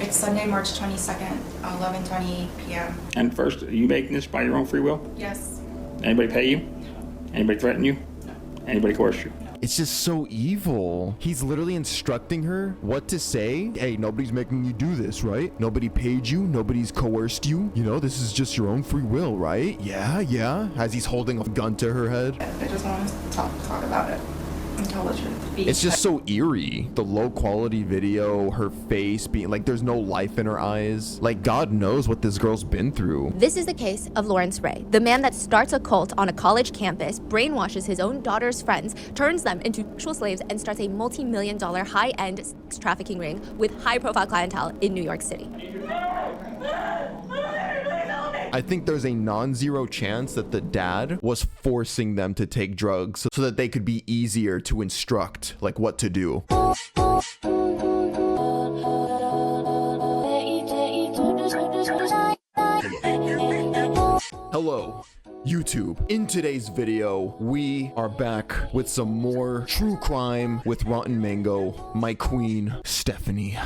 It's Sunday, March 22nd, 11:20 p.m. And first, are you making this by your own free will? Yes. Anybody pay you? Anybody threaten you? Anybody coerce you? It's just so evil. He's literally instructing her what to say. Hey, nobody's making you do this, right? Nobody paid you. Nobody's coerced you. You know, this is just your own free will, right? Yeah. As he's holding a gun to her head. I just want to talk about it and tell the truth. It's just so eerie. The low quality video, her face being like there's no life in her eyes. Like God knows what this girl's been through. This is the case of Lawrence Ray, the man that starts a cult on a college campus, brainwashes his own daughter's friends, turns them into sexual slaves, and starts a multi-million-dollar high-end sex trafficking ring with high-profile clientele in New York City. I think there's a non-zero chance that the dad was forcing them to take drugs so that they could be easier to instruct, like what to do. Hello, YouTube. In today's video, we are back with some more true crime with Rotten Mango, my queen, Stephanie.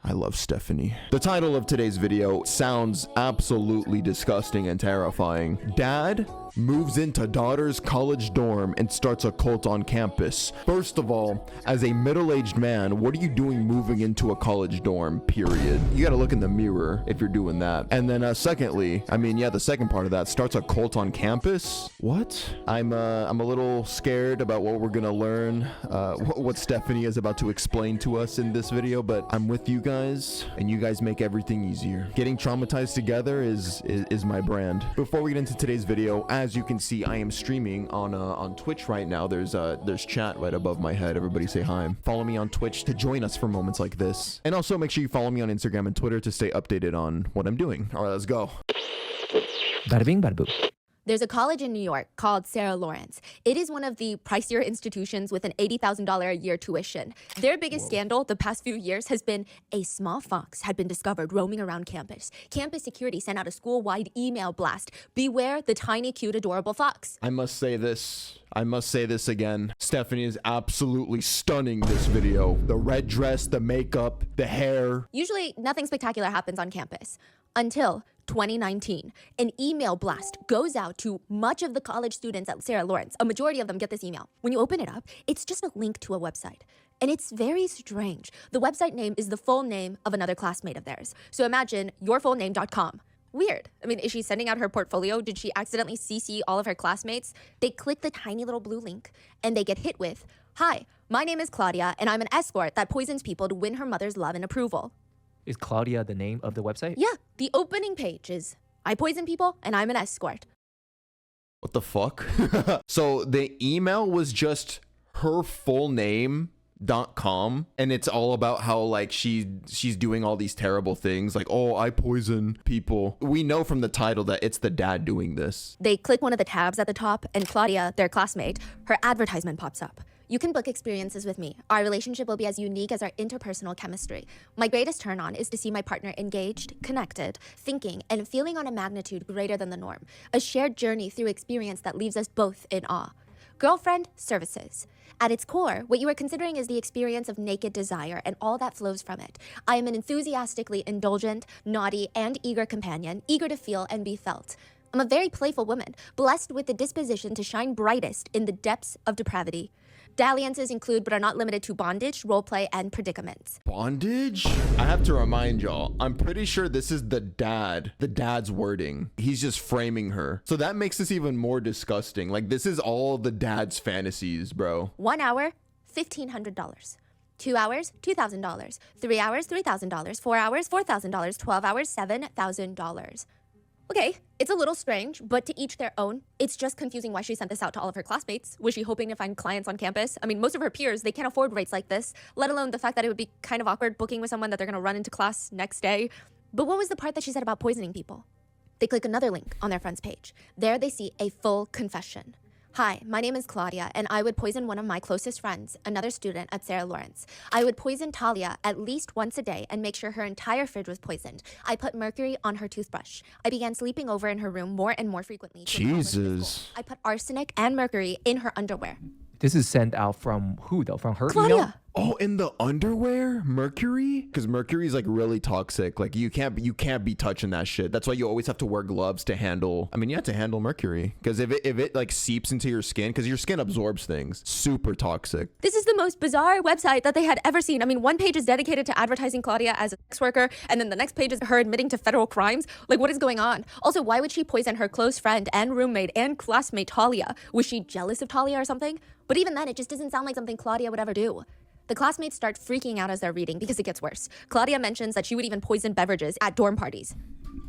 I love Stephanie. The title of today's video sounds absolutely disgusting and terrifying. Dad moves into daughter's college dorm and starts a cult on campus. First of all, as a middle-aged man, what are you doing moving into a college dorm, period? You gotta look in the mirror if you're doing that. And then secondly, the second part of that, starts a cult on campus? What? I'm a little scared about what we're gonna learn, what Stephanie is about to explain to us in this video, but I'm with you guys, and you guys make everything easier. Getting traumatized together is my brand. Before we get into today's video, as you can see, I am streaming on Twitch right now. There's chat right above my head. Everybody say hi. Follow me on Twitch to join us for moments like this. And also make sure you follow me on Instagram and Twitter to stay updated on what I'm doing. All right, let's go. Bada bing, bada boom. There's a college in New York called Sarah Lawrence. It is one of the pricier institutions with an $80,000 a year tuition. Their biggest scandal the past few years has been a small fox had been discovered roaming around campus. Campus security sent out a school-wide email blast. Beware the tiny, cute, adorable fox. I must say this again. Stephanie is absolutely stunning this video. The red dress, the makeup, the hair. Usually, nothing spectacular happens on campus until 2019. An email blast goes out to much of the college students at Sarah Lawrence. A majority of them get this email. When you open it up, it's just a link to a website. And it's very strange. The website name is the full name of another classmate of theirs. So imagine yourfullname.com. Weird. Is she sending out her portfolio? Did she accidentally CC all of her classmates? They click the tiny little blue link and they get hit with, "Hi, my name is Claudia and I'm an escort that poisons people to win her mother's love and approval." Is Claudia the name of the website? Yeah, the opening page is, "I poison people and I'm an escort." What the fuck? So the email was just her full name.com, and it's all about how like she's doing all these terrible things, like, oh, I poison people. We know from the title that it's the dad doing this. They click one of the tabs at the top and Claudia, their classmate, her advertisement pops up. "You can book experiences with me. Our relationship will be as unique as our interpersonal chemistry. My greatest turn on is to see my partner engaged, connected, thinking, and feeling on a magnitude greater than the norm. A shared journey through experience that leaves us both in awe. Girlfriend services. At its core, what you are considering is the experience of naked desire and all that flows from it. I am an enthusiastically indulgent, naughty, and eager companion, eager to feel and be felt. I'm a very playful woman, blessed with the disposition to shine brightest in the depths of depravity. Dalliances include but are not limited to bondage, roleplay, and predicaments." Bondage? I have to remind y'all, I'm pretty sure this is the dad's wording. He's just framing her. So that makes this even more disgusting. Like, this is all the dad's fantasies, bro. 1 hour, $1,500. 2 hours, $2,000. 3 hours, $3,000. 4 hours, $4,000. 12 hours, $7,000. Okay, it's a little strange, but to each their own. It's just confusing why she sent this out to all of her classmates. Was she hoping to find clients on campus? Most of her peers, they can't afford rates like this, let alone the fact that it would be kind of awkward booking with someone that they're gonna run into class next day. But what was the part that she said about poisoning people? They click another link on their friend's page. There they see a full confession. "Hi, my name is Claudia, and I would poison one of my closest friends, another student at Sarah Lawrence. I would poison Talia at least once a day and make sure her entire fridge was poisoned. I put mercury on her toothbrush. I began sleeping over in her room more and more frequently. Jesus. I put arsenic and mercury in her underwear." This is sent out from who though? From her Claudia. email? Oh, in the underwear? Mercury? Because mercury is like really toxic. Like you can't be touching that shit. That's why you always have to wear gloves to handle. I mean, you have to handle mercury because if it like seeps into your skin, because your skin absorbs things. Super toxic. This is the most bizarre website that they had ever seen. I mean, one page is dedicated to advertising Claudia as a sex worker, and then the next page is her admitting to federal crimes. Like, what is going on? Also, why would she poison her close friend and roommate and classmate Talia? Was she jealous of Talia or something? But even then, it just doesn't sound like something Claudia would ever do. The classmates start freaking out as they're reading because it gets worse. Claudia mentions that she would even poison beverages at dorm parties.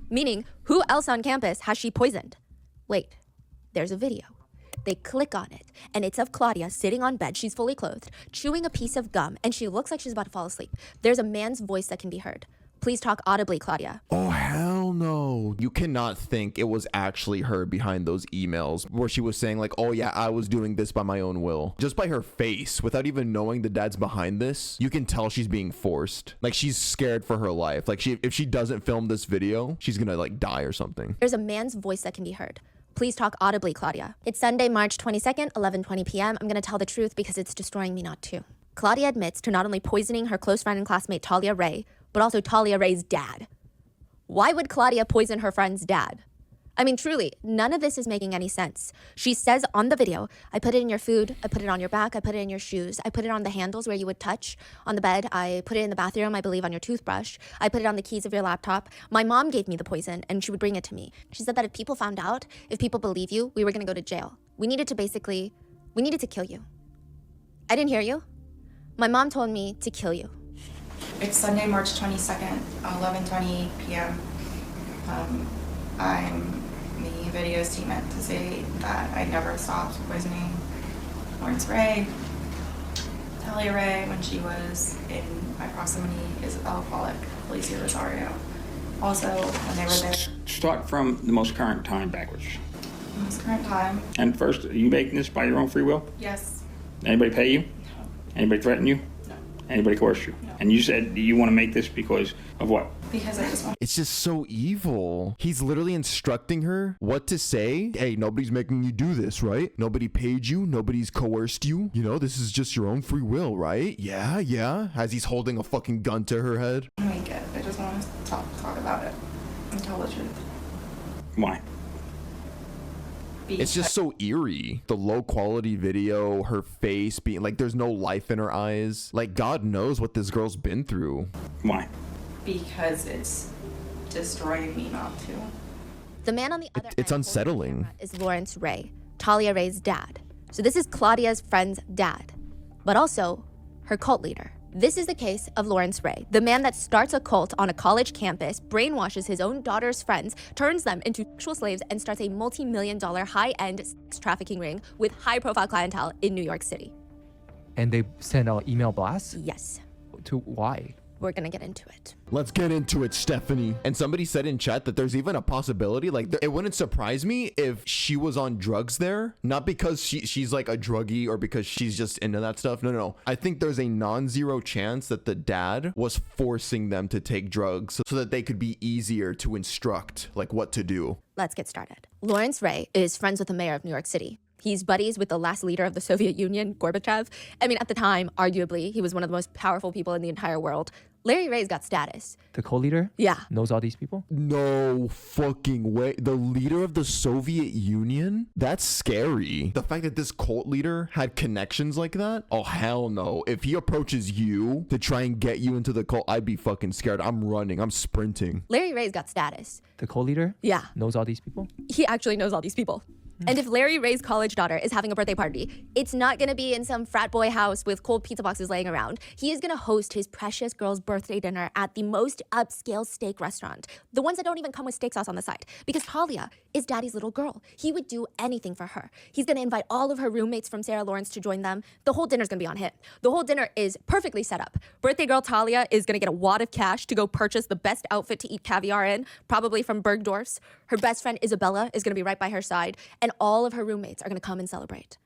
Meaning, who else on campus has she poisoned? Wait, there's a video. They click on it, and it's of Claudia sitting on bed, she's fully clothed, chewing a piece of gum, and she looks like she's about to fall asleep. There's a man's voice that can be heard. Please talk audibly, Claudia. Oh, hell no. You cannot think it was actually her behind those emails where she was saying like, oh yeah, I was doing this by my own will. Just by her face, without even knowing the dad's behind this, you can tell she's being forced. Like she's scared for her life. Like if she doesn't film this video, she's gonna like die or something. There's a man's voice that can be heard. Please talk audibly, Claudia. It's Sunday, March 22nd, 11:20 p.m. I'm gonna tell the truth because it's destroying me not to. Claudia admits to not only poisoning her close friend and classmate Talia Ray, but also Talia Ray's dad. Why would Claudia poison her friend's dad? I mean, truly, none of this is making any sense. She says on the video, I put it in your food, I put it on your back, I put it in your shoes, I put it on the handles where you would touch, on the bed, I put it in the bathroom, I believe on your toothbrush, I put it on the keys of your laptop. My mom gave me the poison and she would bring it to me. She said that if people found out, if people believe you, we were gonna go to jail. We needed to kill you. I didn't hear you. My mom told me to kill you. It's Sunday, March 22nd, 11:20 p.m. The video's team meant to say that I never stopped poisoning Lawrence Ray, Talia Ray, when she was in my proximity, is alcoholic, Felicia Rosario. Also, when they were there. Start from the most current time backwards. In this current time. And first, are you making this by your own free will? Yes. Anybody pay you? No. Anybody threaten you? No. Anybody coerce you? No. And you said you want to make this because of what? Because I just want. It's just so evil. He's literally instructing her what to say. Hey, nobody's making you do this, right? Nobody paid you. Nobody's coerced you. You know, this is just your own free will, right? Yeah, yeah. As he's holding a fucking gun to her head. Make it. I just want to talk about it and tell the truth. Why? It's just so eerie. The low quality video, her face being like there's no life in her eyes. Like God knows what this girl's been through. Why? Because it's destroying me not to. The man on the other It's end unsettling. is Lawrence Ray, Talia Ray's dad. So this is Claudia's friend's dad, but also her cult leader. This is the case of Lawrence Ray, the man that starts a cult on a college campus, brainwashes his own daughter's friends, turns them into sexual slaves, and starts a multi-million-dollar high-end sex trafficking ring with high-profile clientele in New York City. And they send out email blasts? Yes, To why? we're gonna get into it. Let's get into it, Stephanie. And somebody said in chat that there's even a possibility, like, it wouldn't surprise me if she was on drugs there. Not because she's like a druggie or because she's just into that stuff. No. I think there's a non-zero chance that the dad was forcing them to take drugs so that they could be easier to instruct, like, what to do. Let's get started. Lawrence Ray is friends with the mayor of New York City. He's buddies with the last leader of the Soviet Union, Gorbachev. I mean, at the time, arguably, he was one of the most powerful people in the entire world. Larry Ray's got status. The co-leader? Yeah. Knows all these people? No fucking way. The leader of the Soviet Union? That's scary. The fact that this cult leader had connections like that? Oh, hell no. If he approaches you to try and get you into the cult, I'd be fucking scared. I'm running. I'm sprinting. Larry Ray's got status. The co-leader? Yeah. Knows all these people? He actually knows all these people. And if Larry Ray's college daughter is having a birthday party, it's not gonna be in some frat boy house with cold pizza boxes laying around. He is gonna host his precious girl's birthday dinner at the most upscale steak restaurant. The ones that don't even come with steak sauce on the side. Because Talia is daddy's little girl. He would do anything for her. He's gonna invite all of her roommates from Sarah Lawrence to join them. The whole dinner's gonna be on him. The whole dinner is perfectly set up. Birthday girl Talia is gonna get a wad of cash to go purchase the best outfit to eat caviar in, probably from Bergdorf's. Her best friend Isabella is gonna be right by her side, and all of her roommates are gonna come and celebrate.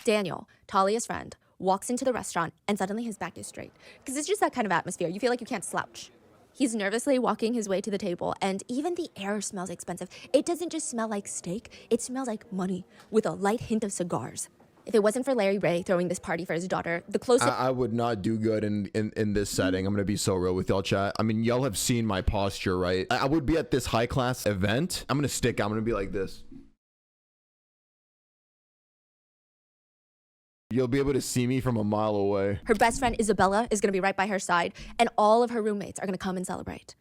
Daniel, Talia's friend, walks into the restaurant and suddenly his back is straight. Because it's just that kind of atmosphere. You feel like you can't slouch. He's nervously walking his way to the table, and even the air smells expensive. It doesn't just smell like steak, it smells like money with a light hint of cigars. If it wasn't for Larry Ray throwing this party for his daughter, the closest... I would not do good in this setting. I'm gonna be so real with y'all, chat. I mean, y'all have seen my posture, right? I would be at this high class event. I'm gonna be like this. You'll be able to see me from a mile away. Her best friend Isabella is gonna be right by her side, and all of her roommates are gonna come and celebrate.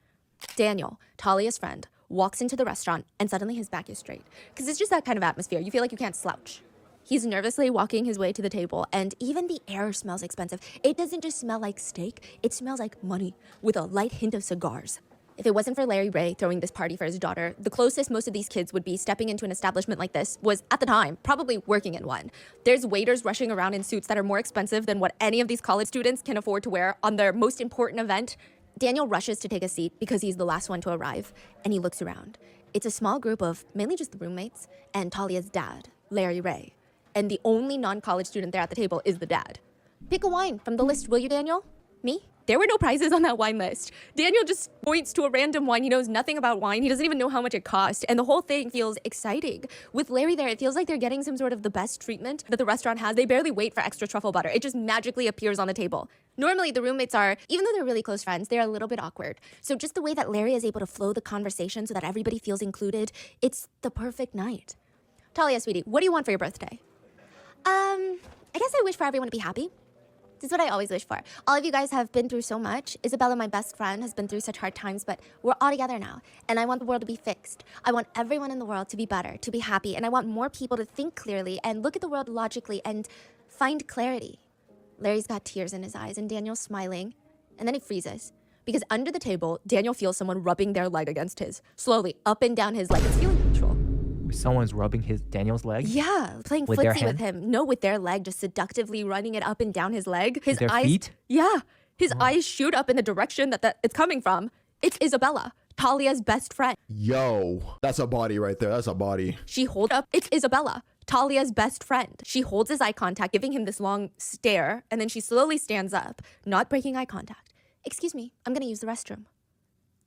Daniel, Talia's friend, walks into the restaurant, and suddenly his back is straight. Because it's just that kind of atmosphere. You feel like you can't slouch. He's nervously walking his way to the table, and even the air smells expensive. It doesn't just smell like steak, it smells like money, with a light hint of cigars. If it wasn't for Larry Ray throwing this party for his daughter, the closest most of these kids would be stepping into an establishment like this was, at the time, probably working in one. There's waiters rushing around in suits that are more expensive than what any of these college students can afford to wear on their most important event. Daniel rushes to take a seat because he's the last one to arrive, and he looks around. It's a small group of mainly just the roommates and Talia's dad, Larry Ray. And the only non-college student there at the table is the dad. Pick a wine from the list, will you, Daniel? Me? There were no prizes on that wine list. Daniel just points to a random wine. He knows nothing about wine. He doesn't even know how much it cost. And the whole thing feels exciting. With Larry there, it feels like they're getting some sort of the best treatment that the restaurant has. They barely wait for extra truffle butter. It just magically appears on the table. Normally, the roommates are, even though they're really close friends, they're a little bit awkward. So just the way that Larry is able to flow the conversation so that everybody feels included, it's the perfect night. Talia, sweetie, what do you want for your birthday? I guess I wish for everyone to be happy. This is what I always wish for. All of you guys have been through so much. Isabella, my best friend, has been through such hard times, but we're all together now. And I want the world to be fixed. I want everyone in the world to be better, to be happy. And I want more people to think clearly and look at the world logically and find clarity. Larry's got tears in his eyes and Daniel's smiling. And then he freezes. Because under the table, Daniel feels someone rubbing their leg against his. Slowly, up and down his leg. It's feeling neutral. Someone's rubbing Daniel's leg? Yeah, playing With their footsie with hand? him. No, with their leg, just seductively running it up and down his leg. His Their eyes, feet? Yeah, his eyes shoot up in the direction that it's coming from. It's Isabella, Talia's best friend. Yo, that's a body right there. That's a body. She holds up. It's Isabella, Talia's best friend. She holds his eye contact, giving him this long stare, and then she slowly stands up, not breaking eye contact. Excuse me, I'm gonna use the restroom.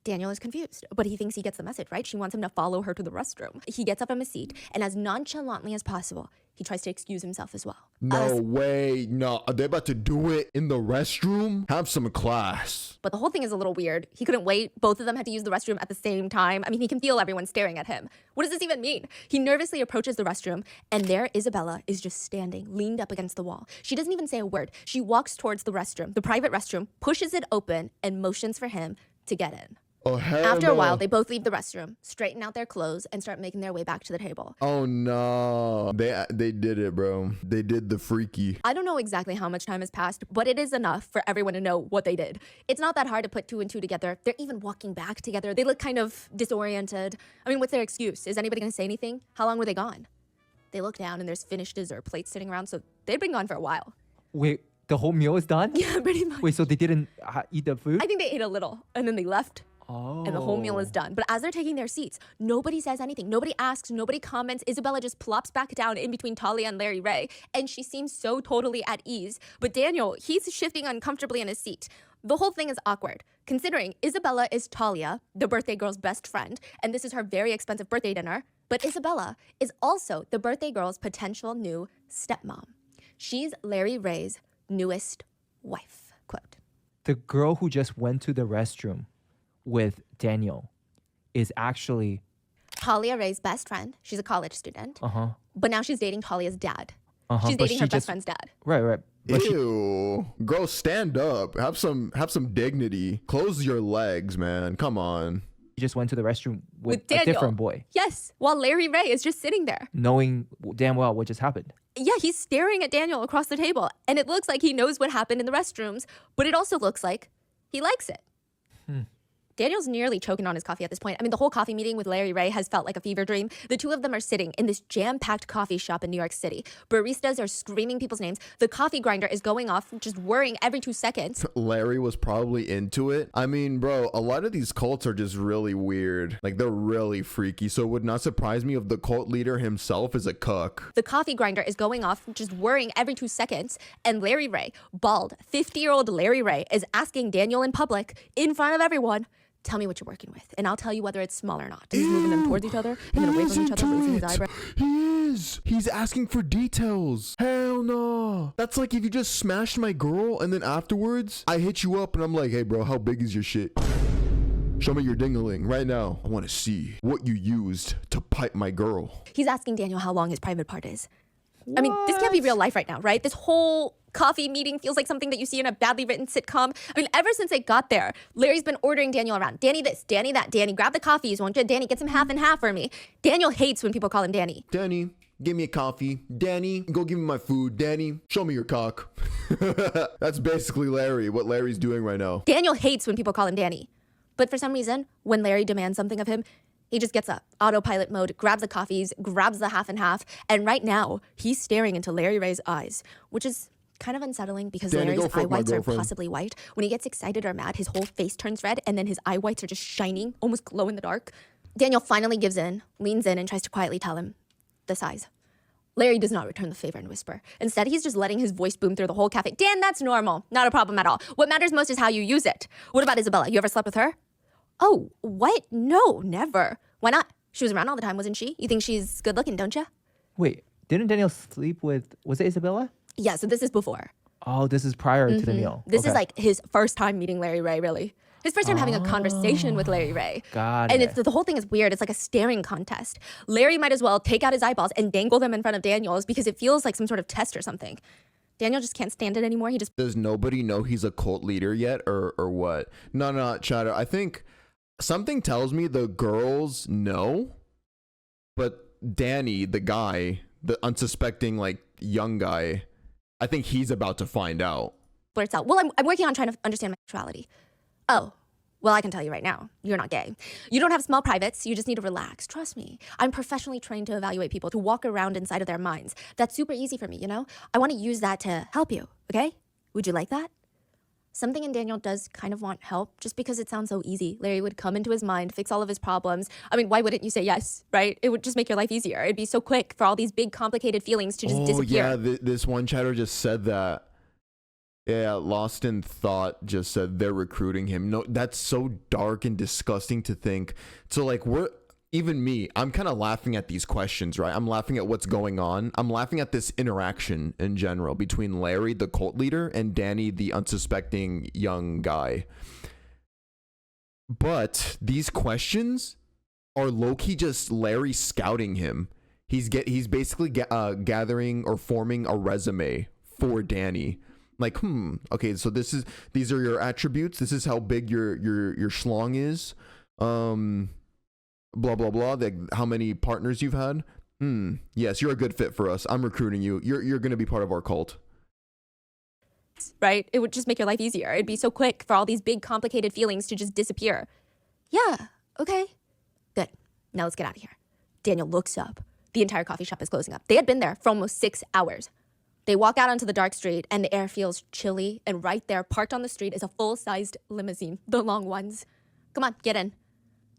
Daniel is confused, but he thinks he gets the message, right? She wants him to follow her to the restroom. He gets up from his seat, and as nonchalantly as possible, he tries to excuse himself as well. No way. No, are they about to do it in the restroom? Have some class. But the whole thing is a little weird. He couldn't wait. Both of them had to use the restroom at the same time. I mean, he can feel everyone staring at him. What does this even mean? He nervously approaches the restroom, and there Isabella is just standing, leaned up against the wall. She doesn't even say a word. She walks towards the restroom, the private restroom, pushes it open, and motions for him to get in. Oh, hell After a no. while, they both leave the restroom, straighten out their clothes, and start making their way back to the table. Oh no. They did it, bro. They did the freaky. I don't know exactly how much time has passed, but it is enough for everyone to know what they did. It's not that hard to put two and two together. They're even walking back together. They look kind of disoriented. I mean, what's their excuse? Is anybody gonna say anything? How long were they gone? They look down and there's finished dessert plates sitting around, so they'd been gone for a while. Wait, the whole meal is done? Yeah, pretty much. Wait, so they didn't eat the food? I think they ate a little and then they left. Oh. And the whole meal is done. But as they're taking their seats, nobody says anything. Nobody asks, nobody comments. Isabella just plops back down in between Talia and Larry Ray, and she seems so totally at ease. But Daniel, he's shifting uncomfortably in his seat. The whole thing is awkward, considering Isabella is Talia, the birthday girl's best friend, and this is her very expensive birthday dinner. But Isabella is also the birthday girl's potential new stepmom. She's Larry Ray's newest wife, quote. The girl who just went to the restroom with Daniel is actually Talia Ray's best friend. She's a college student. But now she's dating Talia's dad. She's but dating she her best just- friend's dad. right. But she, Ew. Girl, stand up. Have some dignity. Close your legs, man. Come on. just went to the restroom with a Daniel. different boy, Yes, while Larry Ray is just sitting there. knowing damn well what just happened. Yeah, he's staring at Daniel across the table, and it looks like he knows what happened in the restrooms, but it also looks like he likes it. Daniel's nearly choking on his coffee at this point. I mean, the whole coffee meeting with Larry Ray has felt like a fever dream. The two of them are sitting in this jam-packed coffee shop in New York City. Baristas are screaming people's names. The coffee grinder is going off, just whirring every 2 seconds. Larry was probably into it. I mean, bro, a lot of these cults are just really weird. Like, they're really freaky. So it would not surprise me if the cult leader himself is a cuck. The coffee grinder is going off, just whirring every 2 seconds. And Larry Ray, bald, 50-year-old Larry Ray, is asking Daniel in public, in front of everyone, Tell me what you're working with, and I'll tell you whether it's small or not. He's moving them towards each other and then away from each other, raising his eyebrow. He is. He's asking for details. Hell no. That's like if you just smashed my girl and then afterwards I hit you up and I'm like, hey bro, how big is your shit? Show me your ding-a-ling right now. I want to see what you used to pipe my girl. He's asking Daniel how long his private part is. I mean, this can't be real life right now, right? This whole coffee meeting feels like something that you see in a badly written sitcom. I mean, ever since they got there, Larry's been ordering Daniel around. Danny this, Danny that. Danny, grab the coffees, won't you? Danny, get some half and half for me. Daniel hates when people call him Danny. Danny, give me a coffee. Danny, go give me my food. Danny, show me your cock. That's basically Larry, what Larry's doing right now. Daniel hates when people call him Danny. But for some reason, when Larry demands something of him, he just gets up, autopilot mode, grabs the coffees, grabs the half and half, and right now, he's staring into Larry Ray's eyes, which is kind of unsettling because Danny, Larry's go fuck eye my whites are girlfriend. possibly white. When he gets excited or mad, his whole face turns red, and then his eye whites are just shining, almost glow in the dark. Daniel finally gives in, leans in, and tries to quietly tell him the size. Larry does not return the favor and whisper. Instead, he's just letting his voice boom through the whole cafe. Dan, that's normal. Not a problem at all. What matters most is how you use it. What about Isabella? You ever slept with her? Oh, what? No, never. Why not? She was around all the time, wasn't she? You think she's good looking, don't you? Wait, didn't Daniel sleep with, was it Isabella? Yeah, so this is before. Oh, this is prior to the meal. This is Okay. like his first time meeting Larry Ray, really. His first time having a conversation with Larry Ray. Got And it. the whole thing is weird. It's like a staring contest. Larry might as well take out his eyeballs and dangle them in front of Daniel's because it feels like some sort of test or something. Daniel just can't stand it anymore. He just Does nobody know he's a cult leader yet or what? No, Chatter. I think something tells me the girls know, but Danny, the guy, the unsuspecting like young guy, I think he's about to find out. blurts out, well, I'm working on trying to understand my sexuality. Oh, well, I can tell you right now, you're not gay. You don't have small privates. You just need to relax. Trust me. I'm professionally trained to evaluate people, to walk around inside of their minds. That's super easy for me, you know? I want to use that to help you, okay? Would you like that? Something in Daniel does kind of want help just because it sounds so easy. Larry would come into his mind, fix all of his problems. I mean, why wouldn't you say yes, right? It would just make your life easier. It'd be so quick for all these big, complicated feelings to just disappear. Oh, yeah, this one chatter just said that. Yeah, Lost in Thought just said they're recruiting him. No, that's so dark and disgusting to think. So, like, even me, I'm kind of laughing at these questions, right? I'm laughing at what's going on. I'm laughing at this interaction in general between Larry, the cult leader, and Danny, the unsuspecting young guy. But these questions are low-key just Larry scouting him. He's basically gathering or forming a resume for Danny. Like, okay, so these are your attributes. This is how big your schlong is. Blah blah blah. Like how many partners you've had. Yes, you're a good fit for us. I'm recruiting you. You're gonna be part of our cult. Right? It would just make your life easier. It'd be so quick for all these big, complicated feelings to just disappear. Yeah, okay. Good. Now let's get out of here. Daniel looks up. The entire coffee shop is closing up. They had been there for almost 6 hours. They walk out onto the dark street, and the air feels chilly, and right there, parked on the street, is a full-sized limousine, the long ones. Come on, get in.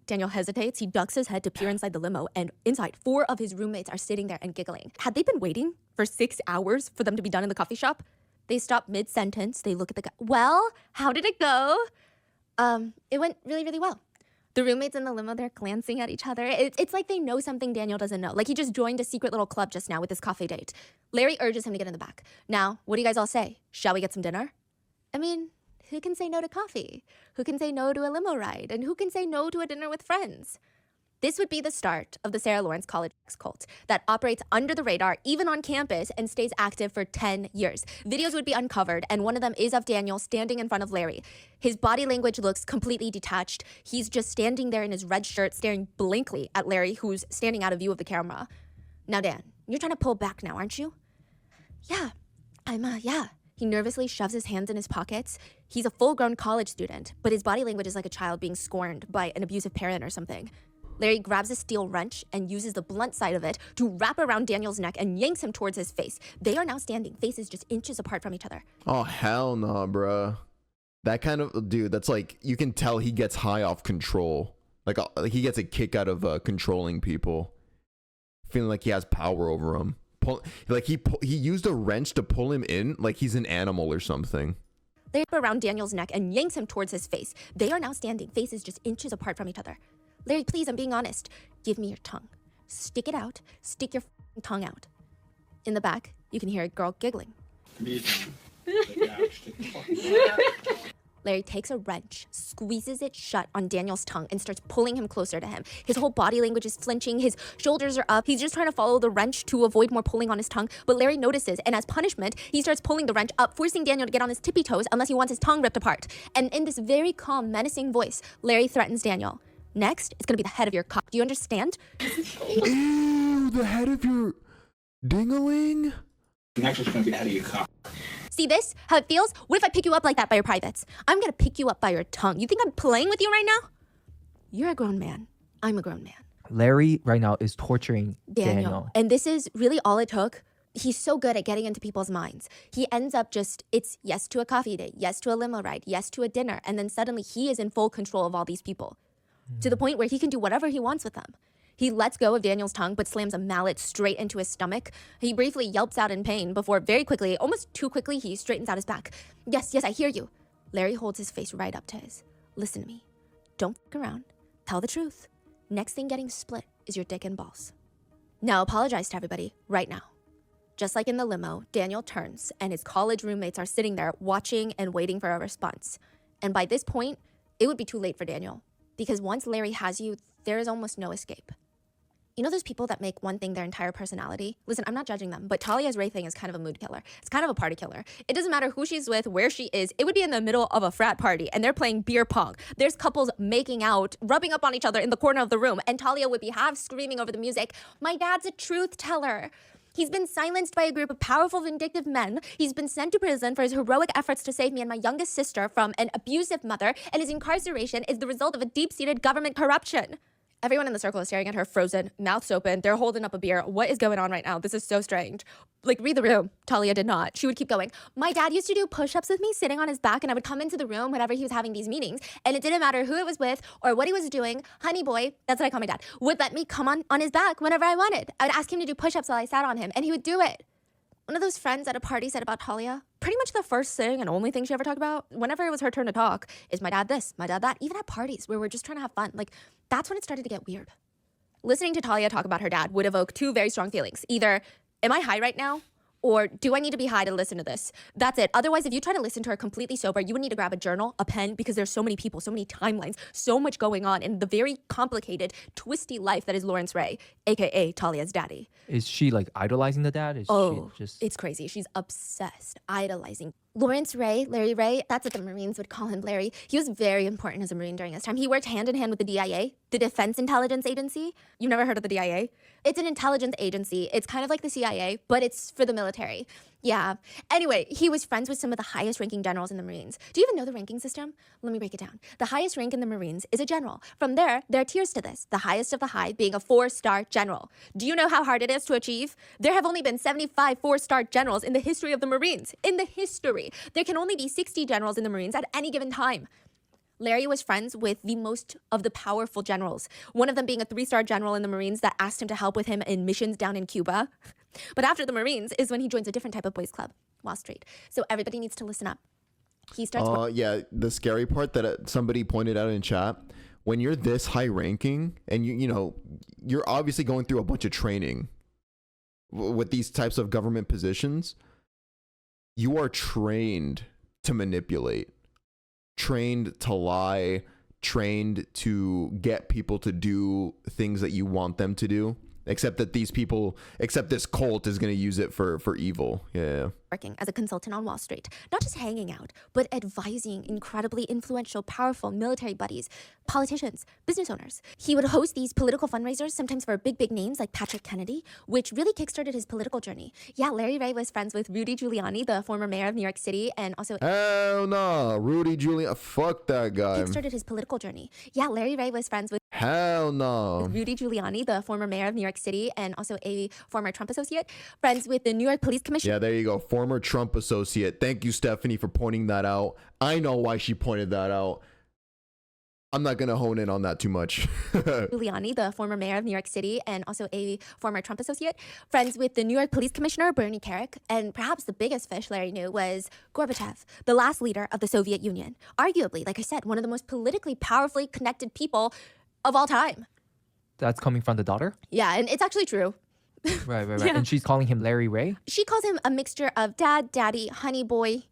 Daniel hesitates. He ducks his head to peer inside the limo, and inside, 4 of his roommates are sitting there and giggling. Had they been waiting for 6 hours for them to be done in the coffee shop? They stop mid-sentence. They look at the guy. Well, how did it go? It went really, really well. The roommates in the limo, they're glancing at each other. It's like they know something Daniel doesn't know. Like he just joined a secret little club just now with his coffee date. Larry urges him to get in the back. Now, what do you guys all say? Shall we get some dinner? I mean, who can say no to coffee? Who can say no to a limo ride? And who can say no to a dinner with friends? This would be the start of the Sarah Lawrence College cult that operates under the radar, even on campus, and stays active for 10 years. Videos would be uncovered, and one of them is of Daniel standing in front of Larry. His body language looks completely detached. He's just standing there in his red shirt, staring blankly at Larry, who's standing out of view of the camera. Now, Dan, you're trying to pull back now, aren't you? Yeah, yeah. He nervously shoves his hands in his pockets. He's a full-grown college student, but his body language is like a child being scorned by an abusive parent or something. Larry grabs a steel wrench and uses the blunt side of it to wrap around Daniel's neck and yanks him towards his face. They are now standing, faces just inches apart from each other. Oh, hell no, bruh. That kind of dude, that's like, you can tell he gets high off control. Like he gets a kick out of controlling people. Feeling like he has power over them. He used a wrench to pull him in like he's an animal or something. Larry around Daniel's neck and yanks him towards his face. They are now standing, faces just inches apart from each other. Larry, please, I'm being honest. Give me your tongue. Stick it out. Stick your tongue out. In the back, you can hear a girl giggling. Larry takes a wrench, squeezes it shut on Daniel's tongue, and starts pulling him closer to him. His whole body language is flinching. His shoulders are up. He's just trying to follow the wrench to avoid more pulling on his tongue. But Larry notices, and as punishment, he starts pulling the wrench up, forcing Daniel to get on his tippy toes unless he wants his tongue ripped apart. And in this very calm, menacing voice, Larry threatens Daniel. Next, it's gonna be the head of your cock. Do you understand? Ew, the head of your dingaling? Next, it's going to be the head of your cock. See this? How it feels? What if I pick you up like that by your privates? I'm gonna pick you up by your tongue. You think I'm playing with you right now? You're a grown man. I'm a grown man. Larry right now is torturing Daniel. And this is really all it took. He's so good at getting into people's minds. He ends up it's yes to a coffee date, yes to a limo ride, yes to a dinner. And then suddenly he is in full control of all these people to the point where he can do whatever he wants with them. He lets go of Daniel's tongue, but slams a mallet straight into his stomach. He briefly yelps out in pain before very quickly, almost too quickly, he straightens out his back. Yes, I hear you. Larry holds his face right up to his. Listen to me. Don't fuck around. Tell the truth. Next thing getting split is your dick and balls. Now apologize to everybody right now. Just like in the limo, Daniel turns and his college roommates are sitting there watching and waiting for a response. And by this point, it would be too late for Daniel because once Larry has you, there is almost no escape. You know those people that make one thing their entire personality? Listen, I'm not judging them, but Talia's Ray thing is kind of a mood killer. It's kind of a party killer. It doesn't matter who she's with, where she is. It would be in the middle of a frat party, and they're playing beer pong. There's couples making out, rubbing up on each other in the corner of the room, and Talia would be half screaming over the music, "My dad's a truth teller. He's been silenced by a group of powerful, vindictive men. He's been sent to prison for his heroic efforts to save me and my youngest sister from an abusive mother, and his incarceration is the result of a deep-seated government corruption." Everyone in the circle is staring at her frozen, mouths open. They're holding up a beer. What is going on right now? This is so strange. Like, read the room. Talia did not. She would keep going. "My dad used to do push-ups with me sitting on his back, and I would come into the room whenever he was having these meetings, and it didn't matter who it was with or what he was doing. Honey boy," that's what I call my dad, would let me come on his back whenever I wanted. I would ask him to do push-ups while I sat on him, and he would do it. One of those friends at a party said about Talia, pretty much the first thing and only thing she ever talked about, whenever it was her turn to talk, is my dad this, my dad that. Even at parties where we're just trying to have fun. Like, that's when it started to get weird. Listening to Talia talk about her dad would evoke two very strong feelings. Either, am I high right now? Or do I need to be high to listen to this? That's it. Otherwise, if you try to listen to her completely sober, you would need to grab a journal, a pen, because there's so many people, so many timelines, so much going on in the very complicated, twisty life that is Lawrence Ray, aka Talia's daddy. Is she like idolizing the dad? Is she just... It's crazy. She's obsessed, idolizing. Lawrence Ray, Larry Ray, that's what the Marines would call him, Larry. He was very important as a Marine during his time. He worked hand in hand with the DIA, the Defense Intelligence Agency. You've never heard of the DIA? It's an intelligence agency. It's kind of like the CIA, but it's for the military. Yeah. Anyway, he was friends with some of the highest ranking generals in the Marines. Do you even know the ranking system? Let me break it down. The highest rank in the Marines is a general. From there are tiers to this, the highest of the high being a 4-star general. Do you know how hard it is to achieve? There have only been 75 4-star generals in the history of the Marines. In the history. There can only be 60 generals in the Marines at any given time. Larry was friends with the most of the powerful generals, one of them being a 3-star general in the Marines that asked him to help with him in missions down in Cuba. But after the Marines is when he joins a different type of boys club, Wall Street. So everybody needs to listen up. He starts... Yeah, the scary part that somebody pointed out in chat, when you're this high ranking and you know, you're obviously going through a bunch of training with these types of government positions, you are trained to manipulate, trained to lie, trained to get people to do things that you want them to do, except that these people, except this cult is going to use it for evil. Yeah. Working as a consultant on Wall Street, not just hanging out, but advising incredibly influential, powerful military buddies, politicians, business owners. He would host these political fundraisers, sometimes for big names like Patrick Kennedy, which really kickstarted his political journey. Yeah, Larry Ray was friends with Rudy Giuliani, the former mayor of New York City, and also... Hell no, Rudy Giuliani, fuck that guy. Kickstarted his political journey. Yeah, Larry Ray was friends with... Hell no. Rudy Giuliani, the former mayor of New York City, and also a former Trump associate, friends with the New York Police Commission. Yeah, there you go. Former Trump associate. Thank you, Stephanie, for pointing that out. I know why she pointed that out. I'm not gonna hone in on that too much. Giuliani, the former mayor of New York City and also a former Trump associate, friends with the New York Police Commissioner, Bernie Kerik, and perhaps the biggest fish Larry knew was Gorbachev, the last leader of the Soviet Union. Arguably, like I said, one of the most politically powerfully connected people of all time. That's coming from the daughter? Yeah, and it's actually true. Right. Yeah. And she's calling him Larry Ray? She calls him a mixture of dad, daddy, honey boy,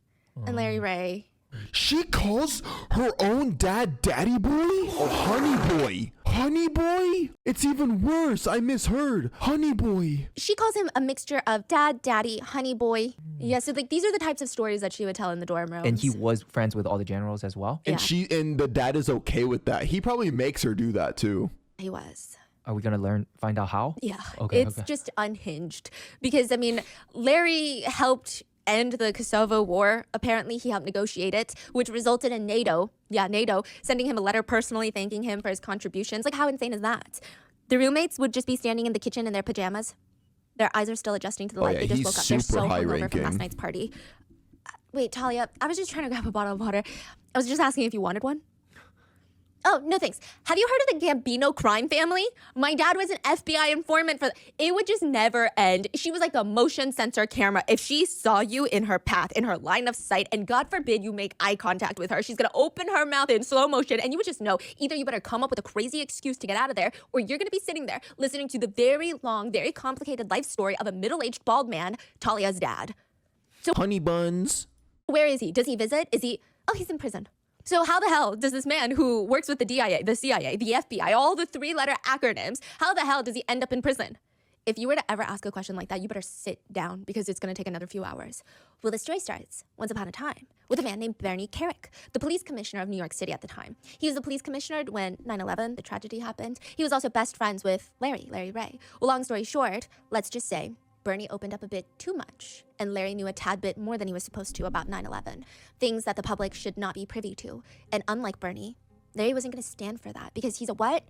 and Larry Ray. She calls her own dad Daddy Boy? Oh, Honey Boy. Honey Boy? It's even worse. I misheard. Honey Boy. She calls him a mixture of dad, daddy, honey boy. Yeah, so like these are the types of stories that she would tell in the dorm rooms. And he was friends with all the generals as well? And Yeah. and the dad is okay with that. He probably makes her do that too. He was. Are we going to find out how? Yeah, Okay, it's okay. just unhinged. Because, I mean, Larry helped end the Kosovo War. Apparently, he helped negotiate it, which resulted in NATO, sending him a letter personally thanking him for his contributions. Like, how insane is that? The roommates would just be standing in the kitchen in their pajamas. Their eyes are still adjusting to the light. yeah, They just he's woke up. They're super so hungover high-ranking. from last night's party. Wait, Talia, I was just trying to grab a bottle of water. I was just asking if you wanted one. Oh, no thanks. Have you heard of the Gambino crime family? My dad was an FBI informant for... It would just never end. She was like a motion sensor camera. If she saw you in her path, in her line of sight, and God forbid you make eye contact with her, she's gonna open her mouth in slow motion, and you would just know either you better come up with a crazy excuse to get out of there, or you're gonna be sitting there listening to the very long, very complicated life story of a middle-aged bald man, Talia's dad. Honey buns. Where is he? Does he visit? Is he... Oh, he's in prison. So how the hell does this man who works with the DIA, the CIA, the FBI, all the three-letter acronyms, how the hell does he end up in prison? If you were to ever ask a question like that, you better sit down because it's going to take another few hours. Well, the story starts once upon a time with a man named Bernie Kerik, the police commissioner of New York City at the time. He was the police commissioner when 9/11, the tragedy, happened. He was also best friends with Larry Ray. Well, long story short, let's just say Bernie opened up a bit too much, and Larry knew a tad bit more than he was supposed to about 9/11, things that the public should not be privy to. And unlike Bernie, Larry wasn't going to stand for that because he's a what?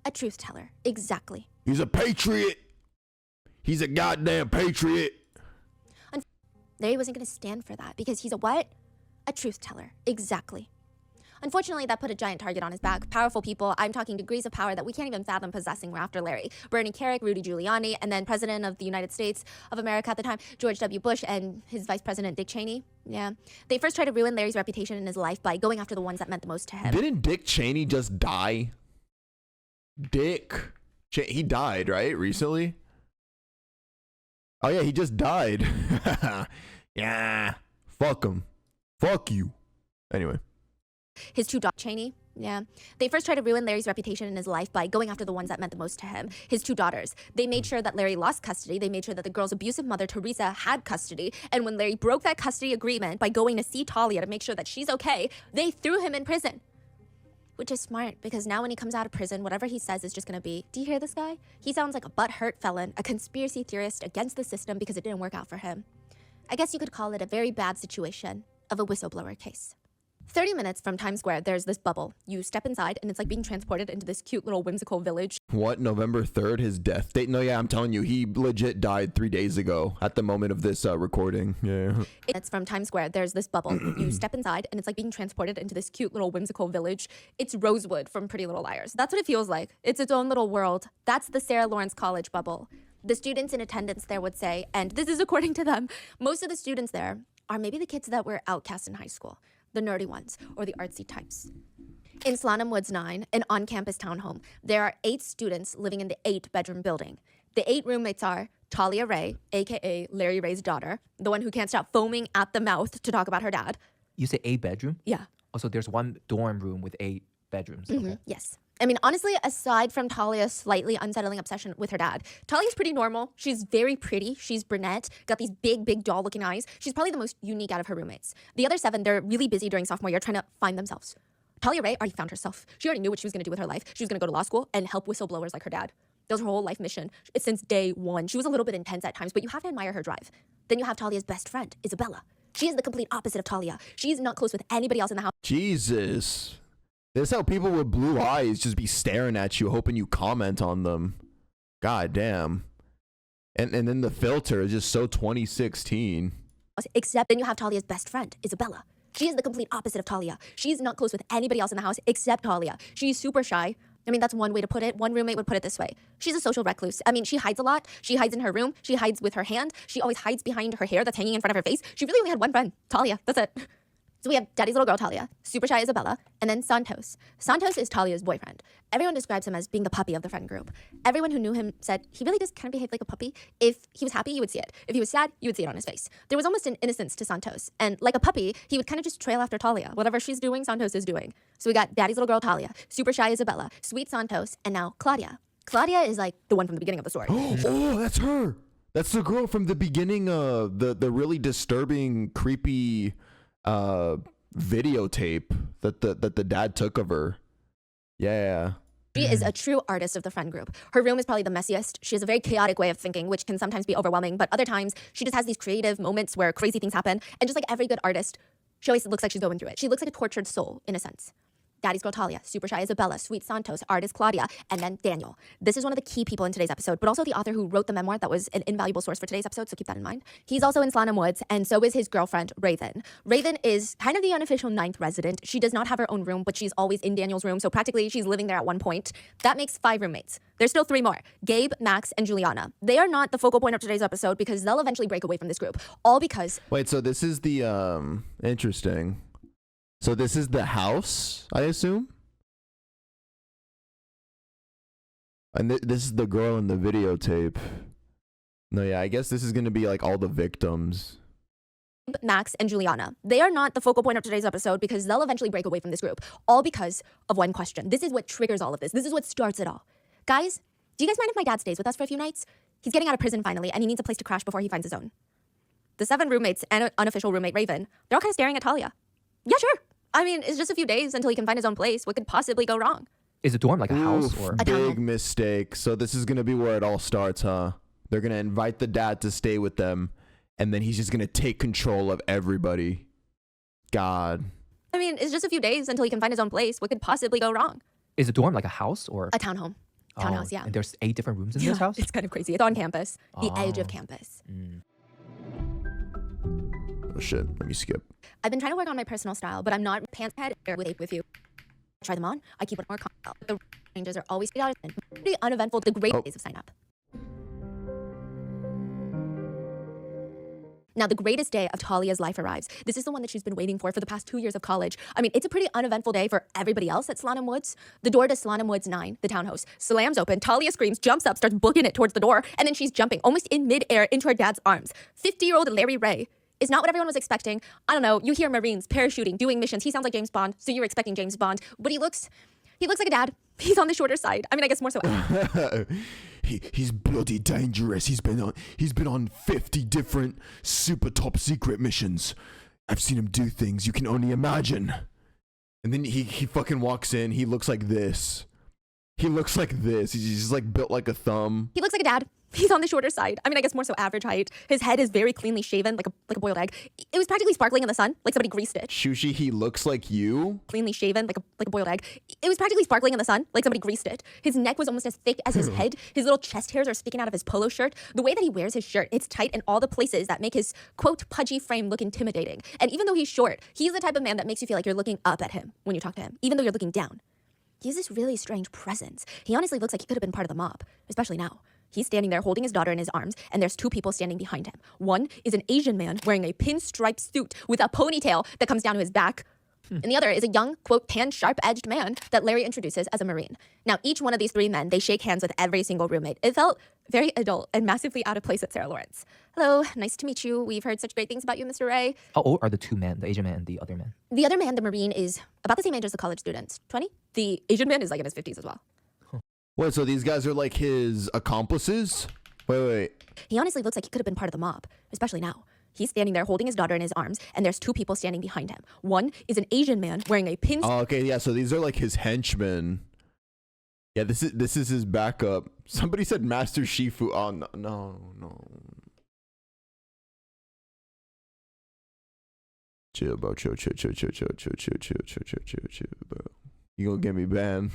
A truth teller. Exactly. He's a patriot. He's a goddamn patriot. Larry wasn't going to stand for that because he's a what? A truth teller. Exactly. Unfortunately, that put a giant target on his back. Powerful people, I'm talking degrees of power that we can't even fathom possessing, were after Larry. Bernie Kerik, Rudy Giuliani, and then President of the United States of America at the time, George W. Bush, and his Vice President, Dick Cheney. Yeah. They first tried to ruin Larry's reputation in his life by going after the ones that meant the most to him. Didn't Dick Cheney just die? He died, right? Recently? Oh yeah, he just died. Yeah. Fuck him. Fuck you. Anyway. His two daughters, Cheney, yeah. They first tried to ruin Larry's reputation in his life by going after the ones that meant the most to him. His two daughters. They made sure that Larry lost custody. They made sure that the girl's abusive mother, Teresa, had custody. And when Larry broke that custody agreement by going to see Talia to make sure that she's okay, they threw him in prison. Which is smart, because now when he comes out of prison, whatever he says is just gonna be, do you hear this guy? He sounds like a butthurt felon, a conspiracy theorist against the system because it didn't work out for him. I guess you could call it a very bad situation of a whistleblower case. 30 minutes from Times Square, there's this bubble. You step inside, and it's like being transported into this cute little whimsical village. What? November 3rd, his death date? No, yeah, I'm telling you, he legit died 3 days ago at the moment of this recording. Yeah. It's from Times Square, there's this bubble. You step inside, and it's like being transported into this cute little whimsical village. It's Rosewood from Pretty Little Liars. That's what it feels like. It's its own little world. That's the Sarah Lawrence College bubble. The students in attendance there would say, and this is according to them, most of the students there are maybe the kids that were outcast in high school. The nerdy ones, or the artsy types. In Slanham Woods 9, an on-campus townhome, there are 8 students living in the 8-bedroom building. The 8 roommates are Talia Ray, aka Larry Ray's daughter, the one who can't stop foaming at the mouth to talk about her dad. You say 8 bedroom? Yeah. Also, there's one dorm room with 8 bedrooms. Okay. Yes. I mean, honestly, aside from Talia's slightly unsettling obsession with her dad, Talia's pretty normal. She's very pretty. She's brunette, got these big doll-looking eyes. She's probably the most unique out of her roommates. The other 7, they're really busy during sophomore year trying to find themselves. Talia Ray already found herself. She already knew what she was going to do with her life. She was going to go to law school and help whistleblowers like her dad. That was her whole life mission. It's since day one. She was a little bit intense at times, but you have to admire her drive. Then you have Talia's best friend, Isabella. She is the complete opposite of Talia. She's not close with anybody else in the house. Jesus. This is how people with blue eyes just be staring at you, hoping you comment on them. God damn. And then the filter is just so 2016. Except then you have Talia's best friend, Isabella. She is the complete opposite of Talia. She's not close with anybody else in the house except Talia. She's super shy. I mean, that's one way to put it. One roommate would put it this way. She's a social recluse. I mean, she hides a lot. She hides in her room. She hides with her hand. She always hides behind her hair that's hanging in front of her face. She really only had one friend, Talia. That's it. So we have Daddy's little girl, Talia, super shy Isabella, and then Santos. Santos is Talia's boyfriend. Everyone describes him as being the puppy of the friend group. Everyone who knew him said he really does kind of behave like a puppy. If he was happy, you would see it. If he was sad, you would see it on his face. There was almost an innocence to Santos. And like a puppy, he would kind of just trail after Talia. Whatever she's doing, Santos is doing. So we got Daddy's little girl, Talia, super shy Isabella, sweet Santos, and now Claudia. Claudia is like the one from the beginning of the story. Oh, that's her. That's the girl from the beginning. The really disturbing, creepy, videotape that the dad took of her. Yeah. She is a true artist of the friend group. Her room is probably the messiest. She has a very chaotic way of thinking, which can sometimes be overwhelming, but other times she just has these creative moments where crazy things happen. And just like every good artist, she always looks like she's going through it. She looks like a tortured soul, in a sense. Daddy's girl Talia, super shy Isabella, sweet Santos, artist Claudia, and then Daniel. This is one of the key people in today's episode, but also the author who wrote the memoir that was an invaluable source for today's episode, so keep that in mind. He's also in Slanham Woods, and so is his girlfriend, Raven. Raven is kind of the unofficial 9th resident. She does not have her own room, but she's always in Daniel's room, so practically she's living there at one point. That makes 5 roommates. There's still 3 more, Gabe, Max, and Juliana. They are not the focal point of today's episode because they'll eventually break away from this group, all because... Wait, so this is the, interesting. So this is the house, I assume? And this is the girl in the videotape. No, yeah, I guess this is going to be like all the victims. Max, and Juliana. They are not the focal point of today's episode because they'll eventually break away from this group, all because of one question. This is what triggers all of this. This is what starts it all. Guys, do you guys mind if my dad stays with us for a few nights? He's getting out of prison finally, and he needs a place to crash before he finds his own. The 7 roommates and an unofficial roommate, Raven, they're all kind of staring at Talia. Yeah, sure. I mean, it's just a few days until he can find his own place. What could possibly go wrong? Is a dorm like a house Oof, or? A big townhome. mistake. So this is going to be where it all starts, huh? They're going to invite the dad to stay with them, and then he's just going to take control of everybody. God. I mean, it's just a few days until he can find his own place. What could possibly go wrong? Is a dorm like a house or? A townhome. Townhouse, yeah. And there's 8 different rooms in this house? It's kind of crazy. It's on campus, the edge of campus. Oh, shit. Let me skip. I've been trying to work on my personal style, but I'm not pants head with you. I try them on. I keep it more comfortable. The ranges are always pretty uneventful. The great days of sign up. Now, the greatest day of Talia's life arrives. This is the one that she's been waiting for the past 2 years of college. I mean, it's a pretty uneventful day for everybody else at Slanham Woods. The door to Slanham Woods 9, the townhouse, slams open. Talia screams, jumps up, starts booking it towards the door, and then she's jumping almost in midair into her dad's arms. 50-year-old Larry Ray is not what everyone was expecting. I don't know, you hear Marines, parachuting, doing missions. He sounds like James Bond, so you're expecting James Bond. But he looks like a dad. He's on the shorter side. I mean, I guess more so. He's bloody dangerous. He's been on 50 different super top secret missions. I've seen him do things you can only imagine. And then he fucking walks in. He looks like this. He's just like built like a thumb. He looks like a dad. He's on the shorter side. I mean, I guess more so average height. His head is very cleanly shaven, like a boiled egg. It was practically sparkling in the sun, like somebody greased it. Shushi, he looks like you. Cleanly shaven, like a boiled egg. It was practically sparkling in the sun, like somebody greased it. His neck was almost as thick as his head. His little chest hairs are sticking out of his polo shirt. The way that he wears his shirt, it's tight in all the places that make his, quote, pudgy frame look intimidating. And even though he's short, he's the type of man that makes you feel like you're looking up at him when you talk to him, even though you're looking down. He has this really strange presence. He honestly looks like he could have been part of the mob, especially now. He's standing there holding his daughter in his arms, and there's 2 people standing behind him. One is an Asian man wearing a pinstripe suit with a ponytail that comes down to his back. And the other is a young, quote, tan, sharp-edged man that Larry introduces as a Marine. Now, each one of these 3 men, they shake hands with every single roommate. It felt very adult and massively out of place at Sarah Lawrence. Hello, nice to meet you. We've heard such great things about you, Mr. Ray. How old are the 2 men, the Asian man and the other man? The other man, the Marine, is about the same age as the college students, 20. The Asian man is like in his 50s as well. Wait, so these guys are like his accomplices? Wait. He honestly looks like he could have been part of the mob, especially now. He's standing there holding his daughter in his arms, and there's 2 people standing behind him. One is an Asian man wearing a pin. Oh, okay, yeah, so these are like his henchmen. Yeah, this is his backup. Somebody said Master Shifu. Oh, no. Chill, bro. Chill, bro. You gonna get me banned.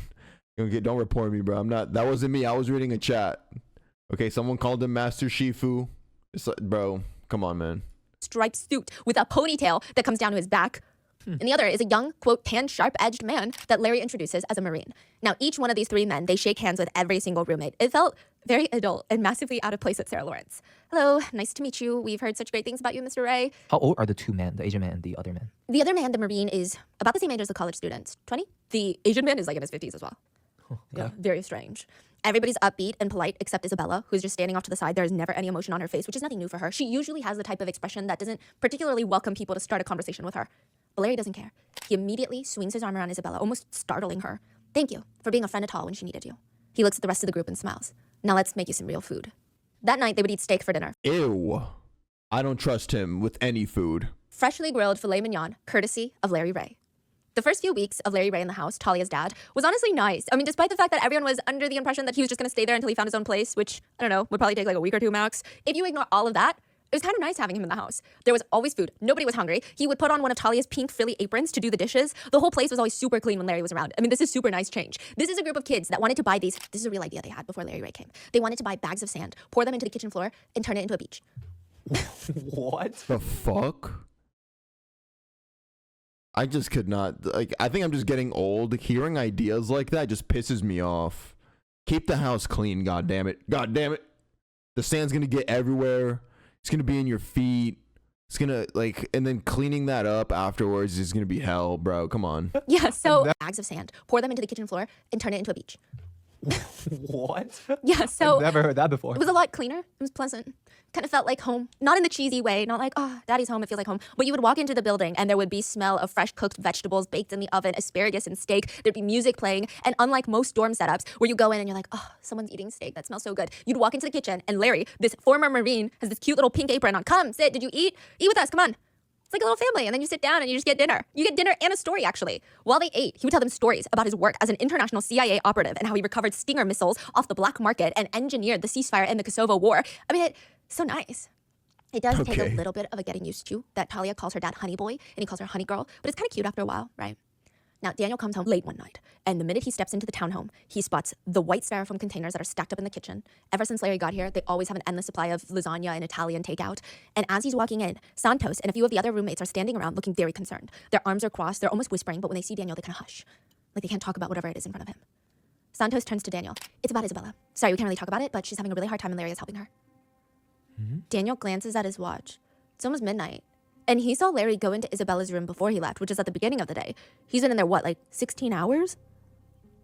Don't report me, bro. That wasn't me. I was reading a chat. Okay, someone called him Master Shifu. It's like, bro, come on, man. Striped suit with a ponytail that comes down to his back. And the other is a young, quote, tan, sharp-edged man that Larry introduces as a Marine. Now, each one of these three men, they shake hands with every single roommate. It felt very adult and massively out of place at Sarah Lawrence. Hello, nice to meet you. We've heard such great things about you, Mr. Ray. How old are the two men, the Asian man and the other man? The other man, the Marine, is about the same age as the college students, 20. The Asian man is like in his 50s as well. Yeah, very strange. Everybody's upbeat and polite except Isabella, who's just standing off to the side. There is never any emotion on her face, which is nothing new for her. She usually has the type of expression that doesn't particularly welcome people to start a conversation with her. But Larry doesn't care. He immediately swings his arm around Isabella, almost startling her. Thank you for being a friend at all when she needed you. He looks at the rest of the group and smiles. Now let's make you some real food. That night, they would eat steak for dinner. Ew. I don't trust him with any food. Freshly grilled filet mignon, courtesy of Larry Ray. The first few weeks of Larry Ray in the house, Talia's dad, was honestly nice. I mean, despite the fact that everyone was under the impression that he was just going to stay there until he found his own place, which, I don't know, would probably take like a week or two max. If you ignore all of that, it was kind of nice having him in the house. There was always food. Nobody was hungry. He would put on one of Talia's pink frilly aprons to do the dishes. The whole place was always super clean when Larry was around. I mean, this is super nice change. This is a group of kids that wanted to buy these. This is a real idea they had before Larry Ray came. They wanted to buy bags of sand, pour them into the kitchen floor, and turn it into a beach. What? The fuck? I just could not, like, I think I'm just getting old. Hearing ideas like that just pisses me off. Keep the house clean, god damn it. God damn it. The sand's gonna get everywhere. It's gonna be in your feet. It's gonna, like, and then cleaning that up afterwards is gonna be hell, bro. Come on. Yeah, so bags of sand, pour them into the kitchen floor, and turn it into a beach. What? Yeah, so I've never heard that before. it was a lot cleaner. It was pleasant. Kind of felt like home. Not in the cheesy way, not like, oh, daddy's home, it feels like home. But you would walk into the building and there would be smell of fresh cooked vegetables baked in the oven, asparagus and steak. There'd be music playing. And unlike most dorm setups where you go in and you're like, oh, someone's eating steak, that smells so good. You'd walk into the kitchen and Larry, this former Marine, has this cute little pink apron on. Come, sit, did you eat? Eat with us, come on. It's like a little family, and then you sit down and you just get dinner. You get dinner and a story, actually. While they ate, he would tell them stories about his work as an international CIA operative and how he recovered Stinger missiles off the black market and engineered the ceasefire in the Kosovo War. I mean, it's so nice. It does take Okay. a little bit of a getting used to that Talia calls her dad honey boy, and he calls her honey girl, but it's kind of cute after a while, right? Now, Daniel comes home late one night, and the minute he steps into the townhome, he spots the white styrofoam containers that are stacked up in the kitchen. Ever since Larry got here, they always have an endless supply of lasagna and Italian takeout. And as he's walking in, Santos and a few of the other roommates are standing around looking very concerned. Their arms are crossed, they're almost whispering, but when they see Daniel, they kind of hush. Like they can't talk about whatever it is in front of him. Santos turns to Daniel. It's about Isabella. Sorry, we can't really talk about it, but she's having a really hard time and Larry is helping her. Daniel glances at his watch. It's almost midnight. And he saw Larry go into Isabella's room before he left, which is at the beginning of the day. He's been in there, what, like 16 hours?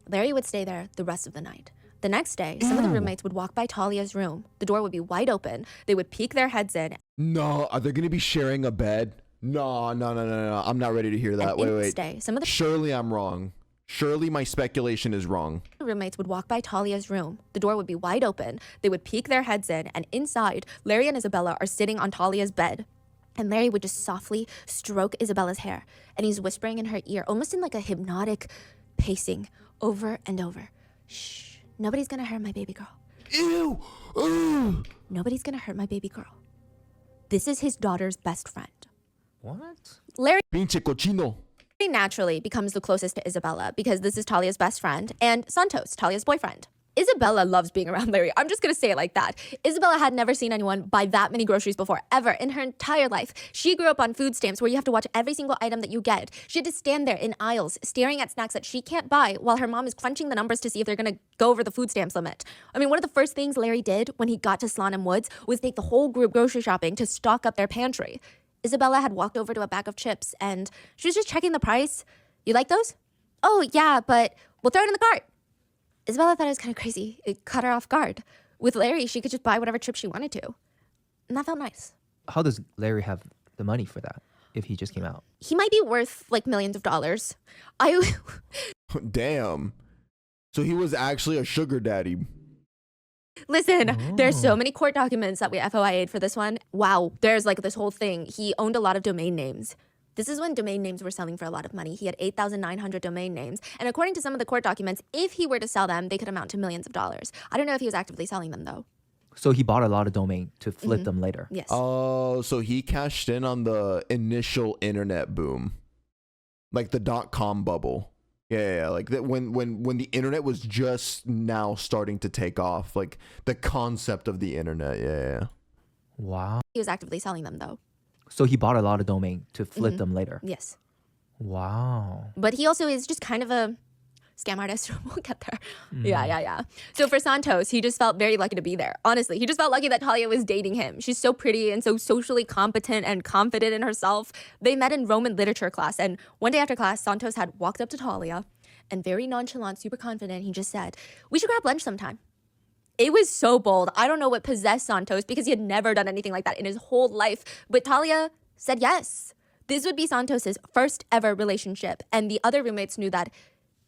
Larry would stay there the rest of the night. The next day, some of the roommates would walk by Talia's room. The door would be wide open. They would peek their heads in. No, are they gonna be sharing a bed? No. I'm not ready to hear that. And Wait, in wait. stay, some of the Surely I'm wrong. Surely my speculation is wrong. roommates would walk by Talia's room. The door would be wide open. They would peek their heads in. And inside, Larry and Isabella are sitting on Talia's bed. And Larry would just softly stroke Isabella's hair. And he's whispering in her ear, almost in like a hypnotic pacing, over and over. Shh, nobody's gonna hurt my baby girl. Ew! Ugh. Nobody's gonna hurt my baby girl. This is his daughter's best friend. What? Larry Pinche cochino. naturally becomes the closest to Isabella because this is Talia's best friend and Santos, Talia's boyfriend. Isabella loves being around Larry. I'm just gonna say it like that. Isabella had never seen anyone buy that many groceries before, ever, in her entire life. She grew up on food stamps where you have to watch every single item that you get. She had to stand there in aisles, staring at snacks that she can't buy while her mom is crunching the numbers to see if they're gonna go over the food stamps limit. I mean, one of the first things Larry did when he got to Slonim Woods was take the whole group grocery shopping to stock up their pantry. Isabella had walked over to a bag of chips and she was just checking the price. You like those? Oh, yeah, but we'll throw it in the cart. Isabella thought it was kind of crazy. It caught her off guard. With Larry, she could just buy whatever chips she wanted to. And that felt nice. How does Larry have the money for that if he just came out? He might be worth like millions of dollars. I Damn. So he was actually a sugar daddy. Listen, there's so many court documents that we FOIA'd for this one. Wow, there's like this whole thing. He owned a lot of domain names. This is when domain names were selling for a lot of money. He had 8,900 domain names. And according to some of the court documents, if he were to sell them, they could amount to millions of dollars. I don't know if he was actively selling them, though. So he bought a lot of domain to flip them later. Yes. Oh, so he cashed in on the initial internet boom. Like the .com bubble. Yeah, like that when the internet was just now starting to take off. Like the concept of the internet, yeah. Wow. He was actively selling them, though. So he bought a lot of domain to flip them later. Yes. Wow. But he also is just kind of a scam artist. We'll get there. Yeah. So for Santos, he just felt very lucky to be there. Honestly, he just felt lucky that Talia was dating him. She's so pretty and so socially competent and confident in herself. They met in Roman literature class, and one day after class, Santos had walked up to Talia and very nonchalant, super confident, he just said, "We should grab lunch sometime." It was so bold. I don't know what possessed Santos because he had never done anything like that in his whole life. But Talia said yes. This would be Santos's first ever relationship, and the other roommates knew that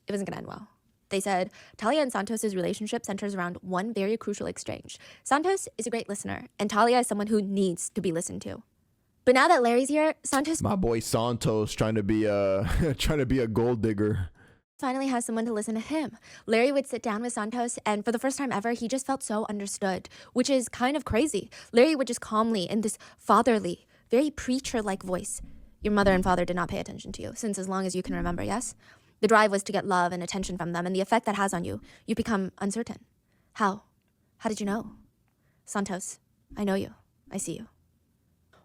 it wasn't going to end well. They said Talia and Santos's relationship centers around one very crucial exchange. Santos is a great listener, and Talia is someone who needs to be listened to. But now that Larry's here, Santos My boy Santos trying to be a trying to be a gold digger. finally has someone to listen to him. Larry would sit down with Santos, and for the first time ever, he just felt so understood, which is kind of crazy. Larry would just calmly, in this fatherly, very preacher-like voice, "Your mother and father did not pay attention to you, since as long as you can remember, yes? The drive was to get love and attention from them, and the effect that has on you, you become uncertain. How? How did you know? Santos, I know you. I see you."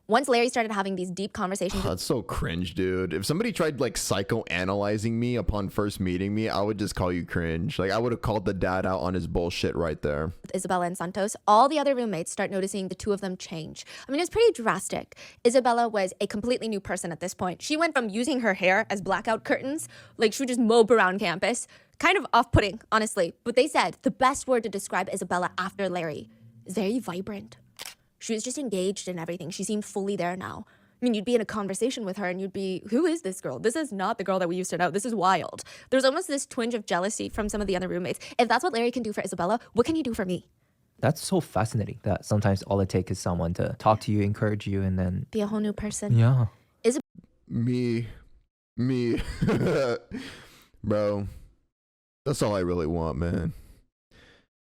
Once Larry started having these deep conversations That's so cringe, dude. If somebody tried like psychoanalyzing me upon first meeting me, I would just call you cringe. Like I would have called the dad out on his bullshit right there. with Isabella and Santos, all the other roommates start noticing the two of them change. I mean, it's pretty drastic. Isabella was a completely new person at this point. She went from using her hair as blackout curtains, like she would just mope around campus. Kind of off-putting, honestly. But they said the best word to describe Isabella after Larry is very vibrant. She was just engaged in everything. She seemed fully there now. I mean, you'd be in a conversation with her and you'd be, who is this girl? This is not the girl that we used to know. This is wild. There's almost this twinge of jealousy from some of the other roommates. If that's what Larry can do for Isabella, what can he do for me? That's so fascinating that sometimes all it takes is someone to talk to you, encourage you, and then, Be a whole new person. yeah. Me. Bro. That's all I really want, man.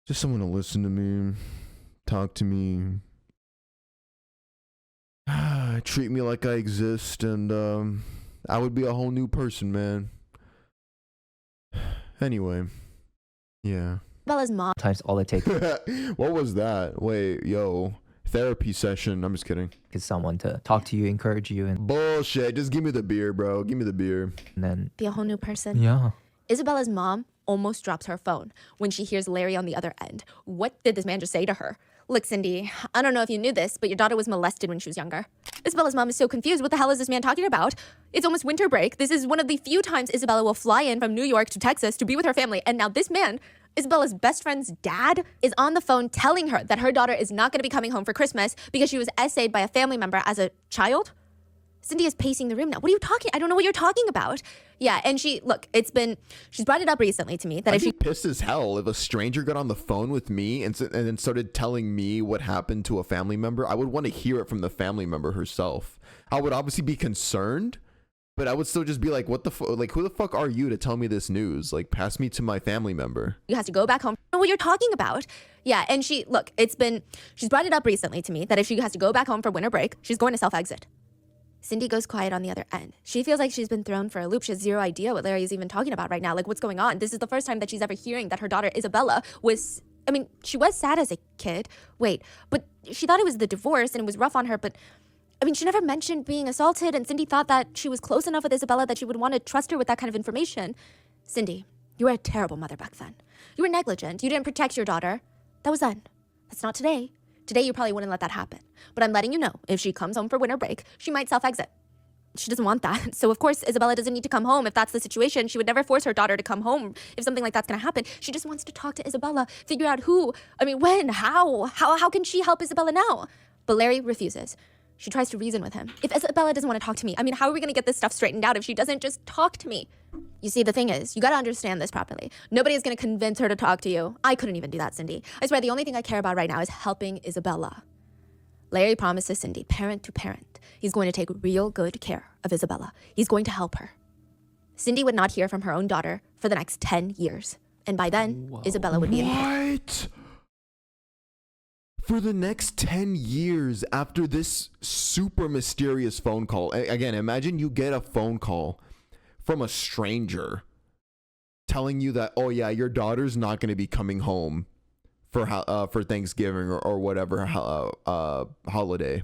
Just someone to listen to me, talk to me, treat me like I exist, and I would be a whole new person, man. Anyway, yeah. Isabella's mom Sometimes all it takes What was that? Wait, yo. Therapy session. I'm just kidding. is someone to talk to you, encourage you, and Bullshit. Just give me the beer, bro. Give me the beer. then, be a whole new person. yeah. Isabella's mom almost drops her phone when she hears Larry on the other end. What did this man just say to her? Look, Cindy, I don't know if you knew this, but your daughter was molested when she was younger. Isabella's mom is so confused. What the hell is this man talking about? It's almost winter break. This is one of the few times Isabella will fly in from New York to Texas to be with her family. And now this man, Isabella's best friend's dad, is on the phone telling her that her daughter is not going to be coming home for Christmas because she was essayed by a family member as a child. Cindy is pacing the room now. What are you talking? I don't know what you're talking about. Yeah, and she's brought it up recently to me that I'd if be she pissed as hell if a stranger got on the phone with me and then started telling me what happened to a family member. I would want to hear it from the family member herself. I would obviously be concerned, but I would still just be like, what the like, who the fuck are you to tell me this news? Like, pass me to my family member. has to go back home, I don't know what you're talking about. Yeah, and she's brought it up recently to me that if she has to go back home for winter break, she's going to self-exit. Cindy goes quiet on the other end. She feels like she's been thrown for a loop. She has zero idea what Larry is even talking about right now. Like, what's going on? This is the first time that she's ever hearing that her daughter Isabella was, I mean, she was sad as a kid. Wait, but she thought it was the divorce and it was rough on her, but I mean, she never mentioned being assaulted, and Cindy thought that she was close enough with Isabella that she would want to trust her with that kind of information. Cindy, you were a terrible mother back then. You were negligent. You didn't protect your daughter. That was then. That's not today. Today, you probably wouldn't let that happen. But I'm letting you know, if she comes home for winter break, she might self-exit. She doesn't want that. So, of course, Isabella doesn't need to come home if that's the situation. She would never force her daughter to come home if something like that's going to happen. She just wants to talk to Isabella, figure out who, I mean, when, how can she help Isabella now? But Larry refuses. She tries to reason with him. If Isabella doesn't want to talk to me, I mean, how are we going to get this stuff straightened out if she doesn't just talk to me? You see, the thing is, you got to understand this properly. Nobody is going to convince her to talk to you. I couldn't even do that, Cindy. I swear, the only thing I care about right now is helping Isabella. Larry promises Cindy, parent to parent, he's going to take real good care of Isabella. He's going to help her. Cindy would not hear from her own daughter for the next 10 years. And by then, Isabella would be in prison. What? For the next 10 years after this super mysterious phone call. Again, imagine you get a phone call from a stranger telling you that, oh yeah, your daughter's not going to be coming home for Thanksgiving or whatever holiday.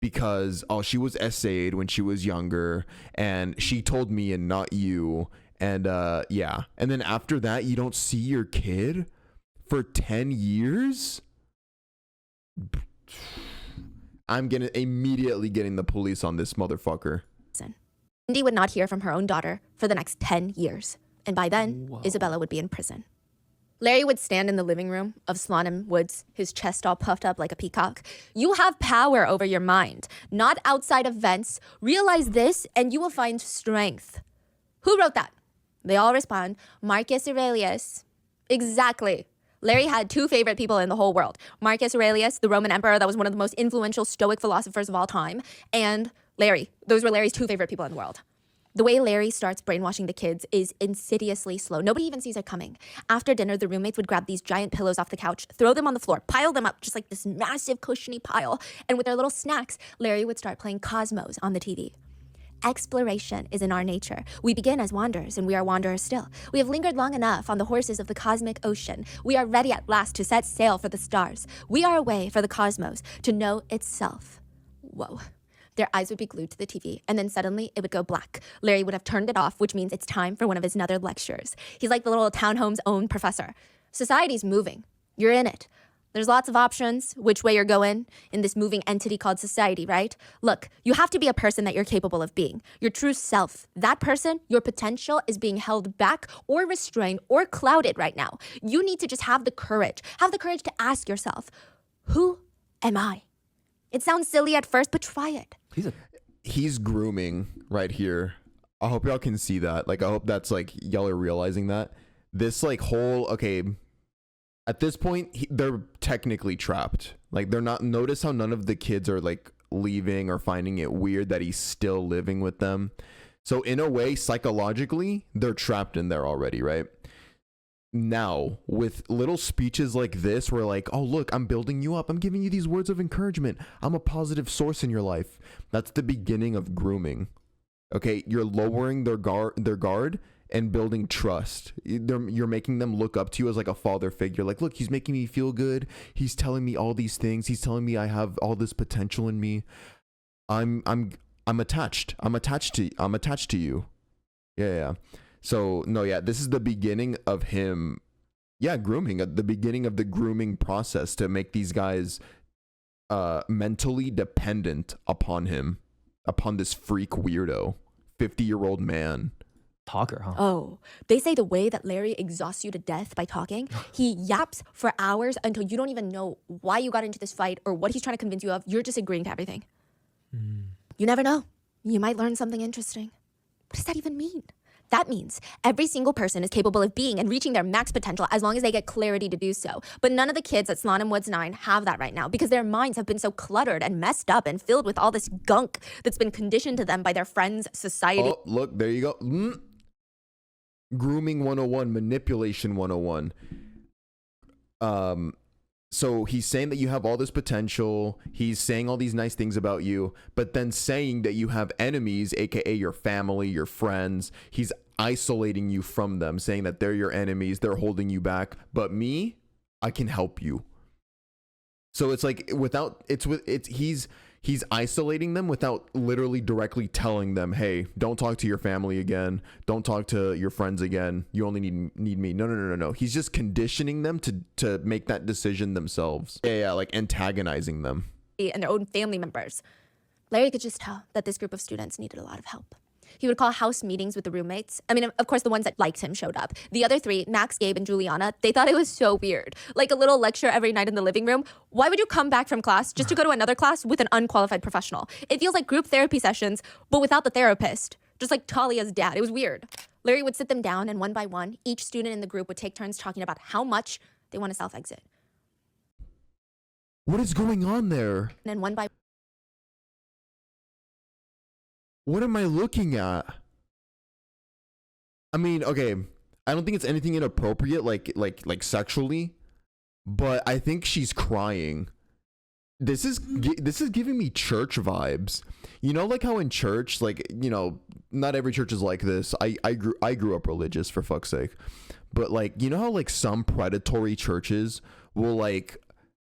because she was SA'd when she was younger, and she told me and not you. And yeah, and then after that you don't see your kid for 10 years. I'm immediately getting the police on this motherfucker. Cindy would not hear from her own daughter for the next 10 years. And by then, Isabella would be in prison. Larry would stand in the living room of Slonim Woods, his chest all puffed up like a peacock. You have power over your mind, not outside events. Realize this and you will find strength. Who wrote that? They all respond, Marcus Aurelius. Exactly. Larry had two favorite people in the whole world. Marcus Aurelius, the Roman emperor that was one of the most influential Stoic philosophers of all time, and Larry. Those were Larry's two favorite people in the world. The way Larry starts brainwashing the kids is insidiously slow. Nobody even sees it coming. After dinner, the roommates would grab these giant pillows off the couch, throw them on the floor, pile them up just like this massive cushiony pile, and with their little snacks, Larry would start playing Cosmos on the TV. Exploration is in our nature. We begin as wanderers, and we are wanderers still. We have lingered long enough on the horses of the cosmic ocean. We are ready at last to set sail for the stars. We are a way for the cosmos to know itself. Whoa. Their eyes would be glued to the TV, and then suddenly it would go black. Larry would have turned it off, which means it's time for one of his other lectures. He's like the little townhome's own professor. Society's moving. You're in it. There's lots of options, which way you're going in this moving entity called society, right? Look, you have to be a person that you're capable of being. Your true self. That person, your potential is being held back or restrained or clouded right now. You need to just have the courage. Have the courage to ask yourself, who am I? It sounds silly at first, but try it. He's grooming right here. I hope y'all can see that. Like, I hope that's like y'all are realizing that this like whole, okay, at this point they're technically trapped. Like, they're not, notice how none of the kids are like leaving or finding it weird that he's still living with them. So in a way, psychologically, they're trapped in there already, right? Now, with little speeches like this, where like, oh, look, I'm building you up. I'm giving you these words of encouragement. I'm a positive source in your life. That's the beginning of grooming. Okay, you're lowering their guard and building trust. You're making them look up to you as like a father figure. Like, look, he's making me feel good. He's telling me all these things. He's telling me I have all this potential in me. I'm attached. I'm attached to you. Yeah. So, no, yeah, this is the beginning of him, grooming, the beginning of the grooming process to make these guys mentally dependent upon him, upon this freak weirdo, 50-year-old man. Talker, huh? Oh, they say the way that Larry exhausts you to death by talking, he yaps for hours until you don't even know why you got into this fight or what he's trying to convince you of. You're just agreeing to everything. You never know. You might learn something interesting. What does that even mean? That means every single person is capable of being and reaching their max potential as long as they get clarity to do so. But none of the kids at Slonim Woods 9 have that right now because their minds have been so cluttered and messed up and filled with all this gunk that's been conditioned to them by their friends, society. Oh, look, there you go. Grooming 101, manipulation 101. So he's saying that you have all this potential. He's saying all these nice things about you, but then saying that you have enemies, aka your family, your friends. He's isolating you from them, saying that they're your enemies, they're holding you back. But me, I can help you. So it's like he's isolating them without literally directly telling them, hey, don't talk to your family again. Don't talk to your friends again. You only need me. No. He's just conditioning them to make that decision themselves. Yeah, like antagonizing them. And their own family members. Larry could just tell that this group of students needed a lot of help. He would call house meetings with the roommates. I mean, of course, the ones that liked him showed up. The other three, Max, Gabe, and Juliana, they thought it was so weird. Like a little lecture every night in the living room. Why would you come back from class just to go to another class with an unqualified professional? It feels like group therapy sessions, but without the therapist. Just like Talia's dad. It was weird. Larry would sit them down, and one by one, each student in the group would take turns talking about how much they want to self-exit. What is going on there? And then one by... What am I looking at? I mean, okay, I don't think it's anything inappropriate, like sexually, but I think she's crying. This is giving me church vibes. You know, like how in church, like, you know, not every church is like this. I grew up religious, for fuck's sake, but like, you know how like some predatory churches will like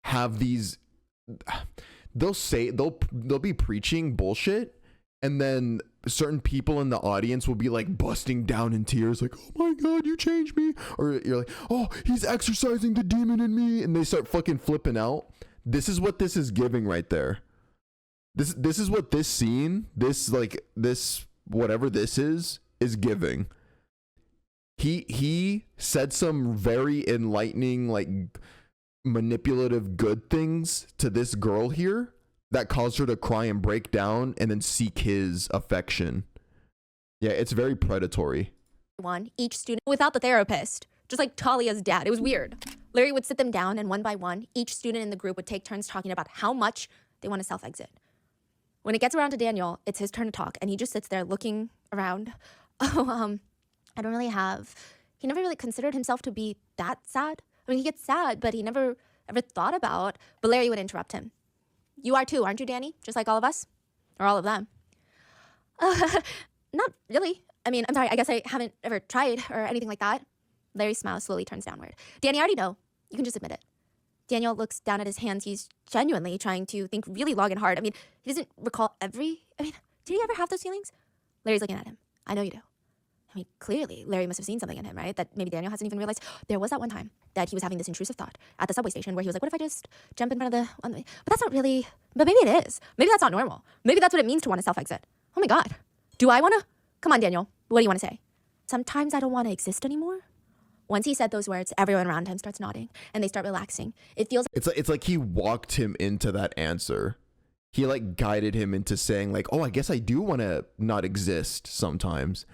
have these they'll be preaching bullshit, and then certain people in the audience will be like busting down in tears, like, oh my god, you changed me, or you're like, oh, he's exercising the demon in me, and they start fucking flipping out. This is what this is giving right there. This is what this scene, this whatever this is giving. He said some very enlightening, like, manipulative good things to this girl here that caused her to cry and break down and then seek his affection. Yeah, it's very predatory. One, each student without the therapist, just like Talia's dad. It was weird. Larry would sit them down, and one by one, each student in the group would take turns talking about how much they want to self-exit. When it gets around to Daniel, it's his turn to talk, and he just sits there looking around. I don't really have... He never really considered himself to be that sad. I mean, he gets sad, but he never ever thought about... But Larry would interrupt him. You are too, aren't you, Danny? Just like all of us? Or all of them? Not really. I mean, I'm sorry, I guess I haven't ever tried or anything like that. Larry's smile slowly turns downward. Danny, I already know. You can just admit it. Daniel looks down at his hands. He's genuinely trying to think really long and hard. I mean, he doesn't recall did he ever have those feelings? Larry's looking at him. I know you do. I mean, clearly, Larry must have seen something in him, right? That maybe Daniel hasn't even realized. There was that one time that he was having this intrusive thought at the subway station where he was like, what if I just jump in front of but that's not really, but maybe it is. Maybe that's not normal. Maybe that's what it means to want to self-exit. Oh my God. Do I want to? Come on, Daniel. What do you want to say? Sometimes I don't want to exist anymore. Once he said those words, everyone around him starts nodding and they start relaxing. It feels... It's like he walked him into that answer. He like guided him into saying like, oh, I guess I do want to not exist sometimes.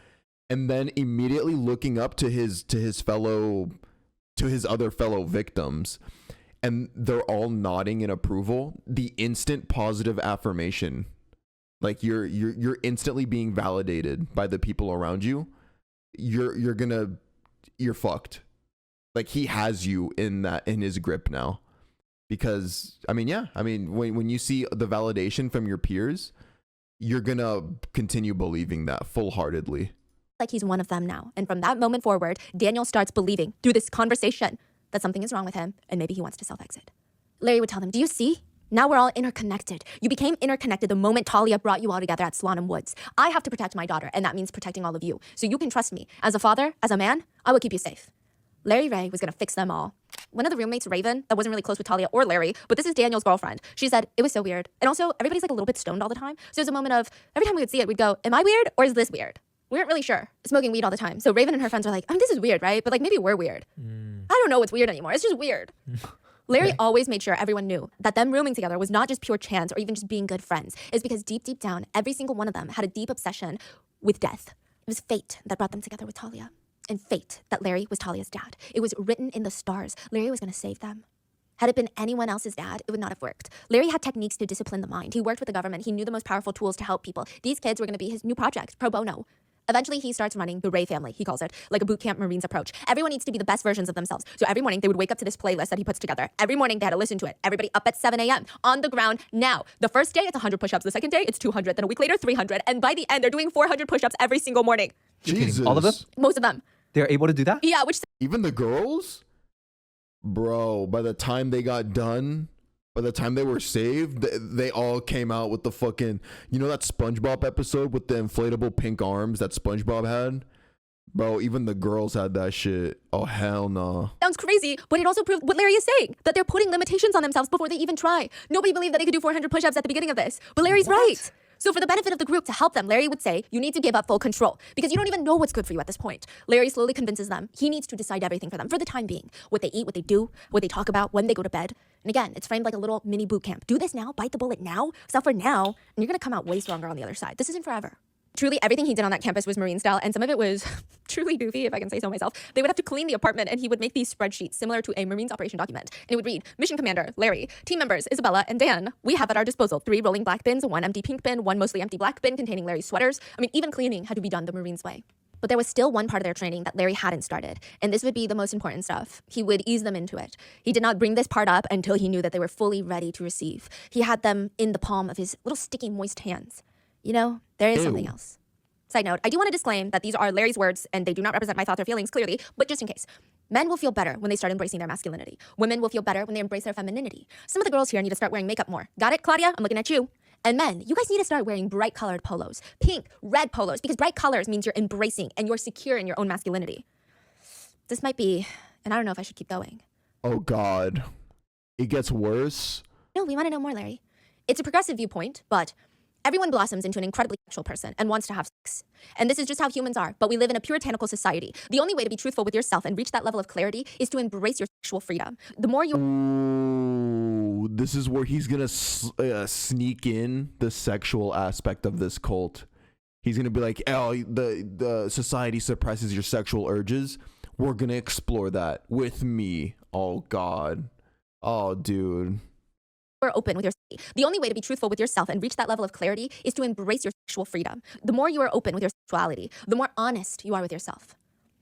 And then immediately looking up to his other fellow victims, and they're all nodding in approval. The instant positive affirmation, like you're instantly being validated by the people around you. You're fucked. Like he has you in his grip now. Because when you see the validation from your peers, you're gonna continue believing that full-heartedly. Like he's one of them now. And from that moment forward, Daniel starts believing through this conversation that something is wrong with him and maybe he wants to self-exit. Larry would tell them, do you see? Now we're all interconnected. You became interconnected the moment Talia brought you all together at Slanham Woods. I have to protect my daughter, and that means protecting all of you. So you can trust me. As a father, as a man, I will keep you safe. Larry Ray was gonna fix them all. One of the roommates, Raven, that wasn't really close with Talia or Larry, but this is Daniel's girlfriend. She said, it was so weird. And also, everybody's like a little bit stoned all the time. So there's a moment of, every time we would see it, we'd go, am I weird or is this weird? We weren't really sure. Smoking weed all the time. So Raven and her friends were like, this is weird, right? But like maybe we're weird. I don't know what's weird anymore. It's just weird. Larry always made sure everyone knew that them rooming together was not just pure chance or even just being good friends. It's because deep, deep down, every single one of them had a deep obsession with death. It was fate that brought them together with Talia. And fate that Larry was Talia's dad. It was written in the stars. Larry was going to save them. Had it been anyone else's dad, it would not have worked. Larry had techniques to discipline the mind. He worked with the government. He knew the most powerful tools to help people. These kids were going to be his new project, pro bono. Eventually, he starts running the Ray family, he calls it, like a boot camp Marines approach. Everyone needs to be the best versions of themselves. So every morning, they would wake up to this playlist that he puts together. Every morning, they had to listen to it. Everybody up at 7 a.m. on the ground now. The first day, it's 100 push-ups. The second day, it's 200. Then a week later, 300. And by the end, they're doing 400 push-ups every single morning. Jesus. All of them? Most of them. They're able to do that? Yeah, which... Even the girls? Bro, by the time they got done, by the time they were saved, they all came out with the fucking... You know that SpongeBob episode with the inflatable pink arms that SpongeBob had? Bro, even the girls had that shit. Oh, hell no. Sounds crazy, but it also proved what Larry is saying, that they're putting limitations on themselves before they even try. Nobody believed that they could do 400 push-ups at the beginning of this, but Larry's right. So for the benefit of the group, to help them, Larry would say, you need to give up full control because you don't even know what's good for you at this point. Larry slowly convinces them he needs to decide everything for them for the time being. What they eat, what they do, what they talk about, when they go to bed. And again, it's framed like a little mini boot camp. Do this now, bite the bullet now, suffer now, and you're gonna come out way stronger on the other side. This isn't forever. Truly, everything he did on that campus was Marine style, and some of it was truly goofy, if I can say so myself. They would have to clean the apartment, and he would make these spreadsheets similar to a Marines operation document. And it would read, Mission Commander, Larry, team members, Isabella and Dan, we have at our disposal 3 rolling black bins, 1 empty pink bin, 1 mostly empty black bin containing Larry's sweaters. I mean, even cleaning had to be done the Marines way. But there was still one part of their training that Larry hadn't started, and this would be the most important stuff. He would ease them into it. He did not bring this part up until he knew that they were fully ready to receive. He had them in the palm of his little sticky, moist hands. You know, there is something else. Side note, I do want to disclaim that these are Larry's words and they do not represent my thoughts or feelings clearly, but just in case. Men will feel better when they start embracing their masculinity. Women will feel better when they embrace their femininity. Some of the girls here need to start wearing makeup more. Got it, Claudia? I'm looking at you. And men, you guys need to start wearing bright colored polos. Pink, red polos, because bright colors means you're embracing and you're secure in your own masculinity. This might be, and I don't know if I should keep going. Oh God. It gets worse. No, we want to know more, Larry. It's a progressive viewpoint, but everyone blossoms into an incredibly sexual person and wants to have sex. And this is just how humans are, but we live in a puritanical society. The only way to be truthful with yourself and reach that level of clarity is to embrace your sexual freedom. The more you... Ooh, this is where he's gonna sneak in the sexual aspect of this cult. He's gonna be like, oh, the society suppresses your sexual urges. We're gonna explore that with me. Oh God. Oh, dude. are open with your... The only way to be truthful with yourself and reach that level of clarity is to embrace your sexual freedom. The more you are open with your sexuality, the more honest you are with yourself.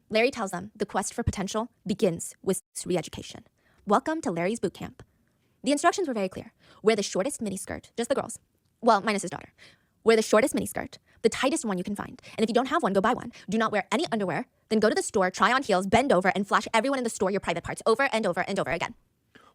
Larry tells them the quest for potential begins with sex re-education. Welcome to Larry's boot camp. The instructions were very clear. Wear the shortest miniskirt, just the girls. Well, minus his daughter. Wear the shortest miniskirt, the tightest one you can find. And if you don't have one, go buy one. Do not wear any underwear. Then go to the store, try on heels, bend over, and flash everyone in the store your private parts over and over and over again.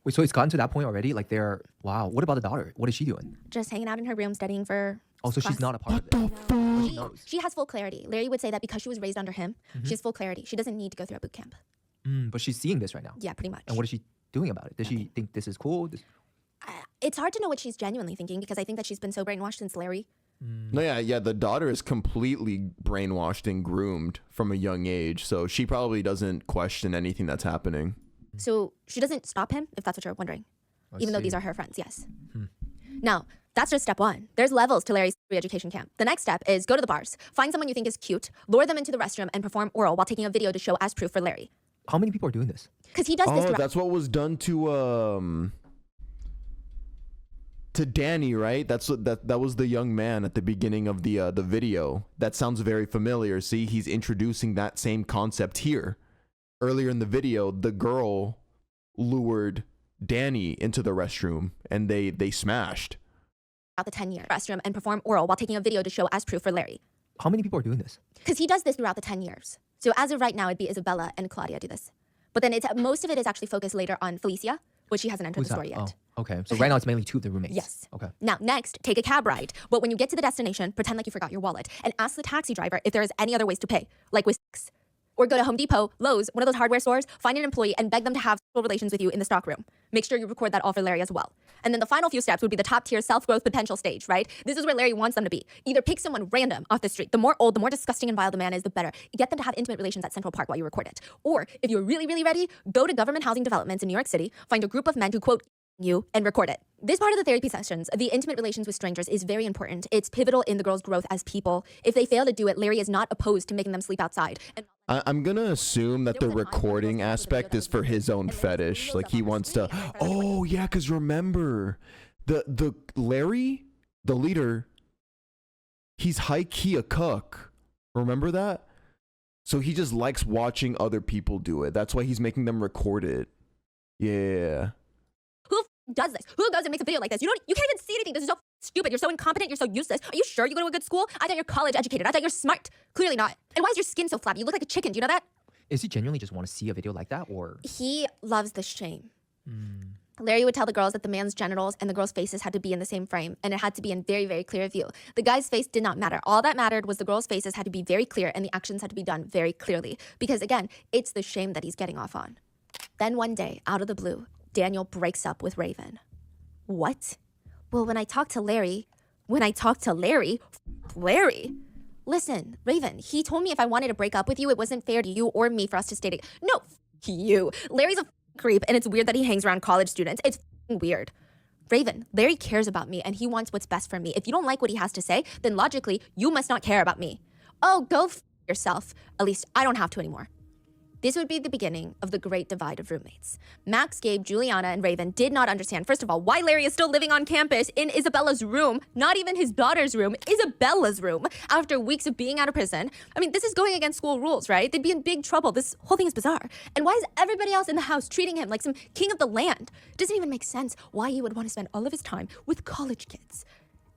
Wait, so it's gotten to that point already? Like they're, wow. What about the daughter? What is she doing? Just hanging out in her room studying for Oh, so class. she's not a part of it. She has full clarity. Larry would say that because she was raised under him, she has full clarity. She doesn't need to go through a boot camp. But she's seeing this right now. Yeah, pretty much. And what is she doing about it? Does she think this is cool? It's hard to know what she's genuinely thinking because I think that she's been so brainwashed since Larry. No, yeah, the daughter is completely brainwashed and groomed from a young age, so she probably doesn't question anything that's happening. So she doesn't stop him, if that's what you're wondering. Even though these are her friends, yes. Now, that's just step one. There's levels to Larry's re-education camp. The next step is go to the bars, find someone you think is cute, lure them into the restroom, and perform oral while taking a video to show as proof for Larry. How many people are doing this? Because he does this. Oh, that's what was done to Danny, right? That's what that was the young man at the beginning of the video. That sounds very familiar. See, he's introducing that same concept here. Earlier in the video, the girl lured Danny into the restroom and they smashed. Throughout the 10 years restroom and perform oral while taking a video to show as proof for Larry. How many people are doing this? Because he does this throughout the 10 years. So as of right now, it'd be Isabella and Claudia do this. But then most of it is actually focused later on Felicia, which she hasn't entered Who's the story that? yet. Oh, okay. So right now it's mainly two of the roommates. Yes. Okay. Now, next, take a cab ride. But when you get to the destination, pretend like you forgot your wallet and ask the taxi driver if there is any other ways to pay, like with sex. Or go to Home Depot, Lowe's, one of those hardware stores, find an employee and beg them to have sexual relations with you in the stockroom. Make sure you record that all for Larry as well. And then the final few steps would be the top tier self-growth potential stage, right? This is where Larry wants them to be. Either pick someone random off the street. The more old, the more disgusting and vile the man is, the better. Get them to have intimate relations at Central Park while you record it. Or if you're really, really ready, go to government housing developments in New York City, find a group of men who quote you and record it. This part of the therapy sessions, the intimate relations with strangers, is very important. It's pivotal in the girls' growth as people. If they fail to do it, Larry is not opposed to making them sleep outside. And I'm gonna assume that the recording aspect is for his own fetish. Like he wants to. Oh yeah, because remember, the Larry, the leader, he's high key a cuck. Remember that? So he just likes watching other people do it. That's why he's making them record it. Yeah. who does this? Who goes and makes a video like this? You can't even see anything. This is so stupid. You're so incompetent. You're so useless. Are you sure you go to a good school? I thought you're college educated. I thought you're smart. Clearly not. And why is your skin so flabby? You look like a chicken. Do you know that? Is he genuinely just want to see a video like that, or? He loves the shame. Larry would tell the girls that the man's genitals and the girls' faces had to be in the same frame, and it had to be in very, very clear view. The guy's face did not matter. All that mattered was the girls' faces had to be very clear, and the actions had to be done very clearly. Because again, it's the shame that he's getting off on. Then one day, out of the blue, Daniel breaks up with Raven. What? Well, when I talked to Larry, Larry. Listen, Raven, he told me if I wanted to break up with you, it wasn't fair to you or me for us to stay together. No, you. Larry's a creep, and it's weird that he hangs around college students. It's weird. Raven, Larry cares about me, and he wants what's best for me. If you don't like what he has to say, then logically, you must not care about me. Oh, go yourself. At least I don't have to anymore. This would be the beginning of the great divide of roommates. Max, Gabe, Juliana, and Raven did not understand, first of all, why Larry is still living on campus in Isabella's room, not even his daughter's room, Isabella's room, after weeks of being out of prison. I mean, this is going against school rules, right? They'd be in big trouble. This whole thing is bizarre. And why is everybody else in the house treating him like some king of the land? It doesn't even make sense why he would want to spend all of his time with college kids.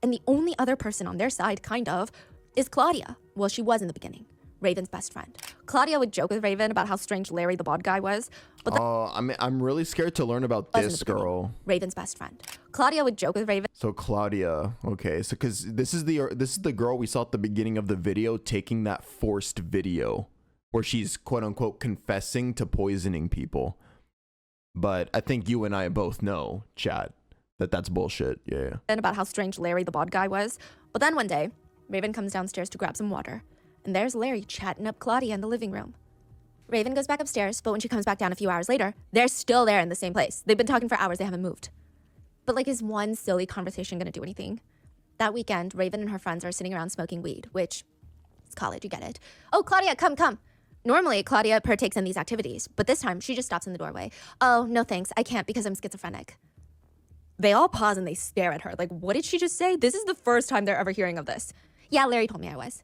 And the only other person on their side, kind of, is Claudia. Well, she was in the beginning. Raven's best friend. Claudia would joke with Raven about how strange Larry the bald guy was, but I'm really scared to learn about wasn't this the beginning. girl. Raven's best friend. Claudia would joke with Raven. So Claudia, okay, so because this is the girl we saw at the beginning of the video taking that forced video where she's quote unquote confessing to poisoning people. But I think you and I both know, chat, that that's bullshit. Yeah. About how strange Larry the bald guy was, but then one day, Raven comes downstairs to grab some water, and there's Larry chatting up Claudia in the living room. Raven goes back upstairs, but when she comes back down a few hours later, they're still there in the same place. They've been talking for hours, they haven't moved. But like, is one silly conversation gonna do anything? That weekend, Raven and her friends are sitting around smoking weed, which, it's college, you get it. Oh, Claudia, come. Normally, Claudia partakes in these activities, but this time, she just stops in the doorway. Oh, no thanks, I can't because I'm schizophrenic. They all pause and they stare at her, like, what did she just say? This is the first time they're ever hearing of this. Yeah, Larry told me I was.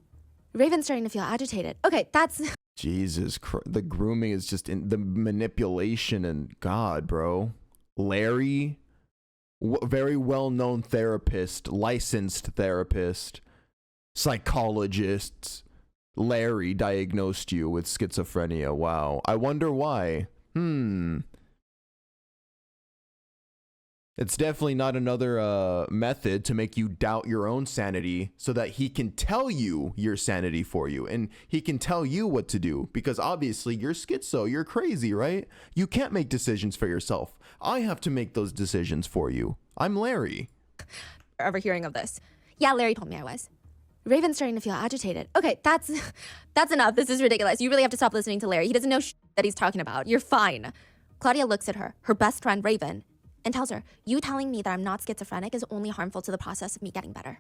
Raven's starting to feel agitated. Okay, that's... Jesus Christ, the grooming is just in the manipulation and God, bro. Larry, very well-known therapist, licensed therapist, psychologist. Larry diagnosed you with schizophrenia. Wow. I wonder why. It's definitely not another method to make you doubt your own sanity so that he can tell you your sanity for you and he can tell you what to do because obviously you're schizo, you're crazy, right? You can't make decisions for yourself. I have to make those decisions for you. I'm Larry. Ever hearing of this? Yeah, Larry told me I was. Raven's starting to feel agitated. Okay, that's enough. This is ridiculous. You really have to stop listening to Larry. He doesn't know that he's talking about. You're fine. Claudia looks at her best friend Raven, and tells her, you telling me that I'm not schizophrenic is only harmful to the process of me getting better.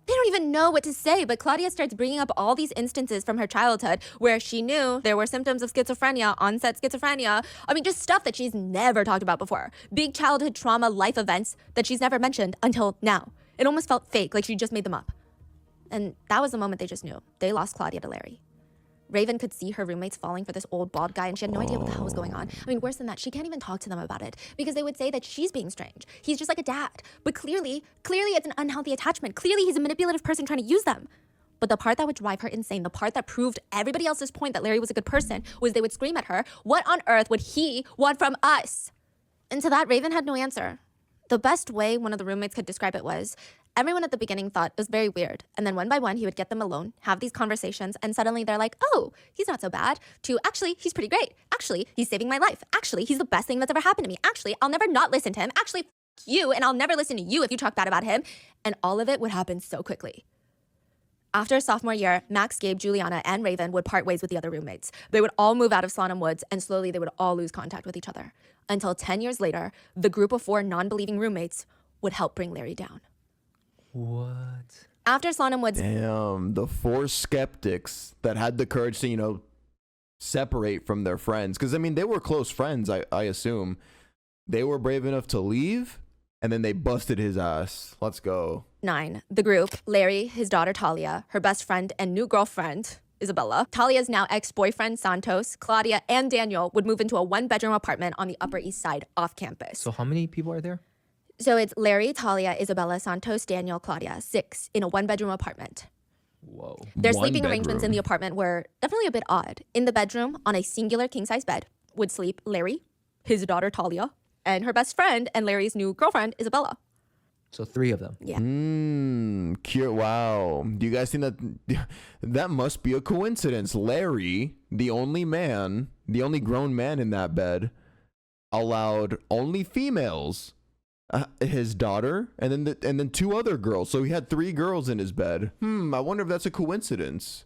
They don't even know what to say, but Claudia starts bringing up all these instances from her childhood where she knew there were symptoms of schizophrenia, onset schizophrenia. I mean, just stuff that she's never talked about before. Big childhood trauma, life events that she's never mentioned until now. It almost felt fake, like she just made them up. And that was the moment they just knew. They lost Claudia to Larry. Raven could see her roommates falling for this old bald guy and she had no idea what the hell was going on. I mean, worse than that, she can't even talk to them about it because they would say that she's being strange. He's just like a dad. But clearly it's an unhealthy attachment. Clearly he's a manipulative person trying to use them. But the part that would drive her insane, the part that proved everybody else's point that Larry was a good person, was they would scream at her, what on earth would he want from us? And to that, Raven had no answer. The best way one of the roommates could describe it was, everyone at the beginning thought it was very weird. And then one by one, he would get them alone, have these conversations, and suddenly they're like, oh, he's not so bad, to actually, he's pretty great. Actually, he's saving my life. Actually, he's the best thing that's ever happened to me. Actually, I'll never not listen to him. Actually, f you, and I'll never listen to you if you talk bad about him. And all of it would happen so quickly. After sophomore year, Max, Gabe, Juliana, and Raven would part ways with the other roommates. They would all move out of Slaugham Woods, and slowly they would all lose contact with each other. Until 10 years later, the group of 4 non-believing roommates would help bring Larry down. What? After Slaugham Woods... Damn, the 4 skeptics that had the courage to, you know, separate from their friends. Because, I mean, they were close friends, I assume. They were brave enough to leave, and then they busted his ass. Let's go. 9. The group, Larry, his daughter Talia, her best friend and new girlfriend, Isabella, Talia's now ex-boyfriend Santos, Claudia, and Daniel would move into a 1-bedroom apartment on the Upper East Side off campus. So how many people are there? So it's Larry, Talia, Isabella, Santos, Daniel, Claudia, 6 in a 1-bedroom apartment. Whoa. Their One sleeping arrangements in bedroom. the apartment were definitely a bit odd. In the bedroom, on a singular king-size bed, would sleep Larry, his daughter Talia, and her best friend and Larry's new girlfriend, Isabella. So 3 of them. Yeah. Cute. Wow. Do you guys think that that must be a coincidence? Larry, the only man, the only grown man in that bed, allowed only females. His daughter, and then 2 other girls. So he had 3 girls in his bed. I wonder if that's a coincidence.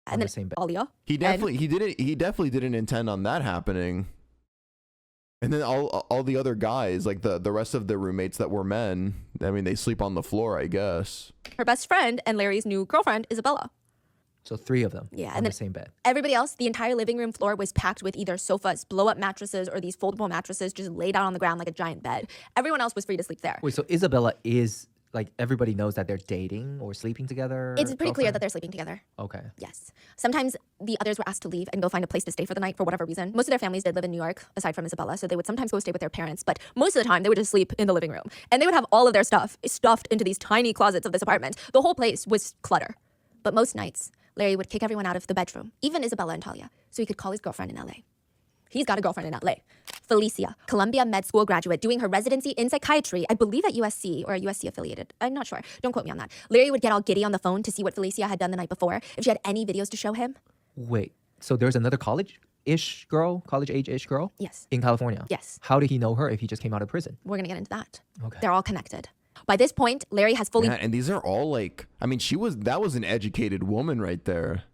And On then the same bed. Talia. He definitely didn't intend on that happening. And then all the other guys, like the rest of the roommates that were men, I mean, they sleep on the floor, I guess. Her best friend and Larry's new girlfriend, Isabella. So 3 of them. Yeah, On and the then same bed. everybody else, the entire living room floor was packed with either sofas, blow-up mattresses, or these foldable mattresses just laid out on the ground like a giant bed. Everyone else was free to sleep there. Wait, so Isabella is, like, everybody knows that they're dating or sleeping together? It's pretty clear that girlfriend? they're sleeping together. Okay. Yes. Sometimes the others were asked to leave and go find a place to stay for the night for whatever reason. Most of their families did live in New York, aside from Isabella, so they would sometimes go stay with their parents, but most of the time they would just sleep in the living room. And they would have all of their stuff stuffed into these tiny closets of this apartment. The whole place was clutter. But most nights, Larry would kick everyone out of the bedroom, even Isabella and Talia, so he could call his girlfriend in LA. He's got a girlfriend in LA. Felicia, Columbia Med School graduate doing her residency in psychiatry, I believe at USC or USC affiliated. I'm not sure. Don't quote me on that. Larry would get all giddy on the phone to see what Felicia had done the night before, if she had any videos to show him. Wait, so there's another college-ish girl, college-age-ish girl? Yes. In California? Yes. How did he know her if he just came out of prison? We're gonna get into that. Okay. They're all connected. By this point, Larry has fully Yeah, and these are all like, I mean, that was an educated woman right there.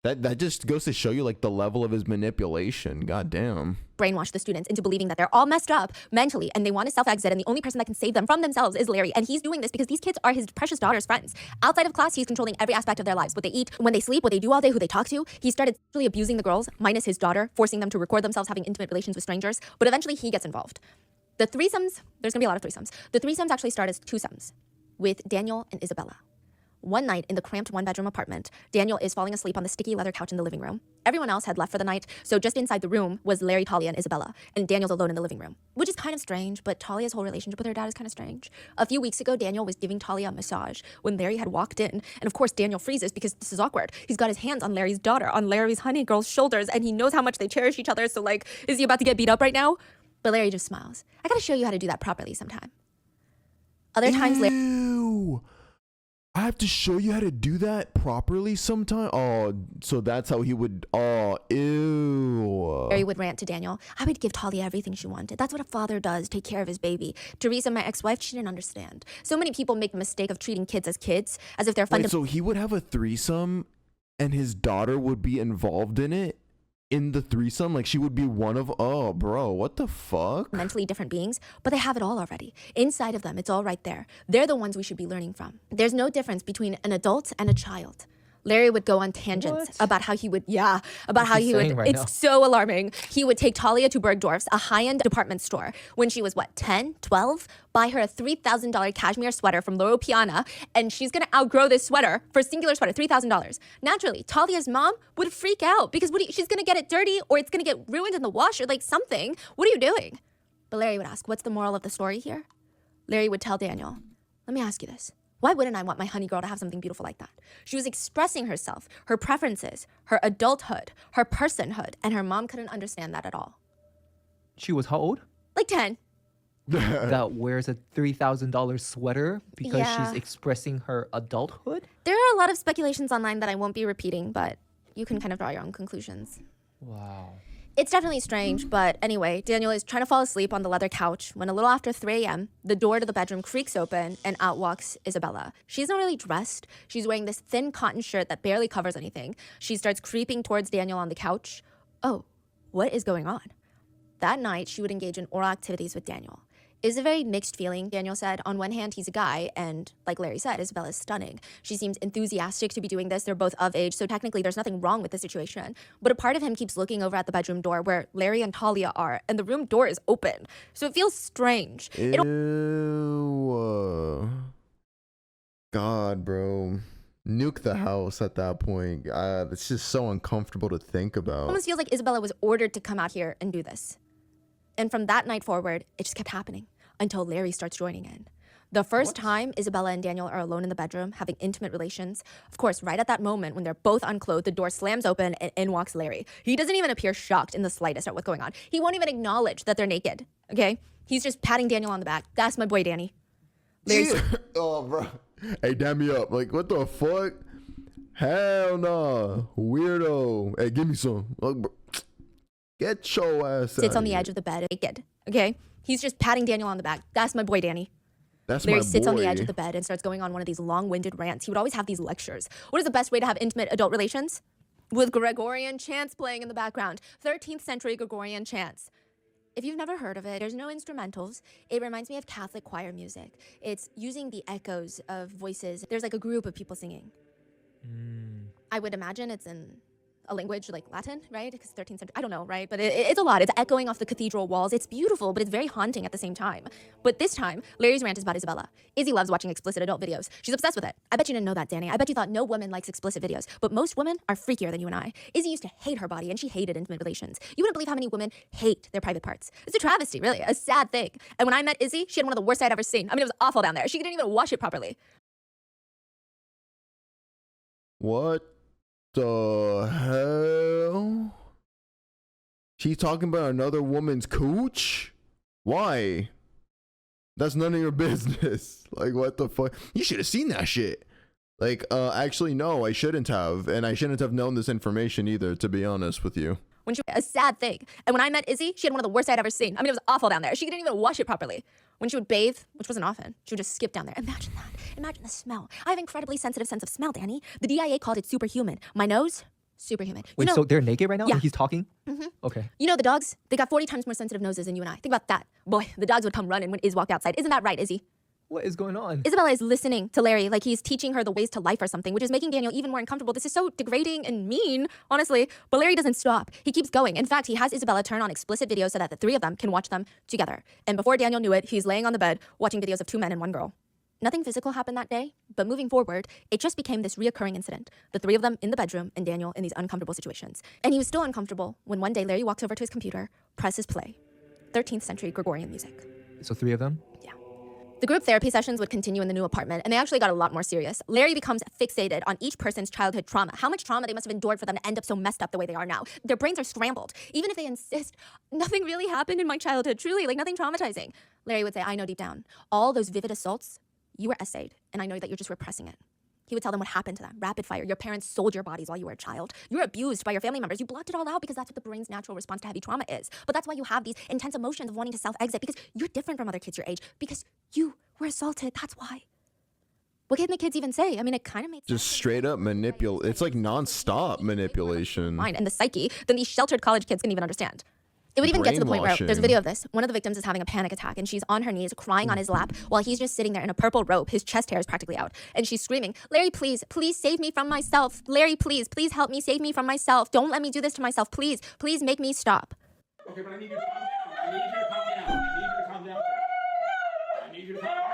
That just goes to show you like the level of his manipulation. God damn. brainwashed the students into believing that they're all messed up mentally and they want to self-exit, and the only person that can save them from themselves is Larry. And he's doing this because these kids are his precious daughter's friends. Outside of class, he's controlling every aspect of their lives. What they eat, when they sleep, what they do all day, who they talk to. He started sexually abusing the girls, minus his daughter, forcing them to record themselves having intimate relations with strangers. But eventually he gets involved. The threesomes, there's gonna be a lot of threesomes. The threesomes actually start as twosomes with Daniel and Isabella. One night in the cramped one-bedroom apartment, Daniel is falling asleep on the sticky leather couch in the living room. Everyone else had left for the night, so just inside the room was Larry, Talia, and Isabella, and Daniel's alone in the living room, which is kind of strange, but Talia's whole relationship with her dad is kind of strange. A few weeks ago, Daniel was giving Talia a massage when Larry had walked in, and of course Daniel freezes because this is awkward. He's got his hands on Larry's daughter, on Larry's honey girl's shoulders, and he knows how much they cherish each other, so like, is he about to get beat up right now? But Larry just smiles. I gotta show you how to do that properly sometime. Other times, Larry... Ew. I have to show you how to do that properly sometime. Oh, so that's how he would. Oh, ew. Larry would rant to Daniel. I would give Talia everything she wanted. That's what a father does, take care of his baby. Teresa, my ex-wife, she didn't understand. So many people make the mistake of treating kids, as if they're Wait, so he would have a threesome, and his daughter would be involved in it. In the threesome, like she would be one of. Oh, bro, what the fuck? Mentally different beings, but they have it all already. Inside of them, it's all right there. They're the ones we should be learning from. There's no difference between an adult and a child. Larry would go on tangents about how he would, it's so alarming. He would take Talia to Bergdorf's, a high-end department store, when she was, 10, 12? Buy her a $3,000 cashmere sweater from Loro Piana, and she's gonna outgrow this sweater, for a singular sweater, $3,000. Naturally, Talia's mom would freak out, because she's gonna get it dirty, or it's gonna get ruined in the wash, or something. What are you doing? But Larry would ask, what's the moral of the story here? Larry would tell Daniel, let me ask you this. Why wouldn't I want my honey girl to have something beautiful like that? She was expressing herself, her preferences, her adulthood, her personhood, and her mom couldn't understand that at all. She was how old? 10. That wears a $3,000 sweater because Yeah. she's expressing her adulthood? There are a lot of speculations online that I won't be repeating, but you can kind of draw your own conclusions. Wow. It's definitely strange, but anyway, Daniel is trying to fall asleep on the leather couch when a little after 3 a.m., the door to the bedroom creaks open and out walks Isabella. She's not really dressed. She's wearing this thin cotton shirt that barely covers anything. She starts creeping towards Daniel on the couch. Oh, what is going on? That night, she would engage in oral activities with Daniel. It's a very mixed feeling, Daniel said. On one hand, he's a guy, and like Larry said, Isabella's stunning. She seems enthusiastic to be doing this. They're both of age, so technically there's nothing wrong with the situation. But a part of him keeps looking over at the bedroom door where Larry and Talia are, and the room door is open. So it feels strange. Ew. God, bro. Nuke the house at that point. It's just so uncomfortable to think about. Almost feels like Isabella was ordered to come out here and do this. And from that night forward, it just kept happening until Larry starts joining in. The first time Isabella and Daniel are alone in the bedroom having intimate relations, of course, right at that moment when they're both unclothed, the door slams open and in walks Larry. He doesn't even appear shocked in the slightest at what's going on. He won't even acknowledge that they're naked, okay? He's just patting Daniel on the back. That's my boy, Danny. Larry's... Oh, bro. Hey, damn me up. Like, what the fuck? Hell no. Weirdo. Hey, give me some. Look, bro. Get your ass sits out on the here. edge of the bed naked, okay? He's just patting Daniel on the back. That's my boy, Danny. That's Larry my sits on the boy. edge of the bed and starts going on one of these long-winded rants. He would always have these lectures. What is the best way to have intimate adult relations? With Gregorian chants playing in the background. 13th century Gregorian chants. If you've never heard of it, there's no instrumentals. It reminds me of Catholic choir music. It's using the echoes of voices. There's like a group of people singing. I would imagine it's in a language like Latin, right? Because 13th century, I don't know, right? But it's a lot. It's echoing off the cathedral walls. It's beautiful, but it's very haunting at the same time. But this time, Larry's rant is about Isabella. Izzy loves watching explicit adult videos. She's obsessed with it. I bet you didn't know that, Danny. I bet you thought no woman likes explicit videos. But most women are freakier than you and I. Izzy used to hate her body, and she hated intimate relations. You wouldn't believe how many women hate their private parts. It's a travesty, really, a sad thing. And when I met Izzy, she had one of the worst I'd ever seen. I mean, it was awful down there. She didn't even wash it properly. What? The hell? She's talking about another woman's cooch? Why? That's none of your business. Like, what the fuck? You should have seen that shit. Like, actually, no, I shouldn't have. And I shouldn't have known this information either, to be honest with you. When she, a sad thing. And when I met Izzy, she had one of the worst I'd ever seen. I mean, it was awful down there. She didn't even wash it properly. When she would bathe, which wasn't often, she would just skip down there. Imagine that. Imagine the smell. I have an incredibly sensitive sense of smell, Danny. The DIA called it superhuman. My nose, superhuman. Wait, so they're naked right now? Yeah. And he's talking? Mm-hmm. Okay. You know the dogs? They got 40 times more sensitive noses than you and I. Think about that. Boy, the dogs would come running when Iz walked outside. Isn't that right, Izzy? What is going on? Isabella is listening to Larry like he's teaching her the ways to life or something, which is making Daniel even more uncomfortable. This is so degrading and mean, honestly. But Larry doesn't stop. He keeps going. In fact, he has Isabella turn on explicit videos so that the three of them can watch them together. And before Daniel knew it, he's laying on the bed watching videos of two men and one girl. Nothing physical happened that day, but moving forward, it just became this reoccurring incident. The three of them in the bedroom and Daniel in these uncomfortable situations. And he was still uncomfortable when one day Larry walks over to his computer, presses play. 13th century Gregorian music. So three of them? Yeah. The group therapy sessions would continue in the new apartment, and they actually got a lot more serious. Larry becomes fixated on each person's childhood trauma, how much trauma they must have endured for them to end up so messed up the way they are now. Their brains are scrambled. Even if they insist, nothing really happened in my childhood, truly, like nothing traumatizing. Larry would say, I know deep down, all those vivid assaults, you were essayed, and I know that you're just repressing it. He would tell them what happened to them. Rapid fire. Your parents sold your bodies while you were a child. You were abused by your family members. You blocked it all out because that's what the brain's natural response to heavy trauma is. But that's why you have these intense emotions of wanting to self-exit, because you're different from other kids your age, because you were assaulted. That's why. What can the kids even say? I mean, it kind of makes Just sense. straight up manipulate. It's like non-stop manipulation. Mind and the psyche than these sheltered college kids can even understand. It would even get to the point where there's a video of this. One of the victims is having a panic attack and she's on her knees crying on his lap while he's just sitting there in a purple robe. His chest hair is practically out. And she's screaming, Larry, please, please save me from myself. Larry, please, please help me save me from myself. Don't let me do this to myself. Please, please make me stop. Okay, but I need you to calm down. I need you to calm down. I need you to calm down. I need you to calm down.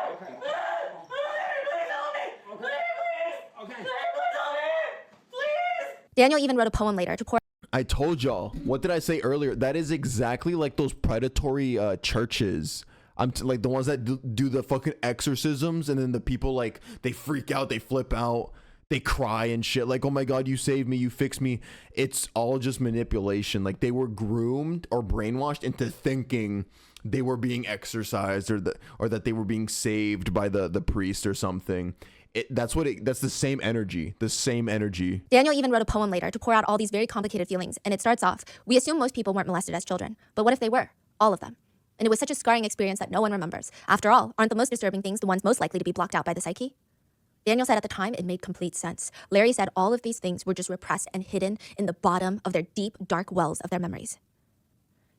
Okay. Okay. Daniel even wrote a poem later to pour I told y'all. What did I say earlier? That is exactly like those predatory churches. Like the ones that do the fucking exorcisms, and then the people like they freak out, they flip out, they cry and shit. Like, oh my god, you saved me, you fixed me. It's all just manipulation. Like they were groomed or brainwashed into thinking they were being exorcised or that they were being saved by the priest or something. That's the same energy. Daniel even wrote a poem later to pour out all these very complicated feelings, and it starts off, we assume most people weren't molested as children, but what if they were? All of them. And it was such a scarring experience that no one remembers. After all, aren't the most disturbing things the ones most likely to be blocked out by the psyche? Daniel said at the time it made complete sense. Larry said all of these things were just repressed and hidden in the bottom of their deep, dark wells of their memories.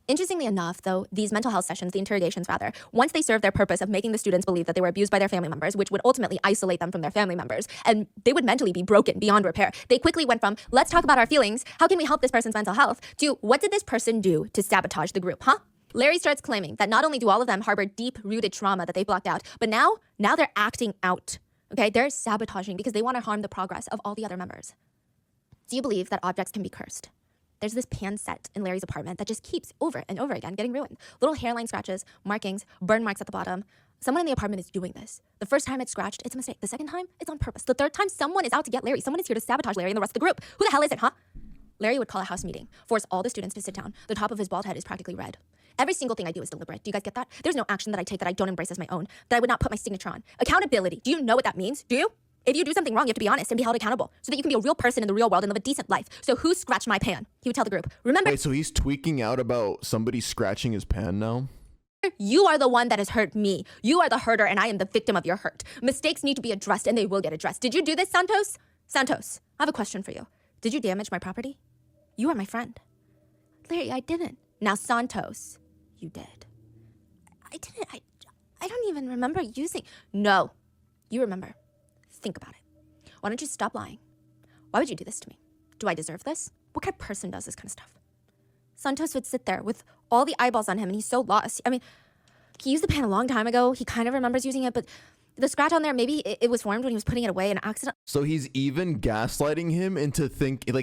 Interestingly enough, though, these mental health sessions, the interrogations rather, once they served their purpose of making the students believe that they were abused by their family members, which would ultimately isolate them from their family members, and they would mentally be broken beyond repair, they quickly went from, let's talk about our feelings, how can we help this person's mental health, to what did this person do to sabotage the group, huh? Larry starts claiming that not only do all of them harbor deep-rooted trauma that they blocked out, but now they're acting out, okay? They're sabotaging because they want to harm the progress of all the other members. Do you believe that objects can be cursed? There's this pan set in Larry's apartment that just keeps over and over again getting ruined. Little hairline scratches, markings, burn marks at the bottom. Someone in the apartment is doing this. The first time it's scratched, it's a mistake. The second time, it's on purpose. The third time, someone is out to get Larry. Someone is here to sabotage Larry and the rest of the group. Who the hell is it, huh? Larry would call a house meeting, force all the students to sit down. The top of his bald head is practically red. Every single thing I do is deliberate. Do you guys get that? There's no action that I take that I don't embrace as my own, that I would not put my signature on. Accountability. Do you know what that means? Do you? If you do something wrong, you have to be honest and be held accountable so that you can be a real person in the real world and live a decent life. So who scratched my pan? He would tell the group. Remember, Wait, so he's tweaking out about somebody scratching his pan now? you are the one that has hurt me. You are the hurter and I am the victim of your hurt. Mistakes need to be addressed and they will get addressed. Did you do this, Santos? Santos, I have a question for you. Did you damage my property? You are my friend. Larry, I didn't. Now, Santos, you did. I didn't. I don't even remember using... No, you remember. Think about it. Why don't you stop lying? Why would you do this to me? Do I deserve this? What kind of person does this kind of stuff? Santos would sit there with all the eyeballs on him and he's so lost. I mean, he used the pan a long time ago. He kind of remembers using it, but the scratch on there, maybe it was formed when he was putting it away in accident. So he's even gaslighting him into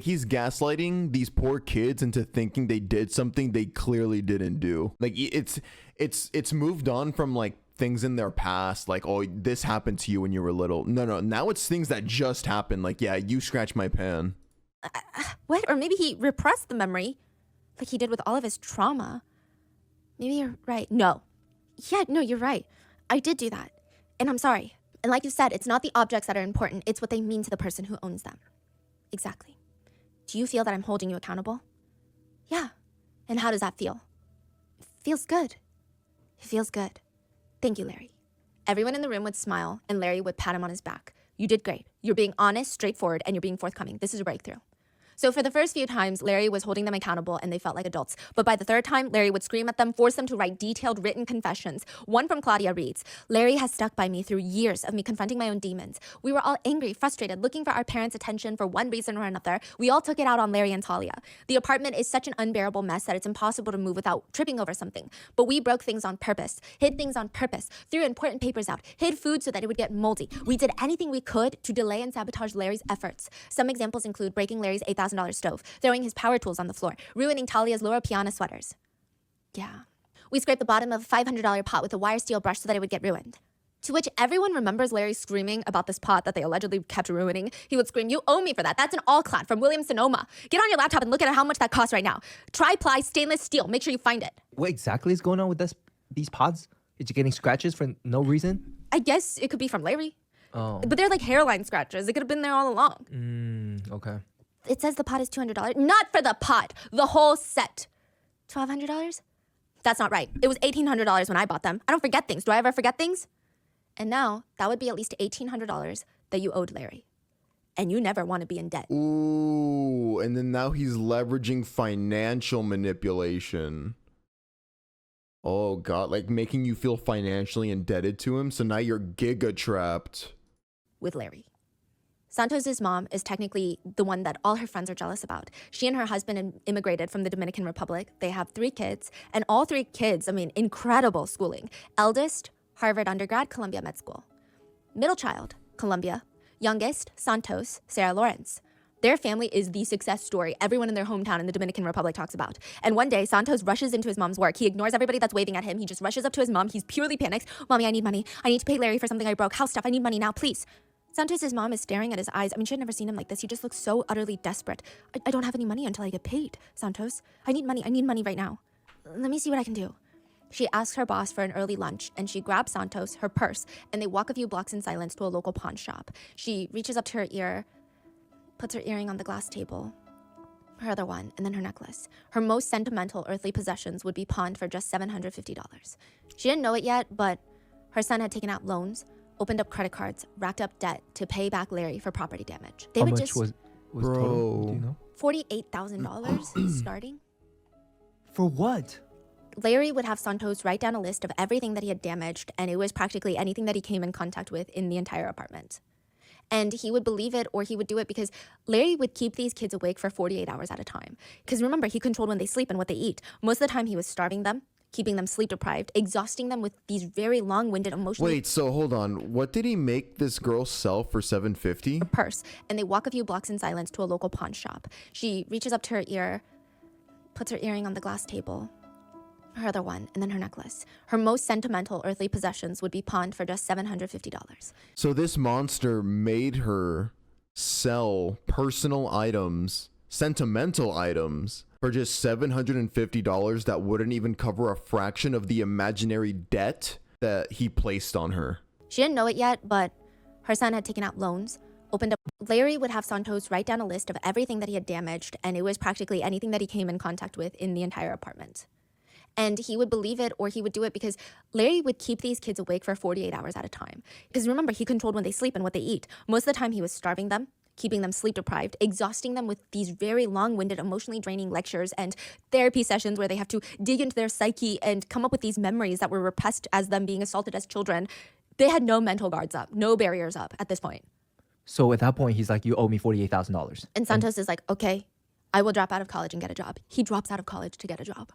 he's gaslighting these poor kids into thinking they did something they clearly didn't do. Like it's moved on from like things in their past, like, oh, this happened to you when you were little. No, now it's things that just happened. Like, yeah, you scratched my pan. What? Or maybe he repressed the memory like he did with all of his trauma. Maybe you're right. No. Yeah, no, you're right. I did do that. And I'm sorry. And like you said, it's not the objects that are important. It's what they mean to the person who owns them. Exactly. Do you feel that I'm holding you accountable? Yeah. And how does that feel? It feels good. It feels good. Thank you, Larry. Everyone in the room would smile, and Larry would pat him on his back. You did great. You're being honest, straightforward, and you're being forthcoming. This is a breakthrough. So for the first few times, Larry was holding them accountable and they felt like adults. But by the third time, Larry would scream at them, force them to write detailed written confessions. One from Claudia reads, Larry has stuck by me through years of me confronting my own demons. We were all angry, frustrated, looking for our parents' attention for one reason or another. We all took it out on Larry and Talia. The apartment is such an unbearable mess that it's impossible to move without tripping over something. But we broke things on purpose, hid things on purpose, threw important papers out, hid food so that it would get moldy. We did anything we could to delay and sabotage Larry's efforts. Some examples include breaking Larry's $8,000 stove, throwing his power tools on the floor, ruining Talia's Laura Piana sweaters. Yeah. We scraped the bottom of a $500 pot with a wire steel brush so that it would get ruined. To which everyone remembers Larry screaming about this pot that they allegedly kept ruining. He would scream, you owe me for that. That's an all-clad from Williams-Sonoma. Get on your laptop and look at how much that costs right now. Tri-ply stainless steel. Make sure you find it. What exactly is going on with these pods? Is you getting scratches for no reason? I guess it could be from Larry. Oh. But they're like hairline scratches. It could have been there all along. Okay. It says the pot is $200. Not for the pot. The whole set. $1,200? That's not right. It was $1,800 when I bought them. I don't forget things. Do I ever forget things? And now, that would be at least $1,800 that you owed Larry. And you never want to be in debt. Ooh, and then now he's leveraging financial manipulation. Oh God, like making you feel financially indebted to him. So now you're giga trapped. With Larry. Santos's mom is technically the one that all her friends are jealous about. She and her husband immigrated from the Dominican Republic. They have 3 kids, and all 3 kids, incredible schooling. Eldest, Harvard undergrad, Columbia Med School. Middle child, Columbia. Youngest, Santos, Sarah Lawrence. Their family is the success story everyone in their hometown in the Dominican Republic talks about. And one day, Santos rushes into his mom's work. He ignores everybody that's waving at him. He just rushes up to his mom. He's purely panicked. Mommy, I need money. I need to pay Larry for something I broke. House stuff. I need money now, please. Santos' mom is staring at his eyes. She had never seen him like this. He just looks so utterly desperate. I don't have any money until I get paid, Santos. I need money. I need money right now. Let me see what I can do. She asks her boss for an early lunch, and she grabs Santos, her purse, and they walk a few blocks in silence to a local pawn shop. She reaches up to her ear, puts her earring on the glass table, her other one, and then her necklace. Her most sentimental earthly possessions would be pawned for just $750. She didn't know it yet, but her son had taken out loans, opened up credit cards, racked up debt to pay back Larry for property damage. How much was total? Do you know? $48,000 starting. For what? Larry would have Santos write down a list of everything that he had damaged, and it was practically anything that he came in contact with in the entire apartment. And he would believe it or he would do it because Larry would keep these kids awake for 48 hours at a time. Because remember, he controlled when they sleep and what they eat. Most of the time, he was starving them, keeping them sleep deprived, exhausting them with these very long-winded emotional... Wait, so hold on. What did he make this girl sell for $750? Purse. And they walk a few blocks in silence to a local pawn shop. She reaches up to her ear, puts her earring on the glass table, her other one, and then her necklace. Her most sentimental earthly possessions would be pawned for just $750. So this monster made her sell personal items, sentimental items, for just $750 that wouldn't even cover a fraction of the imaginary debt that he placed on her. She didn't know it yet, but her son had taken out loans, opened up... Larry would have Santos write down a list of everything that he had damaged, and it was practically anything that he came in contact with in the entire apartment. And he would believe it or he would do it because Larry would keep these kids awake for 48 hours at a time. Because remember, he controlled when they sleep and what they eat. Most of the time, he was starving them, keeping them sleep deprived, exhausting them with these very long-winded, emotionally draining lectures and therapy sessions where they have to dig into their psyche and come up with these memories that were repressed as them being assaulted as children. They had no mental guards up, no barriers up at this point. So at that point, he's like, you owe me $48,000. And Santos is like, okay, I will drop out of college and get a job. He drops out of college to get a job.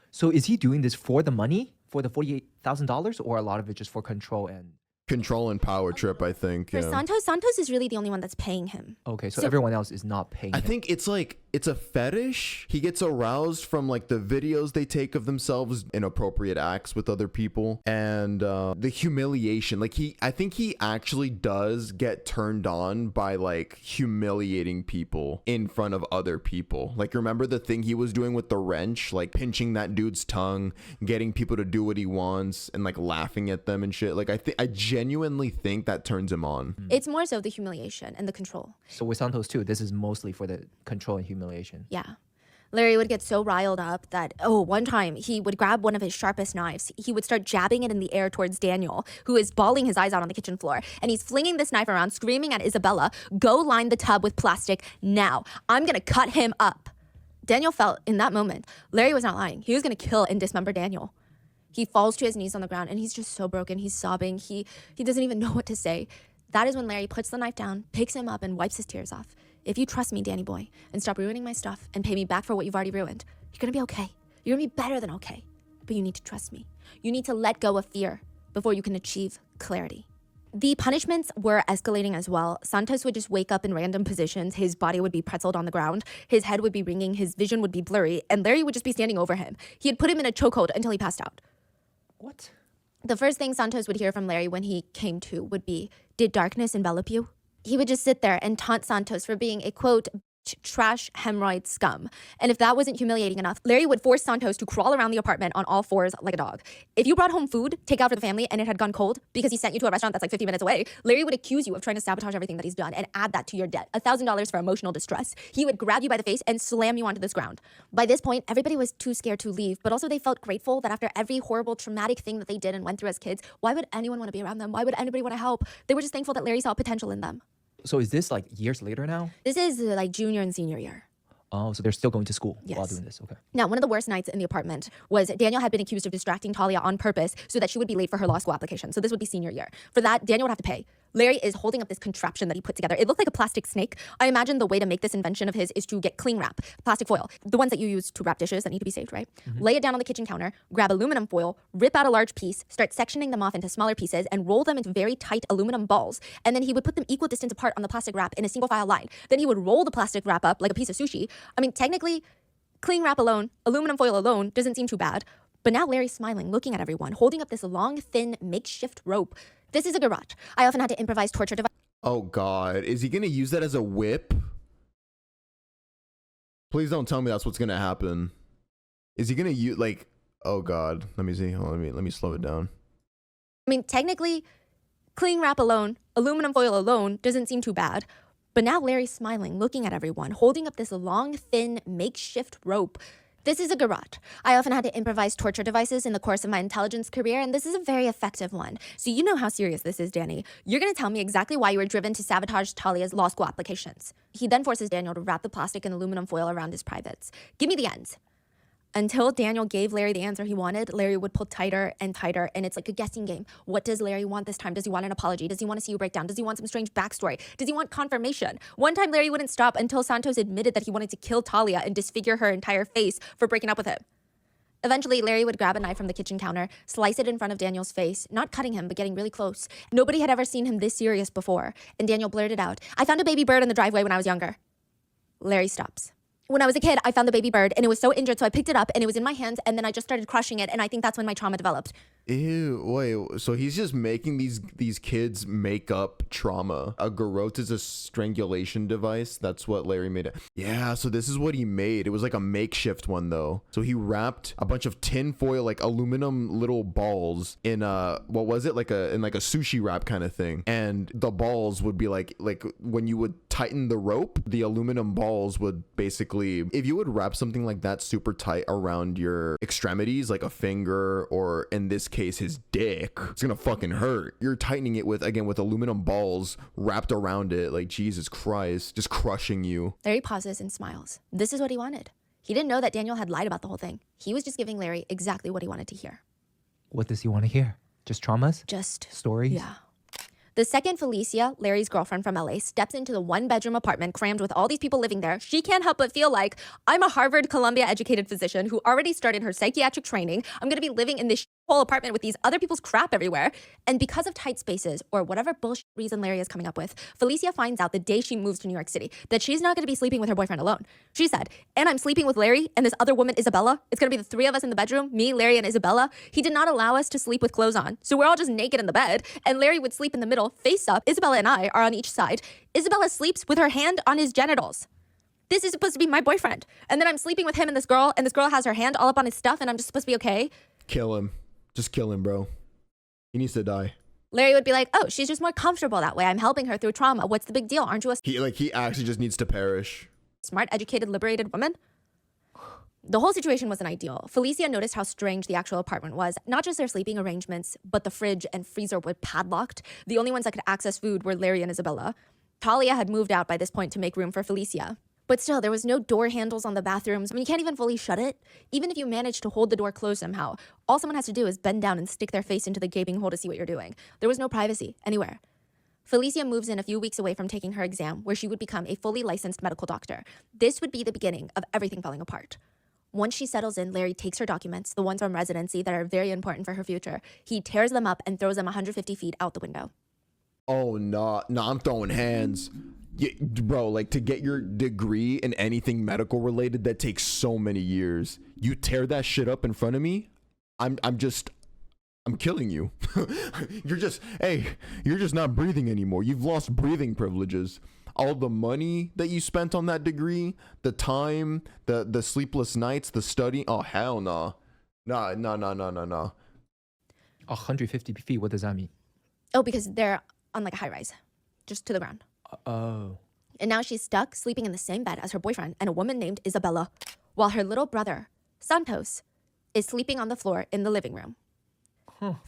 So is he doing this for the money, for the $48,000, or a lot of it just for control and Control and power trip, I think. For Yeah. Santos is really the only one that's paying him. Okay, so everyone else is not paying I him. think it's like it's a fetish. He gets aroused from like the videos they take of themselves, inappropriate acts with other people, and the humiliation. Like I think he actually does get turned on by like humiliating people in front of other people. Like remember the thing he was doing with the wrench, like pinching that dude's tongue, getting people to do what he wants, and like laughing at them and shit. Like I genuinely think that turns him on. It's more so the humiliation and the control. So with Santos too, this is mostly for the control and humiliation. Yeah. Larry would get so riled up that, one time he would grab one of his sharpest knives. He would start jabbing it in the air towards Daniel, who is bawling his eyes out on the kitchen floor. And he's flinging this knife around, screaming at Isabella, "Go line the tub with plastic now. I'm going to cut him up." Daniel felt in that moment, Larry was not lying. He was going to kill and dismember Daniel. He falls to his knees on the ground and he's just so broken. He's sobbing. He doesn't even know what to say. That is when Larry puts the knife down, picks him up, and wipes his tears off. "If you trust me, Danny boy, and stop ruining my stuff and pay me back for what you've already ruined, you're gonna be okay. You're gonna be better than okay. But you need to trust me. You need to let go of fear before you can achieve clarity." The punishments were escalating as well. Santos would just wake up in random positions. His body would be pretzeled on the ground. His head would be ringing. His vision would be blurry. And Larry would just be standing over him. He had put him in a chokehold until he passed out. What? The first thing Santos would hear from Larry when he came to would be, "Did darkness envelop you?" He would just sit there and taunt Santos for being a, quote, trash hemorrhoid scum. And if that wasn't humiliating enough, Larry would force Santos to crawl around the apartment on all fours like a dog. If you brought home food, takeout for the family, and it had gone cold because he sent you to a restaurant that's like 50 minutes away, Larry would accuse you of trying to sabotage everything that he's done and add that to your debt. $1,000 for emotional distress. He would grab you by the face and slam you onto this ground. By this point, everybody was too scared to leave, but also they felt grateful that after every horrible, traumatic thing that they did and went through as kids, why would anyone want to be around them? Why would anybody want to help? They were just thankful that Larry saw potential in them. So is this like years later now? This is like junior and senior year. Oh, so they're still going to school while Yes. doing this. Okay. Now, one of the worst nights in the apartment was Daniel had been accused of distracting Talia on purpose so that she would be late for her law school application. So this would be senior year. For that, Daniel would have to pay. Larry is holding up this contraption that he put together. It looked like a plastic snake. I imagine the way to make this invention of his is to get cling wrap, plastic foil, the ones that you use to wrap dishes that need to be saved, right? Lay it down on the kitchen counter, grab aluminum foil, rip out a large piece, start sectioning them off into smaller pieces, and roll them into very tight aluminum balls. And then he would put them equal distance apart on the plastic wrap in a single file line. Then he would roll the plastic wrap up like a piece of sushi. I mean, technically, cling wrap alone, aluminum foil alone doesn't seem too bad. But now Larry's smiling, looking at everyone, holding up this long, thin, makeshift rope. This is a garage. I often had to improvise torture devices. Oh God, is he gonna use that as a whip? Please don't tell me that's what's gonna happen. Is he gonna use like? Oh God, let me see. Hold on, let me slow it down. I mean, technically, cling wrap alone, aluminum foil alone doesn't seem too bad. But now Larry's smiling, looking at everyone, holding up this long, thin, makeshift rope. This is a garage. I often had to improvise torture devices in the course of my intelligence career, and this is a very effective one. So you know how serious this is, Danny. You're going to tell me exactly why you were driven to sabotage Talia's law school applications. He then forces Daniel to wrap the plastic and aluminum foil around his privates. Give me the ends. Until Daniel gave Larry the answer he wanted, Larry would pull tighter and tighter, and it's like a guessing game. What does Larry want this time? Does he want an apology? Does he want to see you break down? Does he want some strange backstory? Does he want confirmation? One time, Larry wouldn't stop until Santos admitted that he wanted to kill Talia and disfigure her entire face for breaking up with him. Eventually, Larry would grab a knife from the kitchen counter, slice it in front of Daniel's face, not cutting him, but getting really close. Nobody had ever seen him this serious before, and Daniel blurted out, "I found a baby bird in the driveway when I was younger." Larry stops. "When I was a kid, I found the baby bird and it was so injured, so I picked it up and it was in my hands and then I just started crushing it, and I think that's when my trauma developed." Ew, wait, so he's just making these kids make up trauma. A garrote is a strangulation device. That's what Larry made it. Yeah, so this is what he made. It was like a makeshift one though. So he wrapped a bunch of tin foil, like aluminum little balls in what was it? Like a sushi wrap kind of thing. And the balls would be like when you would tighten the rope, the aluminum balls would basically, if you would wrap something like that super tight around your extremities, like a finger, or in this case his dick, it's gonna fucking hurt. You're tightening it with aluminum balls wrapped around it, like Jesus Christ, just crushing you. Larry pauses and smiles. This is what he wanted. He didn't know that Daniel had lied about the whole thing. He was just giving Larry exactly what he wanted to hear. What does he want to hear? Just traumas? Just Stories? Yeah. The second Felicia, Larry's girlfriend from LA, steps into the one-bedroom apartment crammed with all these people living there, she can't help but feel like, I'm a Harvard, Columbia-educated physician who already started her psychiatric training. I'm going to be living in this whole apartment with these other people's crap everywhere. And because of tight spaces or whatever bullshit reason Larry is coming up with, Felicia finds out the day she moves to New York City that she's not going to be sleeping with her boyfriend alone. She said, and I'm sleeping with Larry and this other woman, Isabella. It's going to be the three of us in the bedroom, me, Larry, and Isabella. He did not allow us to sleep with clothes on. So we're all just naked in the bed. And Larry would sleep in the middle, face up. Isabella and I are on each side. Isabella sleeps with her hand on his genitals. This is supposed to be my boyfriend. And then I'm sleeping with him and this girl has her hand all up on his stuff, and I'm just supposed to be okay. Kill him. Just kill him, bro. He needs to die. Larry would be like, oh, she's just more comfortable that way. I'm helping her through trauma. What's the big deal? Aren't you a He actually just needs to perish. smart, educated, liberated woman? The whole situation wasn't ideal. Felicia noticed how strange the actual apartment was. Not just their sleeping arrangements, but the fridge and freezer were padlocked. The only ones that could access food were Larry and Isabella. Talia had moved out by this point to make room for Felicia. But still, there was no door handles on the bathrooms. I mean, you can't even fully shut it. Even if you manage to hold the door closed somehow, all someone has to do is bend down and stick their face into the gaping hole to see what you're doing. There was no privacy anywhere. Felicia moves in a few weeks away from taking her exam, where she would become a fully licensed medical doctor. This would be the beginning of everything falling apart. Once she settles in, Larry takes her documents, the ones from residency that are very important for her future. He tears them up and throws them 150 feet out the window. Oh, no, I'm throwing hands. Yeah, bro, like, to get your degree in anything medical related, that takes so many years. You tear that shit up in front of me, I'm killing you. You're just not breathing anymore. You've lost breathing privileges. All the money that you spent on that degree, the time, the sleepless nights, the study. Oh, hell no. No. 150 feet, what does that mean? Oh, because they're on like a high rise, just to the ground. Oh. And now she's stuck sleeping in the same bed as her boyfriend and a woman named Isabella, while her little brother, Santos, is sleeping on the floor in the living room.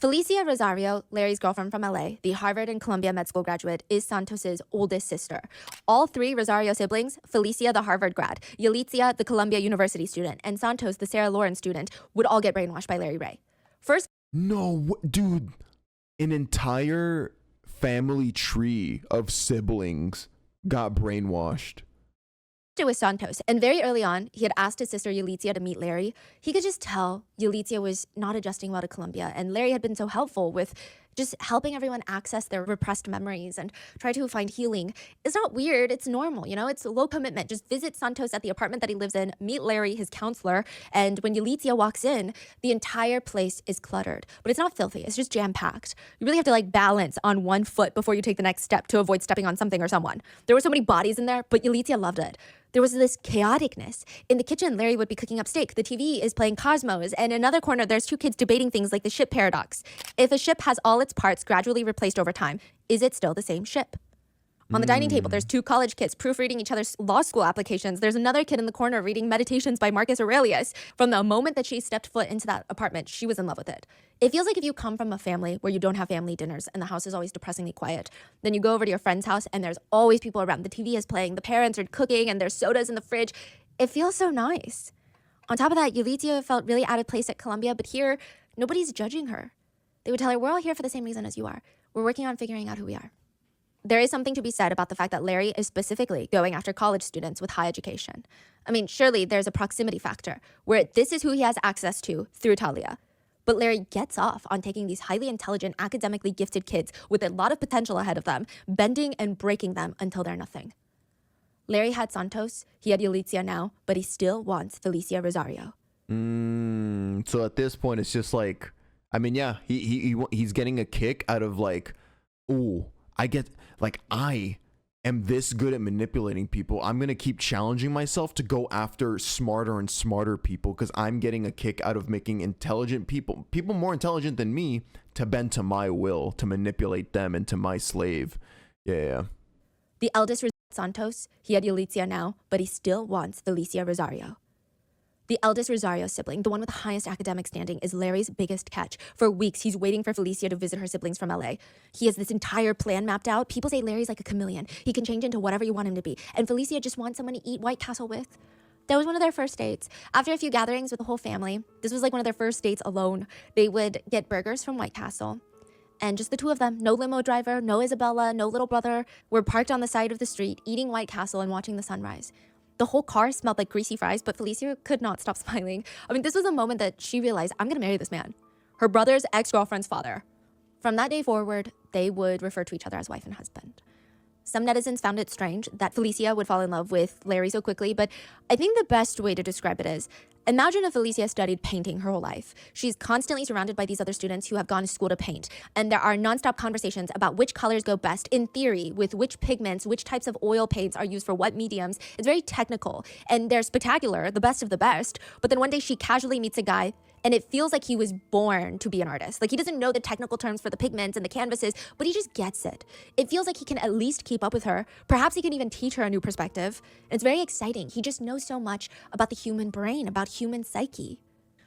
Felicia Rosario, Larry's girlfriend from LA, the Harvard and Columbia med school graduate, is Santos's oldest sister. All three Rosario siblings, Felicia, the Harvard grad, Yalitza, the Columbia University student, and Santos, the Sarah Lawrence student, would all get brainwashed by Larry Ray. First, No, dude, an entire family tree of siblings got brainwashed. it was Santos, and very early on, he had asked his sister Yalitza to meet Larry. He could just tell Yalitza was not adjusting well to Columbia, and Larry had been so helpful with just helping everyone access their repressed memories and try to find healing. It's not weird, it's normal, you know? It's low commitment. Just visit Santos at the apartment that he lives in, meet Larry, his counselor, and when Yalitza walks in, the entire place is cluttered. But it's not filthy, it's just jam-packed. You really have to like balance on one foot before you take the next step to avoid stepping on something or someone. There were so many bodies in there, but Yalitza loved it. There was this chaoticness. In the kitchen, Larry would be cooking up steak. The TV is playing Cosmos. And in another corner, there's two kids debating things like the ship paradox. If a ship has all its parts gradually replaced over time, is it still the same ship? On the dining table, there's two college kids proofreading each other's law school applications. There's another kid in the corner reading Meditations by Marcus Aurelius. From the moment that she stepped foot into that apartment, she was in love with it. It feels like if you come from a family where you don't have family dinners and the house is always depressingly quiet, then you go over to your friend's house and there's always people around. The TV is playing, the parents are cooking, and there's sodas in the fridge. It feels so nice. On top of that, Yalitza felt really out of place at Columbia, but here, nobody's judging her. They would tell her, we're all here for the same reason as you are. We're working on figuring out who we are. There is something to be said about the fact that Larry is specifically going after college students with high education. I mean, surely there's a proximity factor where this is who he has access to through Talia. But Larry gets off on taking these highly intelligent, academically gifted kids with a lot of potential ahead of them, bending and breaking them until they're nothing. Larry had Santos, he had Yalitza now, but he still wants Felicia Rosario. So at this point, it's just like, I mean, yeah, he's getting a kick out of like, ooh, I am this good at manipulating people. I'm going to keep challenging myself to go after smarter and smarter people because I'm getting a kick out of making intelligent people more intelligent than me, to bend to my will, to manipulate them into my slave. Yeah. The eldest was Santos, he had Yalitza now, but he still wants Felicia Rosario. The eldest Rosario sibling, the one with the highest academic standing, is Larry's biggest catch. For weeks, he's waiting for Felicia to visit her siblings from LA. He has this entire plan mapped out. People say Larry's like a chameleon. He can change into whatever you want him to be. And Felicia just wants someone to eat White Castle with. That was one of their first dates. After a few gatherings with the whole family, this was like one of their first dates alone. They would get burgers from White Castle. And just the two of them, no limo driver, no Isabella, no little brother, were parked on the side of the street, eating White Castle and watching the sunrise. The whole car smelled like greasy fries, but Felicia could not stop smiling. I mean, this was a moment that she realized, I'm gonna marry this man. her brother's ex-girlfriend's father. From that day forward, they would refer to each other as wife and husband. Some netizens found it strange that Felicia would fall in love with Larry so quickly, but I think the best way to describe it is, imagine if Felicia studied painting her whole life. She's constantly surrounded by these other students who have gone to school to paint, and there are nonstop conversations about which colors go best in theory, with which pigments, which types of oil paints are used for what mediums. It's very technical, and they're spectacular, the best of the best, but then one day she casually meets a guy and it feels like he was born to be an artist. Like he doesn't know the technical terms for the pigments and the canvases, but he just gets it. It feels like he can at least keep up with her. Perhaps he can even teach her a new perspective. It's very exciting. He just knows so much about the human brain, about human psyche.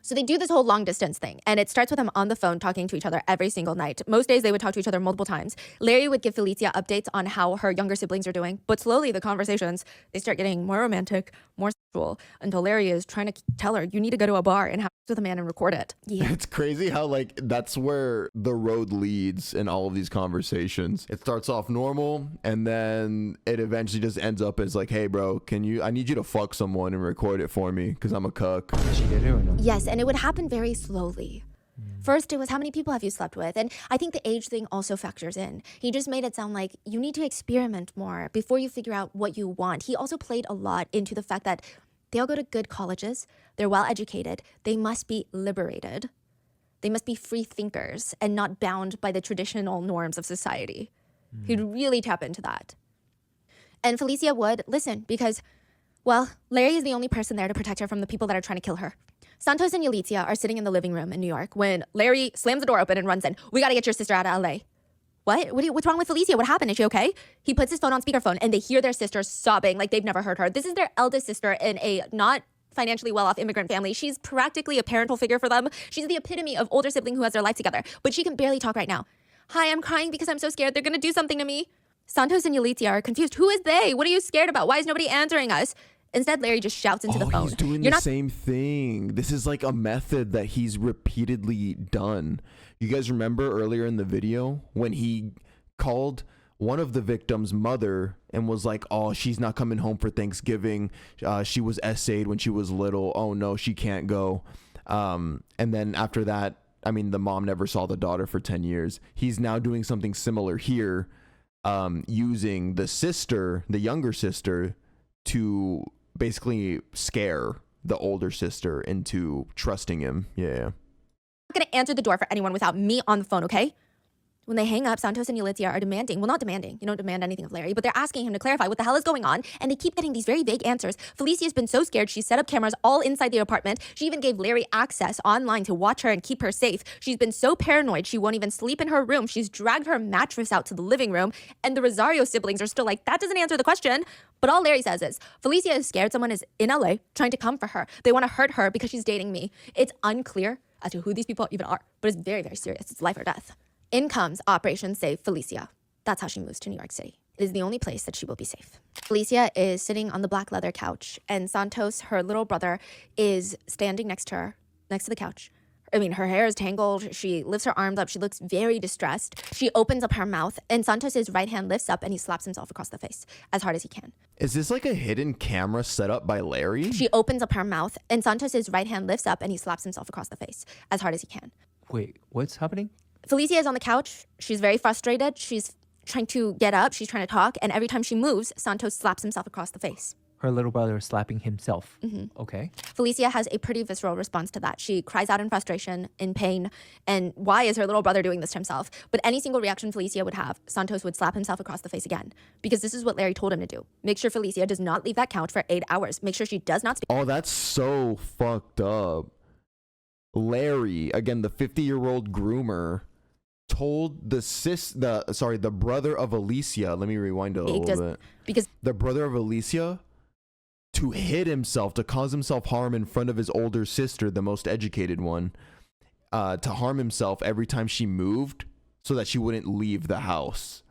So they do this whole long distance thing, and it starts with them on the phone talking to each other every single night. Most days they would talk to each other multiple times. Larry would give Felicia updates on how her younger siblings are doing, but slowly the conversations, they start getting more romantic, more sexual, until Larry is trying to tell her, you need to go to a bar and have sex with a man and record it. Yeah. It's crazy how like that's where the road leads in all of these conversations. It starts off normal and then it eventually just ends up as like, hey bro, I need you to fuck someone and record it for me because I'm a cuck. She did it or no? Yes, and it would happen very slowly. First, it was how many people have you slept with? And I think the age thing also factors in. He just made it sound like you need to experiment more before you figure out what you want. He also played a lot into the fact that they all go to good colleges, they're well educated, they must be liberated. They must be free thinkers and not bound by the traditional norms of society. He'd really tap into that. And Felicia would listen because, well, Larry is the only person there to protect her from the people that are trying to kill her. Santos and Yalitza are sitting in the living room in New York when Larry slams the door open and runs in. We gotta get your sister out of LA. What's wrong with Felicia? What happened? Is she okay? He puts his phone on speakerphone and they hear their sister sobbing like they've never heard her. This is their eldest sister in a not financially well-off immigrant family. She's practically a parental figure for them. She's the epitome of older sibling who has their life together, but she can barely talk right now. Hi, I'm crying because I'm so scared they're gonna do something to me. Santos and Yalitza are confused. Who is they? What are you scared about? Why is nobody answering us? Instead, Larry just shouts into the phone. He's doing the same thing. This is like a method that he's repeatedly done. You guys remember earlier in the video when he called one of the victims' mother and was like, oh, she's not coming home for Thanksgiving. She was essayed when she was little. Oh, no, she can't go. And then after that, I mean, the mom never saw the daughter for 10 years. He's now doing something similar here, using the sister, the younger sister, to basically scare the older sister into trusting him. Yeah. I'm not gonna answer the door for anyone without me on the phone, okay? When they hang up, Santos and Yalitza are demanding, well, not demanding, you don't demand anything of Larry, but they're asking him to clarify what the hell is going on, and they keep getting these very vague answers. Felicia's been so scared, she's set up cameras all inside the apartment. She even gave Larry access online to watch her and keep her safe. She's been so paranoid, she won't even sleep in her room. She's dragged her mattress out to the living room, and the Rosario siblings are still like, that doesn't answer the question. But all Larry says is, Felicia is scared someone is in LA trying to come for her. They want to hurt her because she's dating me. It's unclear as to who these people even are, but it's very, very serious. It's life or death. In comes Operation Save Felicia. That's how she moves to New York City. It is the only place that she will be safe. Felicia is sitting on the black leather couch, and Santos, her little brother, is standing next to her, next to the couch. I mean, her hair is tangled. She lifts her arms up. She looks very distressed. She opens up her mouth, and Santos's right hand lifts up, and he slaps himself across the face as hard as he can. Is this like a hidden camera set up by Larry? She opens up her mouth, and Santos's right hand lifts up, and he slaps himself across the face as hard as he can. Wait, what's happening? Felicia is on the couch. She's very frustrated. She's trying to get up. She's trying to talk. And every time she moves, Santos slaps himself across the face. Her little brother is slapping himself. Okay. Felicia has a pretty visceral response to that. She cries out in frustration, in pain. And why is her little brother doing this to himself? But any single reaction Felicia would have, Santos would slap himself across the face again. Because this is what Larry told him to do. Make sure Felicia does not leave that couch for 8 hours. Make sure she does not speak. Oh, that's so fucked up. Larry, again, the 50-year-old groomer, told the brother of Alicia, let me rewind a little bit. Because the brother of Alicia to hit himself, to cause himself harm in front of his older sister, the most educated one, to harm himself every time she moved so that she wouldn't leave the house.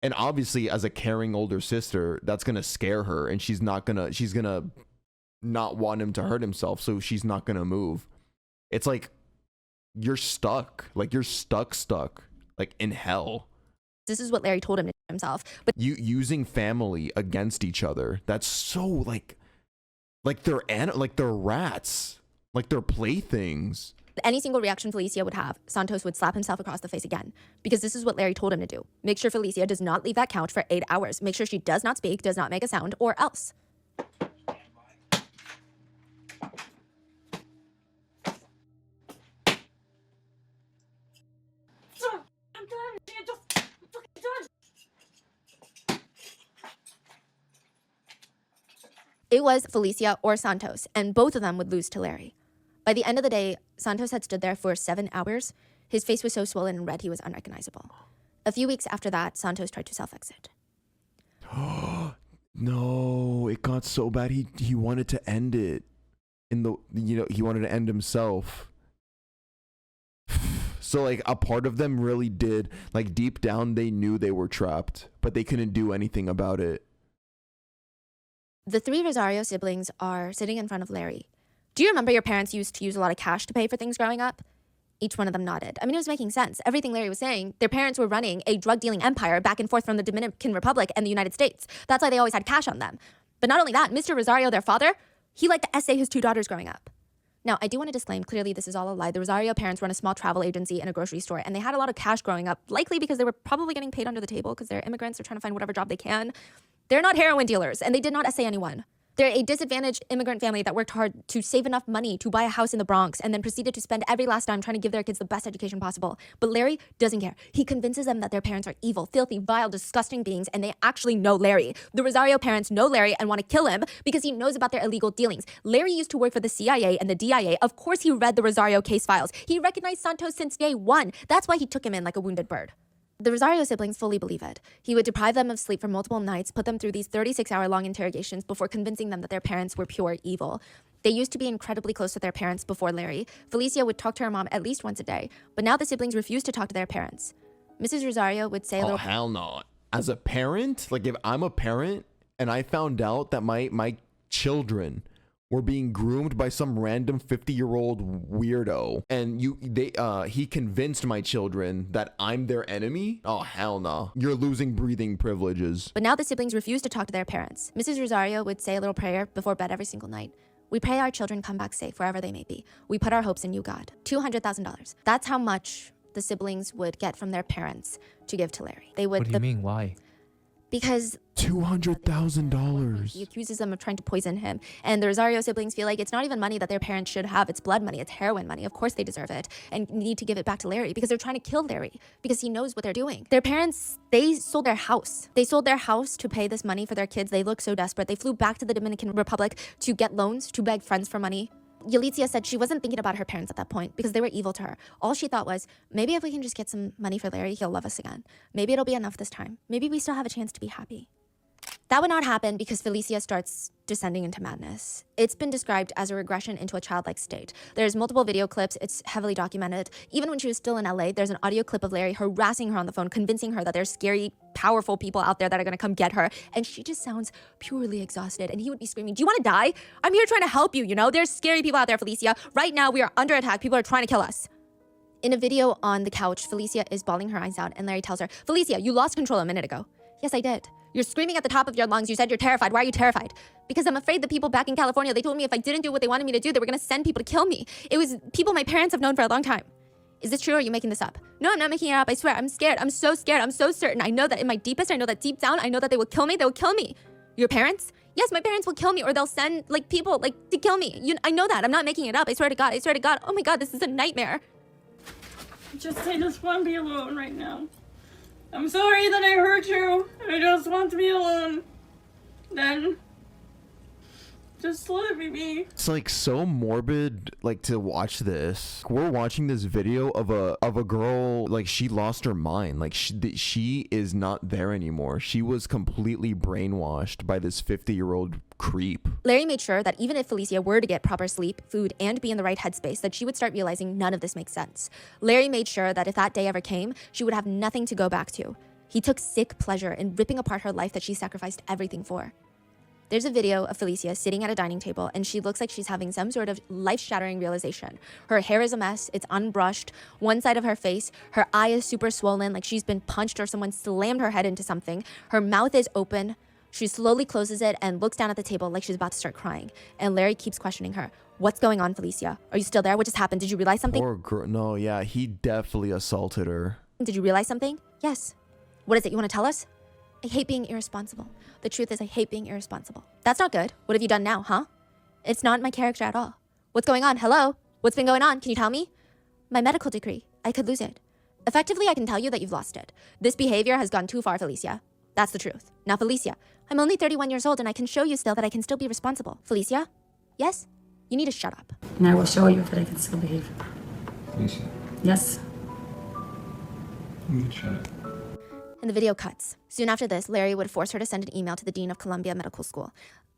And obviously, as a caring older sister, that's going to scare her, and she's gonna not want him to hurt himself, so she's not going to move. It's like, you're stuck, like in hell. this is what Larry told him to do himself. But you using family against each other, that's so like they're rats, like they're playthings. Any single reaction Felicia would have, Santos would slap himself across the face again, because this is what Larry told him to do. Make sure Felicia does not leave that couch for 8 hours. Make sure she does not speak, does not make a sound, or else. It was Felicia or Santos, and both of them would lose to Larry. By the end of the day, Santos had stood there for 7 hours. His face was so swollen and red he was unrecognizable. A few weeks after that, Santos tried to self-exit. No, it got so bad he wanted to end it. He wanted to end himself. So like a part of them really did, like deep down they knew they were trapped, but they couldn't do anything about it. The 3 Rosario siblings are sitting in front of Larry. Do you remember your parents used to use a lot of cash to pay for things growing up? Each one of them nodded. I mean, it was making sense. Everything Larry was saying, their parents were running a drug-dealing empire back and forth from the Dominican Republic and the United States. That's why they always had cash on them. But not only that, Mr. Rosario, their father, he liked to essay his 2 daughters growing up. Now, I do want to disclaim, clearly this is all a lie. The Rosario parents run a small travel agency and a grocery store, and they had a lot of cash growing up, likely because they were probably getting paid under the table because they're immigrants. They're trying to find whatever job they can. They're not heroin dealers, and they did not essay anyone. They're a disadvantaged immigrant family that worked hard to save enough money to buy a house in the Bronx and then proceeded to spend every last dime trying to give their kids the best education possible. But Larry doesn't care. He convinces them that their parents are evil, filthy, vile, disgusting beings, and they actually know Larry. The Rosario parents know Larry and want to kill him because he knows about their illegal dealings. Larry used to work for the CIA and the DIA. Of course he read the Rosario case files. He recognized Santos since day one. That's why he took him in like a wounded bird. The Rosario siblings fully believe it. He would deprive them of sleep for multiple nights, put them through these 36-hour-long interrogations before convincing them that their parents were pure evil. They used to be incredibly close to their parents before Larry. Felicia would talk to her mom at least once a day, but now the siblings refuse to talk to their parents. Mrs. Rosario would say a little... Oh, hell no. As a parent, like if I'm a parent and I found out that my children were being groomed by some random 50-year-old weirdo, and he convinced my children that I'm their enemy? Oh, hell no. You're losing breathing privileges. But now the siblings refuse to talk to their parents. Mrs. Rosario would say a little prayer before bed every single night. We pray our children come back safe wherever they may be. We put our hopes in you, God. $200,000. That's how much the siblings would get from their parents to give to Larry. They would. What do you mean? Why? Because $200,000. he accuses them of trying to poison him. And the Rosario siblings feel like it's not even money that their parents should have. It's blood money. It's heroin money. Of course they deserve it and need to give it back to Larry because they're trying to kill Larry because he knows what they're doing. Their parents, they sold their house. They sold their house to pay this money for their kids. They look so desperate. They flew back to the Dominican Republic to get loans, to beg friends for money. Yalitza said she wasn't thinking about her parents at that point because they were evil to her. All she thought was, maybe if we can just get some money for Larry, he'll love us again. Maybe it'll be enough this time. Maybe we still have a chance to be happy. That would not happen because Felicia starts descending into madness. It's been described as a regression into a childlike state. There's multiple video clips. It's heavily documented. Even when she was still in LA, there's an audio clip of Larry harassing her on the phone, convincing her that there's scary, powerful people out there that are going to come get her. And she just sounds purely exhausted. And he would be screaming, do you want to die? I'm here trying to help you, you know? There's scary people out there, Felicia. Right now, we are under attack. People are trying to kill us. In a video on the couch, Felicia is bawling her eyes out, and Larry tells her, Felicia, you lost control a minute ago. Yes, I did. You're screaming at the top of your lungs. You said you're terrified. Why are you terrified? Because I'm afraid the people back in California, they told me if I didn't do what they wanted me to do, they were going to send people to kill me. It was people my parents have known for a long time. Is this true or are you making this up? No, I'm not making it up. I swear. I'm scared. I'm so scared. I'm so certain. I know that in my deepest, I know that deep down, I know that they will kill me. They will kill me. Your parents? Yes, my parents will kill me or they'll send like people like to kill me. I know that. I'm not making it up. I swear to God. I swear to God. Oh my God, this is a nightmare. I just want to be alone right now. I'm sorry that I hurt you. I just want to be alone. Then, just let me be. It's like so morbid, like to watch this. We're watching this video of a girl, like she lost her mind. Like she is not there anymore. She was completely brainwashed by this 50-year-old creep. Larry made sure that even if Felicia were to get proper sleep, food, and be in the right headspace, that she would start realizing none of this makes sense. Larry made sure that if that day ever came, she would have nothing to go back to. He took sick pleasure in ripping apart her life that she sacrificed everything for. There's a video of Felicia sitting at a dining table, and she looks like she's having some sort of life-shattering realization. Her hair is a mess, it's unbrushed, one side of her face, her eye is super swollen, like she's been punched or someone slammed her head into something. Her mouth is open. She slowly closes it and looks down at the table like she's about to start crying. And Larry keeps questioning her. What's going on, Felicia? Are you still there? What just happened? Did you realize something? Poor girl. No, yeah, he definitely assaulted her. Did you realize something? Yes. What is it? You want to tell us? I hate being irresponsible. The truth is I hate being irresponsible. That's not good. What have you done now, huh? It's not my character at all. What's going on? Hello? What's been going on? Can you tell me? My medical degree. I could lose it. Effectively, I can tell you that you've lost it. This behavior has gone too far, Felicia. That's the truth. Now, Felicia, I'm only 31 years old and I can show you still that I can still be responsible. Felicia? Yes? You need to shut up. And I will show you that I can still behave. Lisa, Yes. you can shut up. And the video cuts. Soon after this, Larry would force her to send an email to the dean of Columbia Medical School,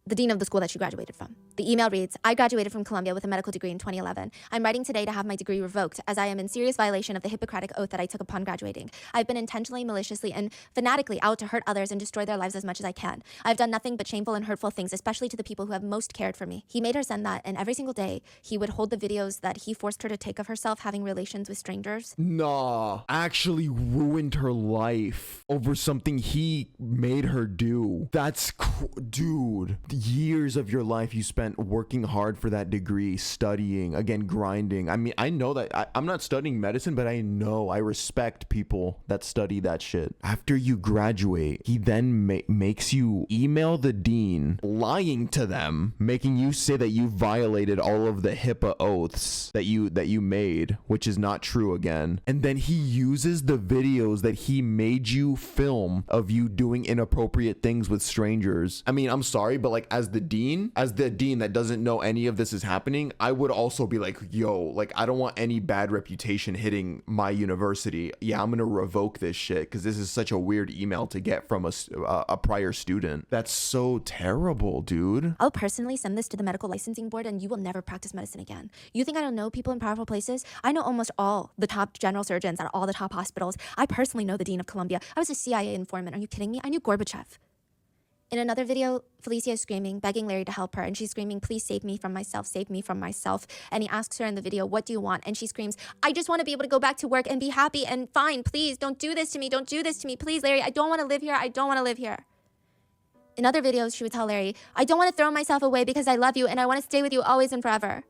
the dean of the school that she graduated from. The email reads, I graduated from Columbia with a medical degree in 2011. I'm writing today to have my degree revoked as I am in serious violation of the Hippocratic oath that I took upon graduating. I've been intentionally, maliciously, and fanatically out to hurt others and destroy their lives as much as I can. I've done nothing but shameful and hurtful things, especially to the people who have most cared for me. He made her send that, and every single day, he would hold the videos that he forced her to take of herself having relations with strangers. Nah, actually ruined her life over something he made her do. Dude, years of your life you spent working hard for that degree, studying, again, grinding. I mean, I know that I'm not studying medicine, but I respect people that study that shit. After you graduate, he then makes you email the dean, lying to them, making you say that you violated all of the HIPAA oaths that you made, which is not true again. And then he uses the videos that he made you film of you doing inappropriate things with strangers. I mean, I'm sorry, but like as the dean that doesn't know any of this is happening, I would also be like, yo, like I don't want any bad reputation hitting my university. Yeah, I'm gonna revoke this shit because this is such a weird email to get from a prior student. That's so terrible, dude. I'll personally send this to the medical licensing board and you will never practice medicine again. You think I don't know people in powerful places? I know almost all the top general surgeons at all the top hospitals. I personally know the dean of Columbia. I was a CIA informant. Are you kidding me? I knew Gorbachev. In another video, Felicia is screaming, begging Larry to help her, and she's screaming, please save me from myself, save me from myself. And he asks her in the video, what do you want? And she screams, I just want to be able to go back to work and be happy and fine. Please don't do this to me. Don't do this to me. Please, Larry, I don't want to live here. I don't want to live here. In other videos, she would tell Larry, I don't want to throw myself away because I love you and I want to stay with you always and forever.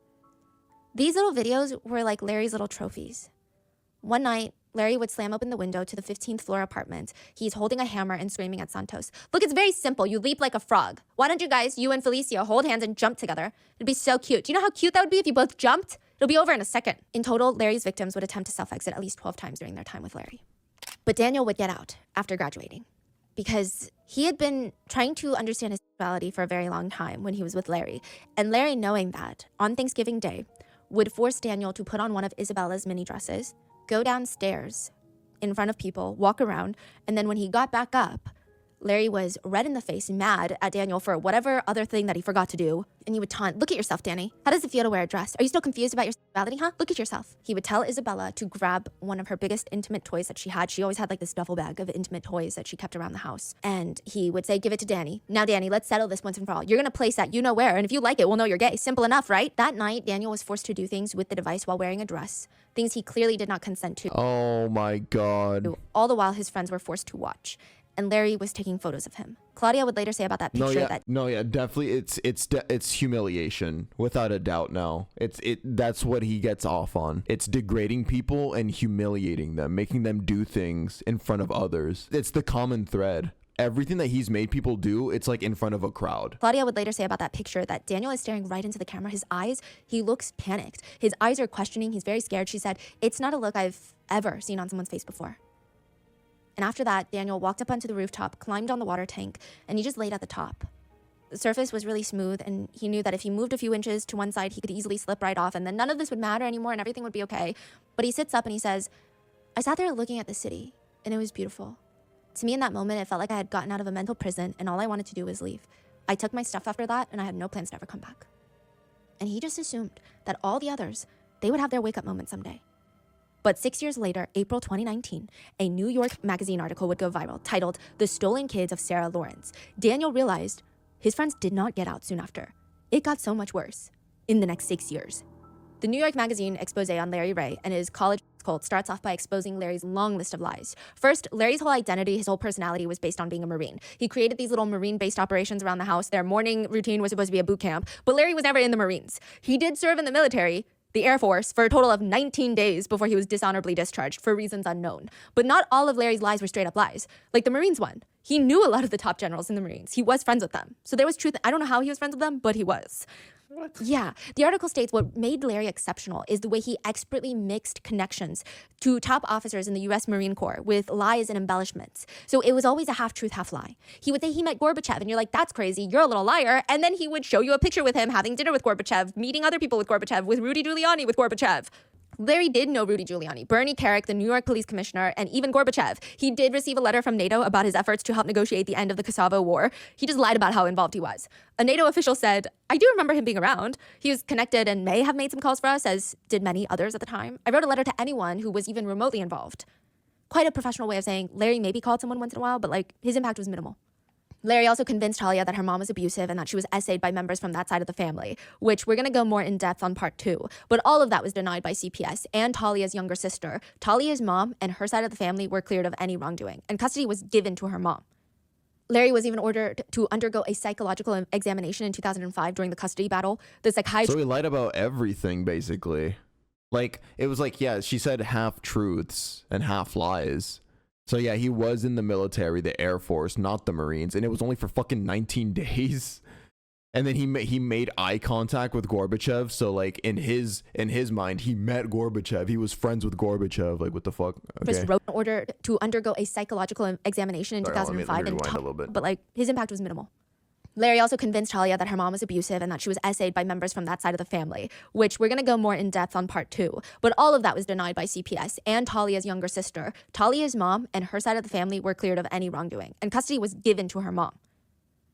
These little videos were like Larry's little trophies. One night, Larry would slam open the window to the 15th floor apartment. He's holding a hammer and screaming at Santos. Look, it's very simple. You leap like a frog. Why don't you guys, you and Felicia, hold hands and jump together? It'd be so cute. Do you know how cute that would be if you both jumped? It'll be over in a second. In total, Larry's victims would attempt to self-exit at least 12 times during their time with Larry. But Daniel would get out after graduating because he had been trying to understand his sexuality for a very long time when he was with Larry. And Larry, knowing that, on Thanksgiving Day, would force Daniel to put on one of Isabella's mini dresses, go downstairs in front of people, walk around, and then when he got back up, Larry was red in the face, mad at Daniel for whatever other thing that he forgot to do, and he would taunt, look at yourself, Danny. How does it feel to wear a dress? Are you still confused about your sexuality, huh? Look at yourself. He would tell Isabella to grab one of her biggest intimate toys that she had. She always had like this duffel bag of intimate toys that she kept around the house. And he would say, give it to Danny. Now, Danny, let's settle this once and for all. You're gonna place that you know where, and if you like it, we'll know you're gay. Simple enough, right? That night, Daniel was forced to do things with the device while wearing a dress, things he clearly did not consent to. Oh my God. All the while his friends were forced to watch. And Larry was taking photos of him. Claudia would later say about that picture definitely it's humiliation without a doubt. Now that's what he gets off on. It's degrading people and humiliating them, making them do things in front of others. It's the common thread. Everything that he's made people do, it's like in front of a crowd. Claudia would later say about that picture that Daniel is staring right into the camera. His eyes, he looks panicked. His eyes are questioning. He's very scared. She said, it's not a look I've ever seen on someone's face before. And after that, Daniel walked up onto the rooftop, climbed on the water tank, and he just laid at the top. The surface was really smooth, and he knew that if he moved a few inches to one side, he could easily slip right off, and then none of this would matter anymore, and everything would be okay. But he sits up and he says, I sat there looking at the city, and it was beautiful. To me in that moment, it felt like I had gotten out of a mental prison, and all I wanted to do was leave. I took my stuff after that, and I had no plans to ever come back. And he just assumed that all the others, they would have their wake-up moment someday. But 6 years later, April 2019, a New York magazine article would go viral titled, The Stolen Kids of Sarah Lawrence. Daniel realized his friends did not get out soon after. It got so much worse in the next 6 years. The New York magazine expose on Larry Ray and his college cult starts off by exposing Larry's long list of lies. First, Larry's whole identity, his whole personality was based on being a Marine. He created these little Marine-based operations around the house. Their morning routine was supposed to be a boot camp, but Larry was never in the Marines. He did serve in the military, the Air Force, for a total of 19 days before he was dishonorably discharged for reasons unknown. But not all of Larry's lies were straight up lies, like the Marines one. He knew a lot of the top generals in the Marines. He was friends with them. So there was truth. I don't know how he was friends with them, but he was. What? Yeah. The article states what made Larry exceptional is the way he expertly mixed connections to top officers in the US Marine Corps with lies and embellishments. So it was always a half-truth, half-lie. He would say he met Gorbachev, and you're like, that's crazy, you're a little liar. And then he would show you a picture with him having dinner with Gorbachev, meeting other people with Gorbachev, with Rudy Giuliani with Gorbachev. Larry did know Rudy Giuliani, Bernie Kerik, the New York police commissioner, and even Gorbachev. He did receive a letter from NATO about his efforts to help negotiate the end of the Kosovo War. He just lied about how involved he was. A NATO official said, I do remember him being around. He was connected and may have made some calls for us, as did many others at the time. I wrote a letter to anyone who was even remotely involved. Quite a professional way of saying Larry maybe called someone once in a while, but his impact was minimal. Larry also convinced Talia that her mom was abusive and that she was essayed by members from that side of the family, which we're going to go more in depth on part 2. But all of that was denied by CPS and Talia's younger sister. Talia's mom and her side of the family were cleared of any wrongdoing, and custody was given to her mom. Larry was even ordered to undergo a psychological examination in 2005 during the custody battle. The psychiatrist... So he lied about everything, basically. It was yeah, she said half-truths and half-lies. So yeah, he was in the military, the Air Force, not the Marines, and it was only for fucking 19 days. And then he made eye contact with Gorbachev. So in his mind, he met Gorbachev. He was friends with Gorbachev. What the fuck? Okay. Wrote an order to undergo a psychological examination in Sorry, 2005, let me rewind a little bit. But his impact was minimal. Larry also convinced Talia that her mom was abusive and that she was essayed by members from that side of the family, which we're going to go more in depth on part 2. But all of that was denied by CPS and Talia's younger sister. Talia's mom and her side of the family were cleared of any wrongdoing, and custody was given to her mom.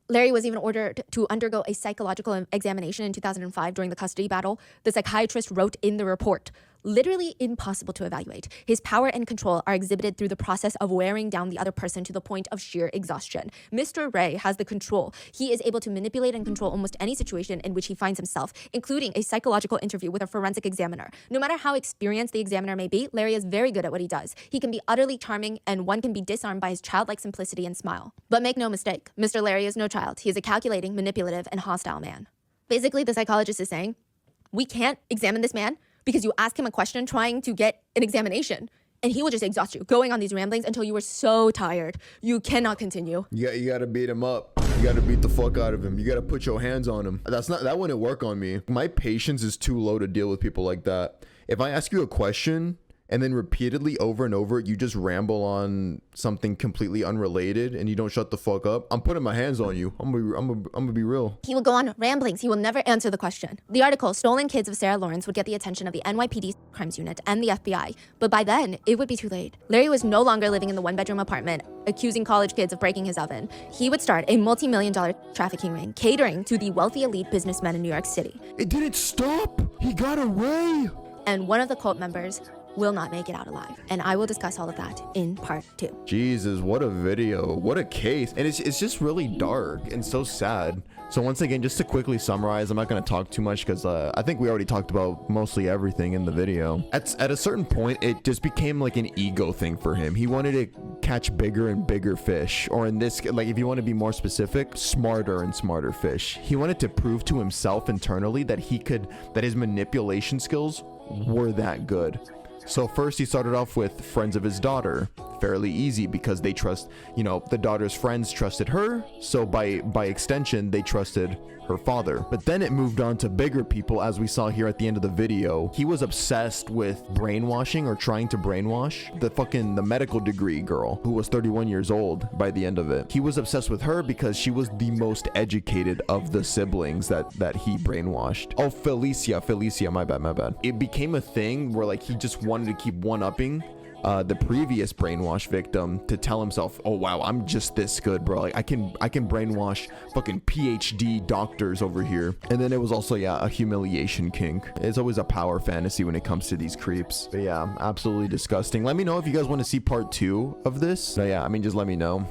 Larry was even ordered to undergo a psychological examination in 2005 during the custody battle. The psychiatrist wrote in the report, literally impossible to evaluate. His power and control are exhibited through the process of wearing down the other person to the point of sheer exhaustion. Mr. Ray has the control. He is able to manipulate and control almost any situation in which he finds himself, including a psychological interview with a forensic examiner. No matter how experienced the examiner may be, Larry is very good at what he does. He can be utterly charming, and one can be disarmed by his childlike simplicity and smile. But make no mistake, Mr. Larry is no child. He is a calculating, manipulative, and hostile man. Basically, the psychologist is saying, we can't examine this man because you ask him a question trying to get an examination, and he will just exhaust you, going on these ramblings until you are so tired you cannot continue. You gotta beat him up. You gotta beat the fuck out of him. You gotta put your hands on him. That wouldn't work on me. My patience is too low to deal with people like that. If I ask you a question and then repeatedly over and over you just ramble on something completely unrelated and you don't shut the fuck up, I'm putting my hands on you. I'm gonna be real. He will go on ramblings. He will never answer the question. The article, Stolen Kids of Sarah Lawrence, would get the attention of the NYPD Crimes Unit and the FBI, but by then, it would be too late. Larry was no longer living in the one-bedroom apartment, accusing college kids of breaking his oven. He would start a multi-million-dollar trafficking ring, catering to the wealthy elite businessmen in New York City. It didn't stop. He got away. And one of the cult members will not make it out alive. And I will discuss all of that in part 2. Jesus, what a video. What a case. And it's just really dark and so sad. So once again, just to quickly summarize, I'm not going to talk too much because I think we already talked about mostly everything in the video. At a certain point, it just became an ego thing for him. He wanted to catch bigger and bigger fish, or in this, if you want to be more specific, smarter and smarter fish. He wanted to prove to himself internally that his manipulation skills were that good. So first he started off with friends of his daughter. Fairly easy because they trust, the daughter's friends trusted her. So by extension, they trusted her father. But then it moved on to bigger people, as we saw here at the end of the video. He was obsessed with brainwashing, or trying to brainwash the medical degree girl who was 31 years old by the end of it. He was obsessed with her because she was the most educated of the siblings that he brainwashed. Oh, Felicia, my bad. It became a thing where he just wanted to keep one-upping the previous brainwash victim to tell himself, oh wow, I'm just this good, bro. Like I can brainwash fucking PhD doctors over here. And then it was also, yeah, a humiliation kink. It's always a power fantasy when it comes to these creeps. But yeah, absolutely disgusting. Let me know if you guys want to see part 2 of this. No, yeah, I mean, just let me know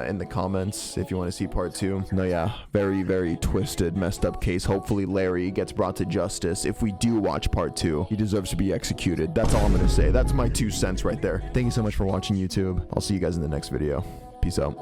in the comments if you want to see part 2. No, yeah, very, very twisted, messed up case. Hopefully Larry gets brought to justice. If we do watch part 2, he deserves to be executed. That's all I'm gonna say. That's my 2 cents right there. Thank you so much for watching, YouTube. I'll see you guys in the next video. Peace out.